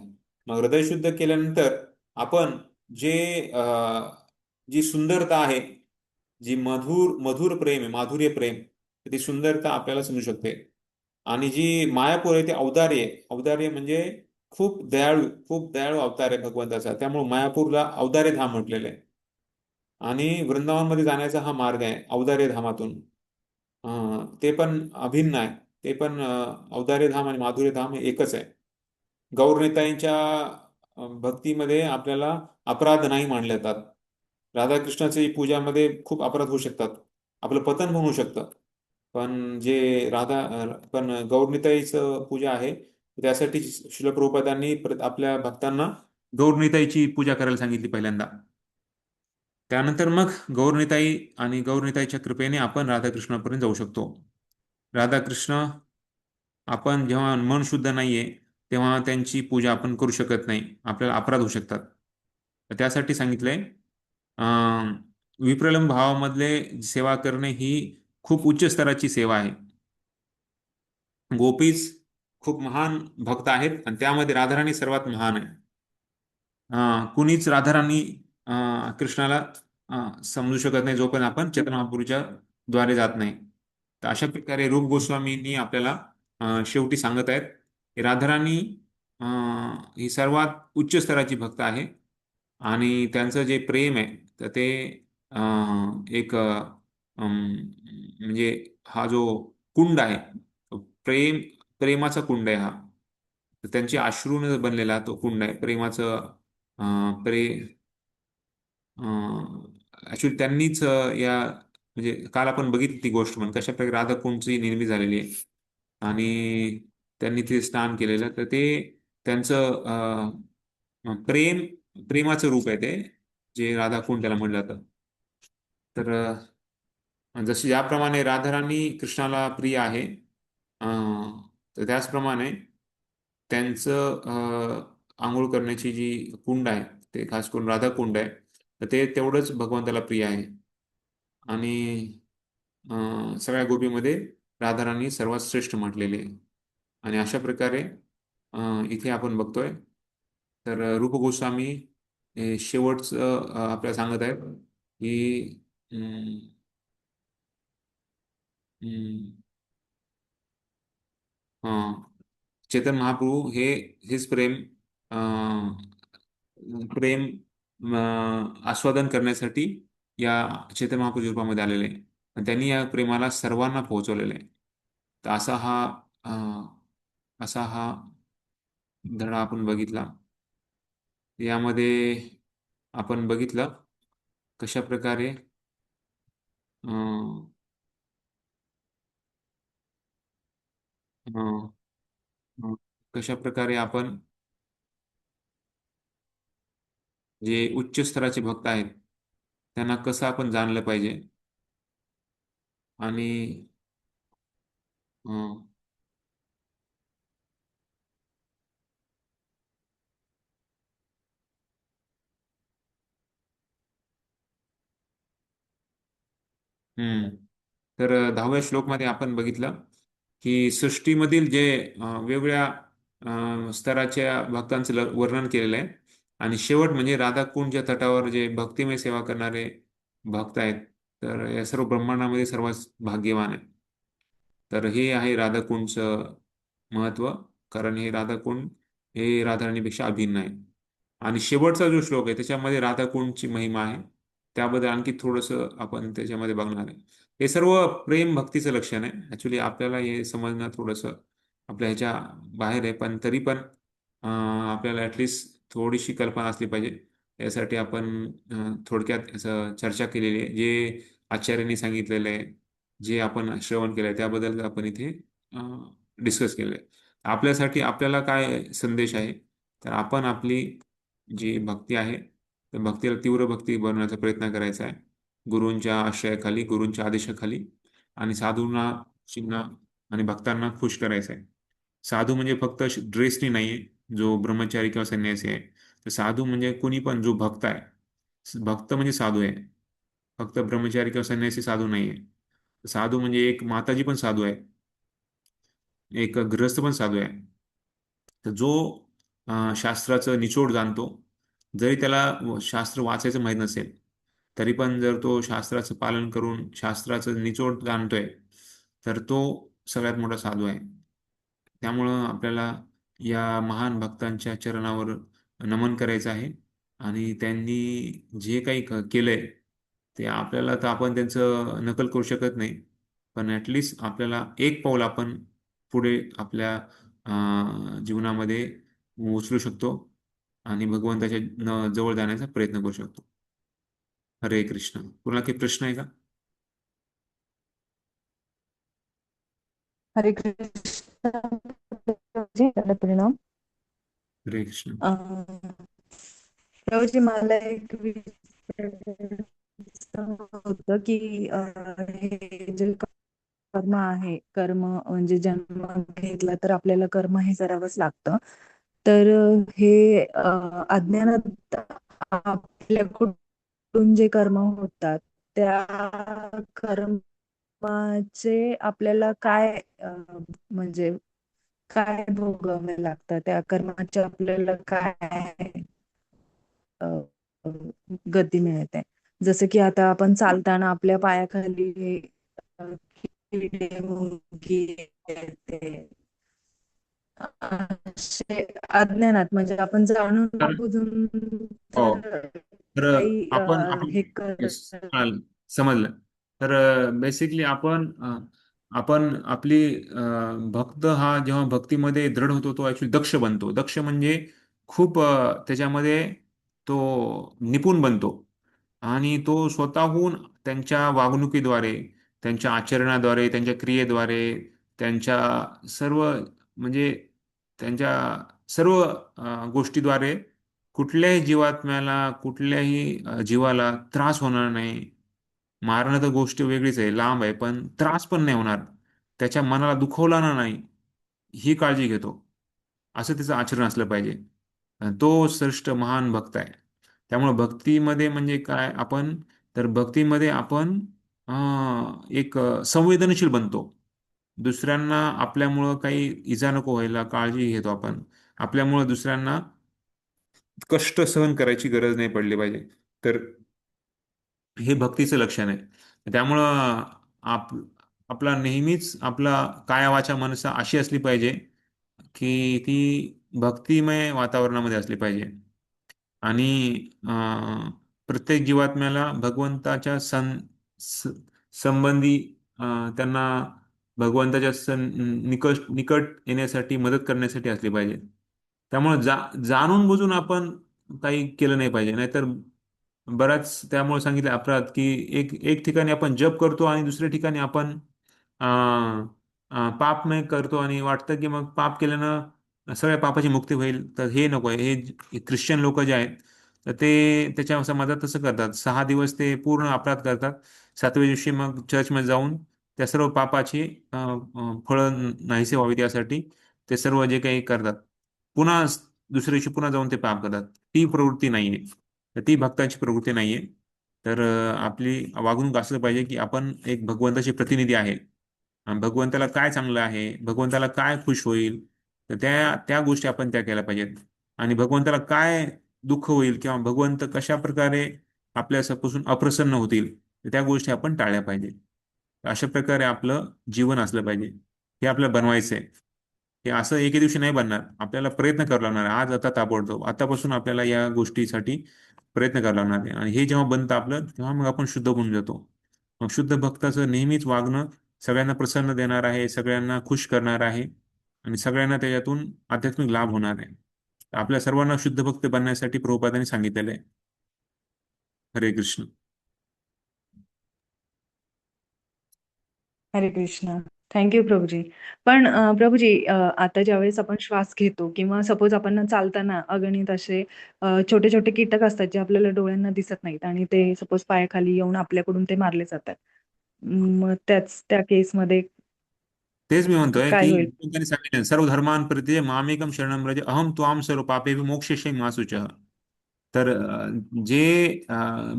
S1: मग हृदय शुद्ध केल्यानंतर आपण जी सुंदरता आहे, जी मधुर प्रेम आहे, माधुर्य प्रेम, ती सुंदरता आपल्याला समजू शकते. आणि जी मायापूर आहे ते औदार्य म्हणजे खूप दयाळू अवतार आहे भगवंताचा. त्यामुळे मायापूरला औदार्य धाम म्हटलेलं आहे. आणि वृंदावनमध्ये जाण्याचा हा मार्ग आहे औदार्य धामातून. ते पण अभिन्न आहे. ते पण औदार्य धाम आणि माधुर्य धाम हे एकच आहे. गौरनिताईंच्या भक्तीमध्ये आपल्याला अपराध नाही मानले जातात. राधाकृष्णाची पूजामध्ये खूप अपराध होऊ शकतात, आपलं पतन पण होऊ शकतं. पण गौरनिताईचं पूजा आहे, त्यासाठी श्रील प्रभुपादांनी आपल्या भक्तांना गौरनिताईची पूजा करायला सांगितली पहिल्यांदा. त्यानंतर मग गौरनिताई आणि गौरनिताईच्या कृपेने आपण राधाकृष्णापर्यंत जाऊ शकतो. राधाकृष्ण, आपण जेव्हा मन शुद्ध नाहीये तेव्हा त्यांची पूजा आपण करू शकत नाही, आपल्याला अपराध होऊ शकतात. तर त्यासाठी सांगितलंय विप्रलंब भावामधले सेवा करणे ही खूप उच्च स्तराची सेवा आहे. गोपीच खूप महान भक्त आहेत आणि त्यामध्ये राधाराणी सर्वात महान आहे. कुणीच राधाराणी कृष्णाला समजू शकत नाही जोपर्यंत आपण चैतन्य महाप्रभूच्या द्वारे जात नाही. तर अशा प्रकारे रूप गोस्वामींनी आपल्याला शेवटी सांगत आहेत की राधाराणी ही सर्वात उच्च स्तराची भक्त आहे आणि त्यांचं जे प्रेम आहे तर ते एक म्हणजे हा जो कुंड आहे, प्रेमाचा कुंड आहे हा. तर त्यांची अश्रूने बनलेला तो कुंड आहे प्रेमाचं. ऍक्च्युली त्यांनीच म्हणजे काल आपण बघितली ती गोष्ट, म्हणून कशा प्रकारे राधाकुंडची निर्मिती झालेली आहे आणि त्यांनी ते स्नान केलेलं. तर ते त्यांचं प्रेमाचं रूप आहे ते, जे राधाकुंड त्याला म्हटलं जातं. तर जसे ज्याप्रमाणे राधाराणी कृष्णाला प्रिय आहे, तर त्याचप्रमाणे त्यांचं आंघोळ करण्याची जी कुंड आहे ते खास करून राधाकुंड आहे, तर ते तेवढंच भगवंताला प्रिय आहे. आणि सगळ्या गोपीमध्ये राधाराणी सर्वात श्रेष्ठ म्हटलेली आहे. आणि अशा प्रकारे इथे आपण बघतोय तर रूप गोस्वामी हे शेवटचं आपल्याला सांगत आहेत की अं, अं, अं, चेतन महाप्रभू हे हेच अं, प्रेम आस्वादन करण्यासाठी या चैतन्य महाप्रभू रूपामध्ये आलेले आहे. आणि त्यांनी या प्रेमाला सर्वांना पोहोचवलेलं आहे. तर अं, असा हा धडा आपण बघितला. यामध्ये आपण बघितलं कशा प्रकारे अं, अं, अं, कशा प्रकारे आपण जे उच्च स्तराचे भक्त आहेत त्यांना कसं आपण जाणलं पाहिजे. आणि अं, हम्म तर 10व्या श्लोकमध्ये आपण बघितलं की सृष्टीमधील जे वेगवेगळ्या स्तराच्या भक्तांचं वर्णन केलेलं आहे. आणि शेवट म्हणजे राधाकुंडच्या तटावर जे भक्तिमय सेवा करणारे भक्त आहेत, तर या सर्व ब्रह्मांडामध्ये सर्वात भाग्यवान आहे. तर हे आहे राधाकुंडचं महत्व, कारण हे राधाकुंड हे राधाराणीपेक्षा अभिन्न आहे. आणि शेवटचा जो श्लोक आहे त्याच्यामध्ये राधाकुंडची महिमा आहे, त्याबद्दल आणखी थोडंसं आपण त्याच्यामध्ये बघणार आहे. हे सर्व प्रेम भक्तीचं लक्षण आहे. ऍक्च्युली आपल्याला हे समजणं थोडंसं आपल्या ह्याच्या बाहेर आहे, पण तरी पण आपल्याला ऍटलिस्ट थोडीशी कल्पना असली पाहिजे. यासाठी आपण थोडक्यात याचं चर्चा केलेली आहे. जे आचार्यांनी सांगितलेलं आहे, जे आपण श्रवण केलंय त्याबद्दल आपण इथे डिस्कस केलंय. आपल्यासाठी आपल्याला काय संदेश आहे, तर आपण आपली जी भक्ती आहे तर भक्तीला तीव्र भक्ती बनवण्याचा प्रयत्न करायचा आहे, गुरूंच्या आश्रयाखाली, गुरूंच्या आदेशाखाली. आणि साधूंना, शिंना आणि भक्तांना खुश करायचं आहे. साधू म्हणजे फक्त ड्रेसनी नाहीये, जो ब्रह्मचारी किंवा संन्यासी आहे. तर साधू म्हणजे कुणी पण जो भक्त आहे, भक्त म्हणजे साधू आहे. फक्त ब्रह्मचारी किंवा संन्यासी साधू नाहीये. साधू म्हणजे एक माताजी पण साधू आहे, एक गृहस्थ पण साधू आहे. तर जो शास्त्राचं निचोड जाणतो, जरी त्याला शास्त्र वाचायचं माहीत नसेल, तरी पण जर तो शास्त्राचं पालन करून शास्त्राचं निचोड जाणतोय, तर तो सगळ्यात मोठा साधू आहे. त्यामुळं आपल्याला या महान भक्तांच्या चरणावर नमन करायचं आहे. आणि त्यांनी जे काही केलंय ते आपल्याला, तर आपण त्यांचं नकल करू शकत नाही, पण ॲटलिस्ट आपल्याला एक पाऊल आपण पुढे आपल्या जीवनामध्ये उचलू शकतो आणि भगवंताच्या जवळ जाण्याचा प्रयत्न करू शकतो. हरे कृष्ण. पुन्हा काही प्रश्न आहे का?
S8: हरे कृष्ण. परिणाम.
S1: हरे कृष्ण.
S8: प्रभूजी, मला एक होतं की हे जे कर्म आहे, कर्म म्हणजे जन्म घेतला तर आपल्याला कर्म हे करावंच लागतं. तर हे अज्ञानात आपल्याकडून जे कर्म होतात त्या कर्माचे आपल्याला काय म्हणजे काय भोगावे लागतं, त्या कर्माचे आपल्याला काय गती मिळते. जसं की आता आपण चालताना आपल्या पायाखाली अ, किडे, मुंगी येते. असे अज्ञानात म्हणजे आपण जाणून
S1: तर
S8: बुजून
S1: हो,
S8: जर
S1: तर
S8: काही
S1: आपण
S8: हे
S1: येस, समजलं. तर बेसिकली आपण आपली भक्त हा जेव्हा भक्तीमध्ये दृढ होतो तो ऍक्च्युली दक्ष बनतो. दक्ष म्हणजे खूप त्याच्यामध्ये तो निपुण बनतो. आणि तो स्वतःहून त्यांच्या वागणुकीद्वारे, त्यांच्या आचरणाद्वारे, त्यांच्या क्रियेद्वारे, त्यांच्या सर्व म्हणजे त्यांच्या सर्व गोष्टीद्वारे कुठल्याही जीवात्म्याला, कुठल्याही जीवाला त्रास होणार नाही. मारणं तर गोष्ट वेगळीच आहे, लांब आहे, पण त्रास पण नाही होणार, त्याच्या मनाला दुखवला ना नाही, ही काळजी घेतो. असं त्याचं आचरण असलं पाहिजे. तो श्रेष्ठ महान भक्त आहे. त्यामुळे भक्तीमध्ये म्हणजे काय आपण, तर भक्तीमध्ये आपण एक संवेदनशील बनतो. दुसऱ्यांना आपल्यामुळं काही इजा नको व्हायला काळजी घेतो आपण. आपल्यामुळं दुसऱ्यांना कष्ट सहन करायची गरज नाही पडली पाहिजे. तर हे भक्तीचं लक्षण आहे. त्यामुळं आप आपला नेहमीच आपला काया वाचा मनसा अशी असली पाहिजे की ती भक्तिमय वातावरणामध्ये असली पाहिजे. आणि प्रत्येक जीवात्म्याला भगवंताच्या स- संबंधी त्यांना भगवंताच्या निकट निकट येण्यासाठी मदत करण्यासाठी असली पाहिजे. त्यामुळे जाणून बुजून आपण काही केलं नाही पाहिजे. नाहीतर बराच त्यामुळे सांगितलं अपराध की एक एक ठिकाणी आपण जप करतो आणि दुसऱ्या ठिकाणी आपण पाप नाही करतो आणि वाटतं की मग पाप केल्यानं सगळ्या पापाची मुक्ती होईल. तर हे नको आहे. हे ख्रिश्चन लोक जे आहेत तर ते त्याच्या समाजात तसं करतात. 6 दिवस ते पूर्ण अपराध करतात. 7व्या दिवशी मग चर्चमध्ये जाऊन त्या सर्व पापाची फळं नाहीसे व्हावी यासाठी ते सर्व जे काही करतात, पुन्हा दुसऱ्या दिवशी पुन्हा जाऊन ते पाप करतात. ती प्रवृत्ती नाहीये. तर ती भक्ताची प्रवृत्ती नाहीये. तर आपली वागणूक असलं पाहिजे की आपण एक भगवंताचे प्रतिनिधी आहे. भगवंताला काय चांगलं आहे, भगवंताला काय खुश होईल, तर त्या त्या गोष्टी आपण त्या केल्या पाहिजेत. आणि भगवंताला काय दुःख होईल किंवा भगवंत कशा प्रकारे आपल्यापासून अप्रसन्न होतील, तर त्या गोष्टी आपण टाळल्या पाहिजे. अशा प्रकारे आपलं जीवन असलं पाहिजे. हे आपल्याला बनवायचं आहे. हे असं एके दिवशी नाही बनणार. आपल्याला प्रयत्न करावा लागणार आहे. आज आता ताबडतोब आतापासून आपल्याला या गोष्टीसाठी प्रयत्न करावा लागणार आहे. आणि हे जेव्हा बनतं आपलं, तेव्हा मग आपण शुद्ध होऊन जातो. मग शुद्ध भक्ताचं नेहमीच वागणं सगळ्यांना प्रसन्न देणार आहे, सगळ्यांना खुश करणार आहे आणि सगळ्यांना त्याच्यातून आध्यात्मिक लाभ होणार आहे. आपल्या सर्वांना शुद्ध भक्त बनण्यासाठी प्रभुपादांनी सांगितलेलं आहे. हरे कृष्ण.
S8: हरे कृष्ण. थँक्यू प्रभूजी. पण प्रभूजी, आता ज्यावेळेस आपण श्वास घेतो किंवा सपोज आपण चालताना अगणित असे छोटे-छोटे कीटक असतात जे आपल्याला डोळ्यांना दिसत नाहीत आणि ते सपोज पायाखाली येऊन आपल्याकडून ते मारले जातात. मग त्या केसमध्ये
S1: तेच मी म्हणतोय
S8: काय
S1: की
S8: होईल?
S1: त्यांनी सांगितलं सर्व धर्मान परित्यज्य मामेकम शरणं व्रज अहम त्वाम सर्व पापेभ्यो मोक्षयिष्यामि मा शुचः. तर जे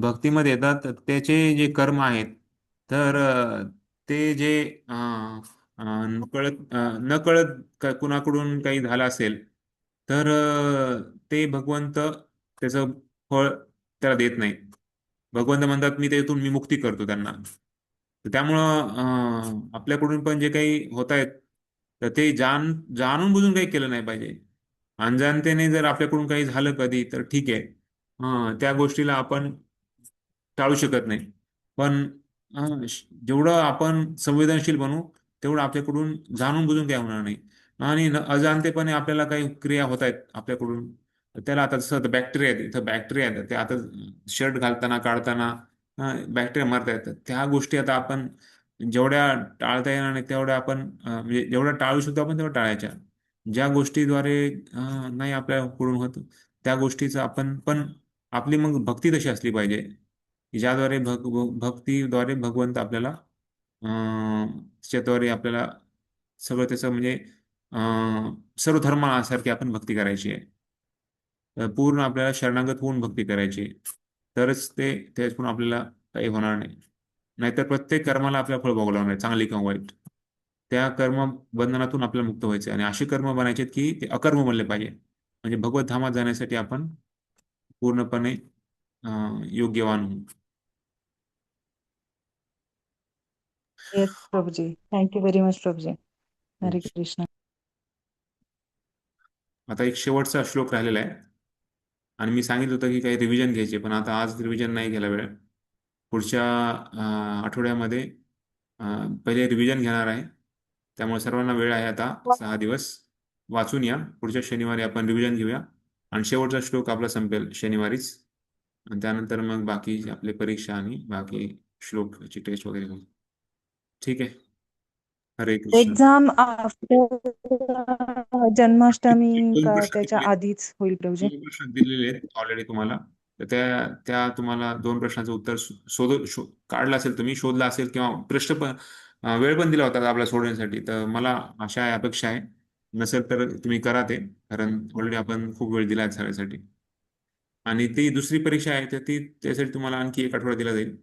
S1: भक्तीमध्ये येतात तर त्याचे जे कर्म आहेत, तर ते जे नकळत कुणाकडून काही झालं असेल, तर ते भगवंत त्याचं फळ त्याला देत नाही. भगवंत म्हणतात मी मुक्ती करतो त्यांना. तर त्यामुळं आपल्याकडून पण जे काही होत आहेत, तर ते जाणून बुजून काही केलं नाही पाहिजे. अनजाणतेने जर आपल्याकडून काही झालं कधी तर ठीक आहे. त्या गोष्टीला आपण टाळू शकत नाही. पण जेवढं आपण संवेदनशील बनू तेवढं आपल्याकडून जाणून बुजून काही होणार नाही. आणि अजाणतेपणे आपल्याला काही क्रिया होत आहेत आपल्याकडून, तर त्याला आता जसं बॅक्टेरिया आहेत, इथं बॅक्टेरिया आहेत, ते आता शर्ट घालताना काढताना बॅक्टेरिया मरत आहेत. त्या गोष्टी आता आपण जेवढ्या टाळता येणार नाही तेवढ्या आपण म्हणजे जेवढ्या टाळू शकतो आपण तेवढ्या टाळायच्या. ज्या गोष्टीद्वारे नाही आपल्याकडून होत त्या गोष्टीचं आपण पण आपली मग भक्ती तशी असली पाहिजे की ज्याद्वारे भक्तीद्वारे भगवंत आपल्याला त्याच्याद्वारे आपल्याला सगळं त्याचं म्हणजे सर्व धर्मासारखी आपण भक्ती करायची आहे. पूर्ण आपल्याला शरणागत होऊन भक्ती करायची आहे. तरच ते त्याच्यातून आपल्याला काही होणार नाही. नाहीतर प्रत्येक कर्माला आपल्याला फळ भोगावं लागणार आहे, चांगली किंवा वाईट. त्या कर्म बंधनातून आपल्याला मुक्त व्हायचे आणि असे कर्म बनायचे की ते अकर्म बनले पाहिजे. म्हणजे भगवत धामात जाण्यासाठी आपण पूर्णपणे योग्यवान होऊ.
S8: Yes Prabhuji. Thank you very much Prabhuji. हरे कृष्ण.
S1: आता एक शेवटचा श्लोक राहिलेला आहे आणि मी सांगितलं होतं की काही रिव्हिजन घ्यायचे, पण आता आज रिव्हिजन नाही घ्यायला वेळ. पुढच्या आठवड्यामध्ये पहिले रिव्हिजन घेणार आहे. त्यामुळे सर्वांना वेळ आहे आता 6 दिवस. वाचून या. पुढच्या शनिवारी आपण रिव्हिजन घेऊया आणि शेवटचा श्लोक आपला संपेल शनिवारीच. आणि त्यानंतर मग बाकी आपले परीक्षा आणि बाकी श्लोकची टेस्ट वगैरे होईल. ठीक आहे. हरे कृष्ण.
S8: एक्झाम आफ्टर जन्माष्टमी
S1: दोन
S8: का
S1: प्रश्न
S8: त्याच्या
S1: दिलेले
S8: आधीच होईल प्रभूजी?
S1: 2 प्रश्न दिलेले आहेत ऑलरेडी तुम्हाला. तर त्या त्या तुम्हाला 2 प्रश्नाचं उत्तर काढलं असेल, तुम्ही शोधला असेल किंवा प्रश्न पण वेळ पण दिला होता आपल्याला सोडवण्यासाठी. तर मला अशा अपेक्षा आहे, नसेल तर तुम्ही करा ते, कारण ऑलरेडी आपण खूप वेळ दिला आहे सगळ्यासाठी. आणि ती दुसरी परीक्षा आहे तर ती त्यासाठी तुम्हाला आणखी एक आठवडा दिला जाईल.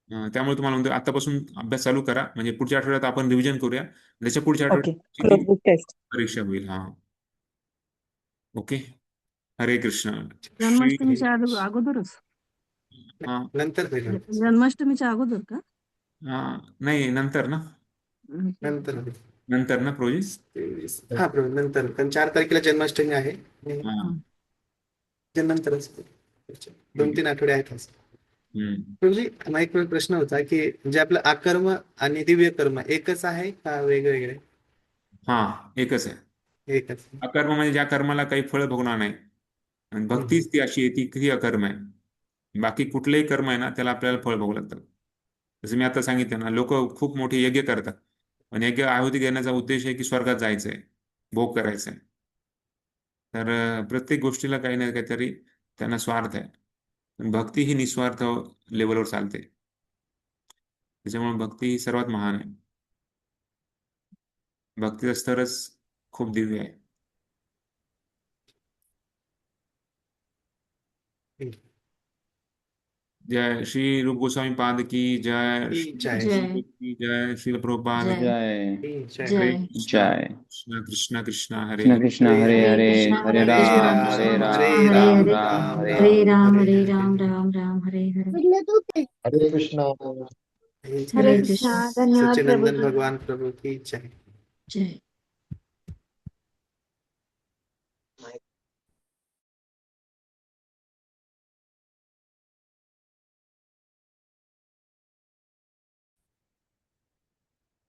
S1: त्यामुळे तुम्हाला म्हणतो आतापासून अभ्यास चालू करा, म्हणजे पुढच्या आठवड्यात आपण रिव्हिजन करूया, त्याच्या पुढच्या
S8: ओके.
S1: आठवड्यात
S8: क्लोज बुक टेस्ट.
S1: परीक्षा होईल. हा, ओके. हरे कृष्ण.
S2: जन्माष्टमीच्या अगोदरच
S1: हा,
S3: नंतर होईल.
S2: जन्माष्टमीच्या अगोदर का?
S1: नाही, नंतर ना,
S3: नंतर होईल.
S1: नंतर ना प्रोजी.
S3: हा प्रभू नंतर, कारण 4 तारखेला जन्माष्टमी आहे.
S1: हा.
S3: ते नंतरच 2-3 आठवडे आहेत असं.
S1: हम्म.
S3: प्रभूजी, मला एक प्रश्न होता की म्हणजे आपलं अकर्म आणि दिव्य कर्म एकच आहे का वेगवेगळे?
S1: हा, एकच आहे.
S3: एकच.
S1: अकर्म म्हणजे ज्या कर्माला काही फळ भोगणार नाही, आणि भक्तीच ती अशी आहे ती अकर्म आहे. बाकी कुठलेही कर्म आहे ना त्याला आपल्याला फळ भोगू लागतं. जसं मी आता सांगितलं ना, लोक खूप मोठे यज्ञ करतात, पण यज्ञ आहुती देण्याचा उद्देश आहे की स्वर्गात जायचंय, भोग करायचंय. तर प्रत्येक गोष्टीला काही ना काहीतरी त्यांना स्वार्थ आहे, पण भक्ती ही निस्वार्थ लेवलवर चालते. त्याच्यामुळे भक्ती ही सर्वात महान आहे. भक्तीचं स्तरच खूप दिव्य आहे. जय श्री रूप गोस्वामी पाद की जय,
S3: जय.
S1: की जय, श्री प्रभुपाद की
S5: जय
S3: जय.
S1: हरे
S5: जय.
S1: कृष्ण कृष्ण कृष्ण हरे
S5: कृष्ण कृष्ण हरे हरे, हरे राम हरे राम, राम राम हरे
S4: हरे
S5: राम.
S4: राम हरे राम राम राम हरे हरे.
S9: हरे कृष्णा.
S4: हरे कृष्ण. धन्यवाद
S3: सच्चिदानंद
S4: प्रभूजी.
S3: भगवान प्रभु की जय.
S4: जय.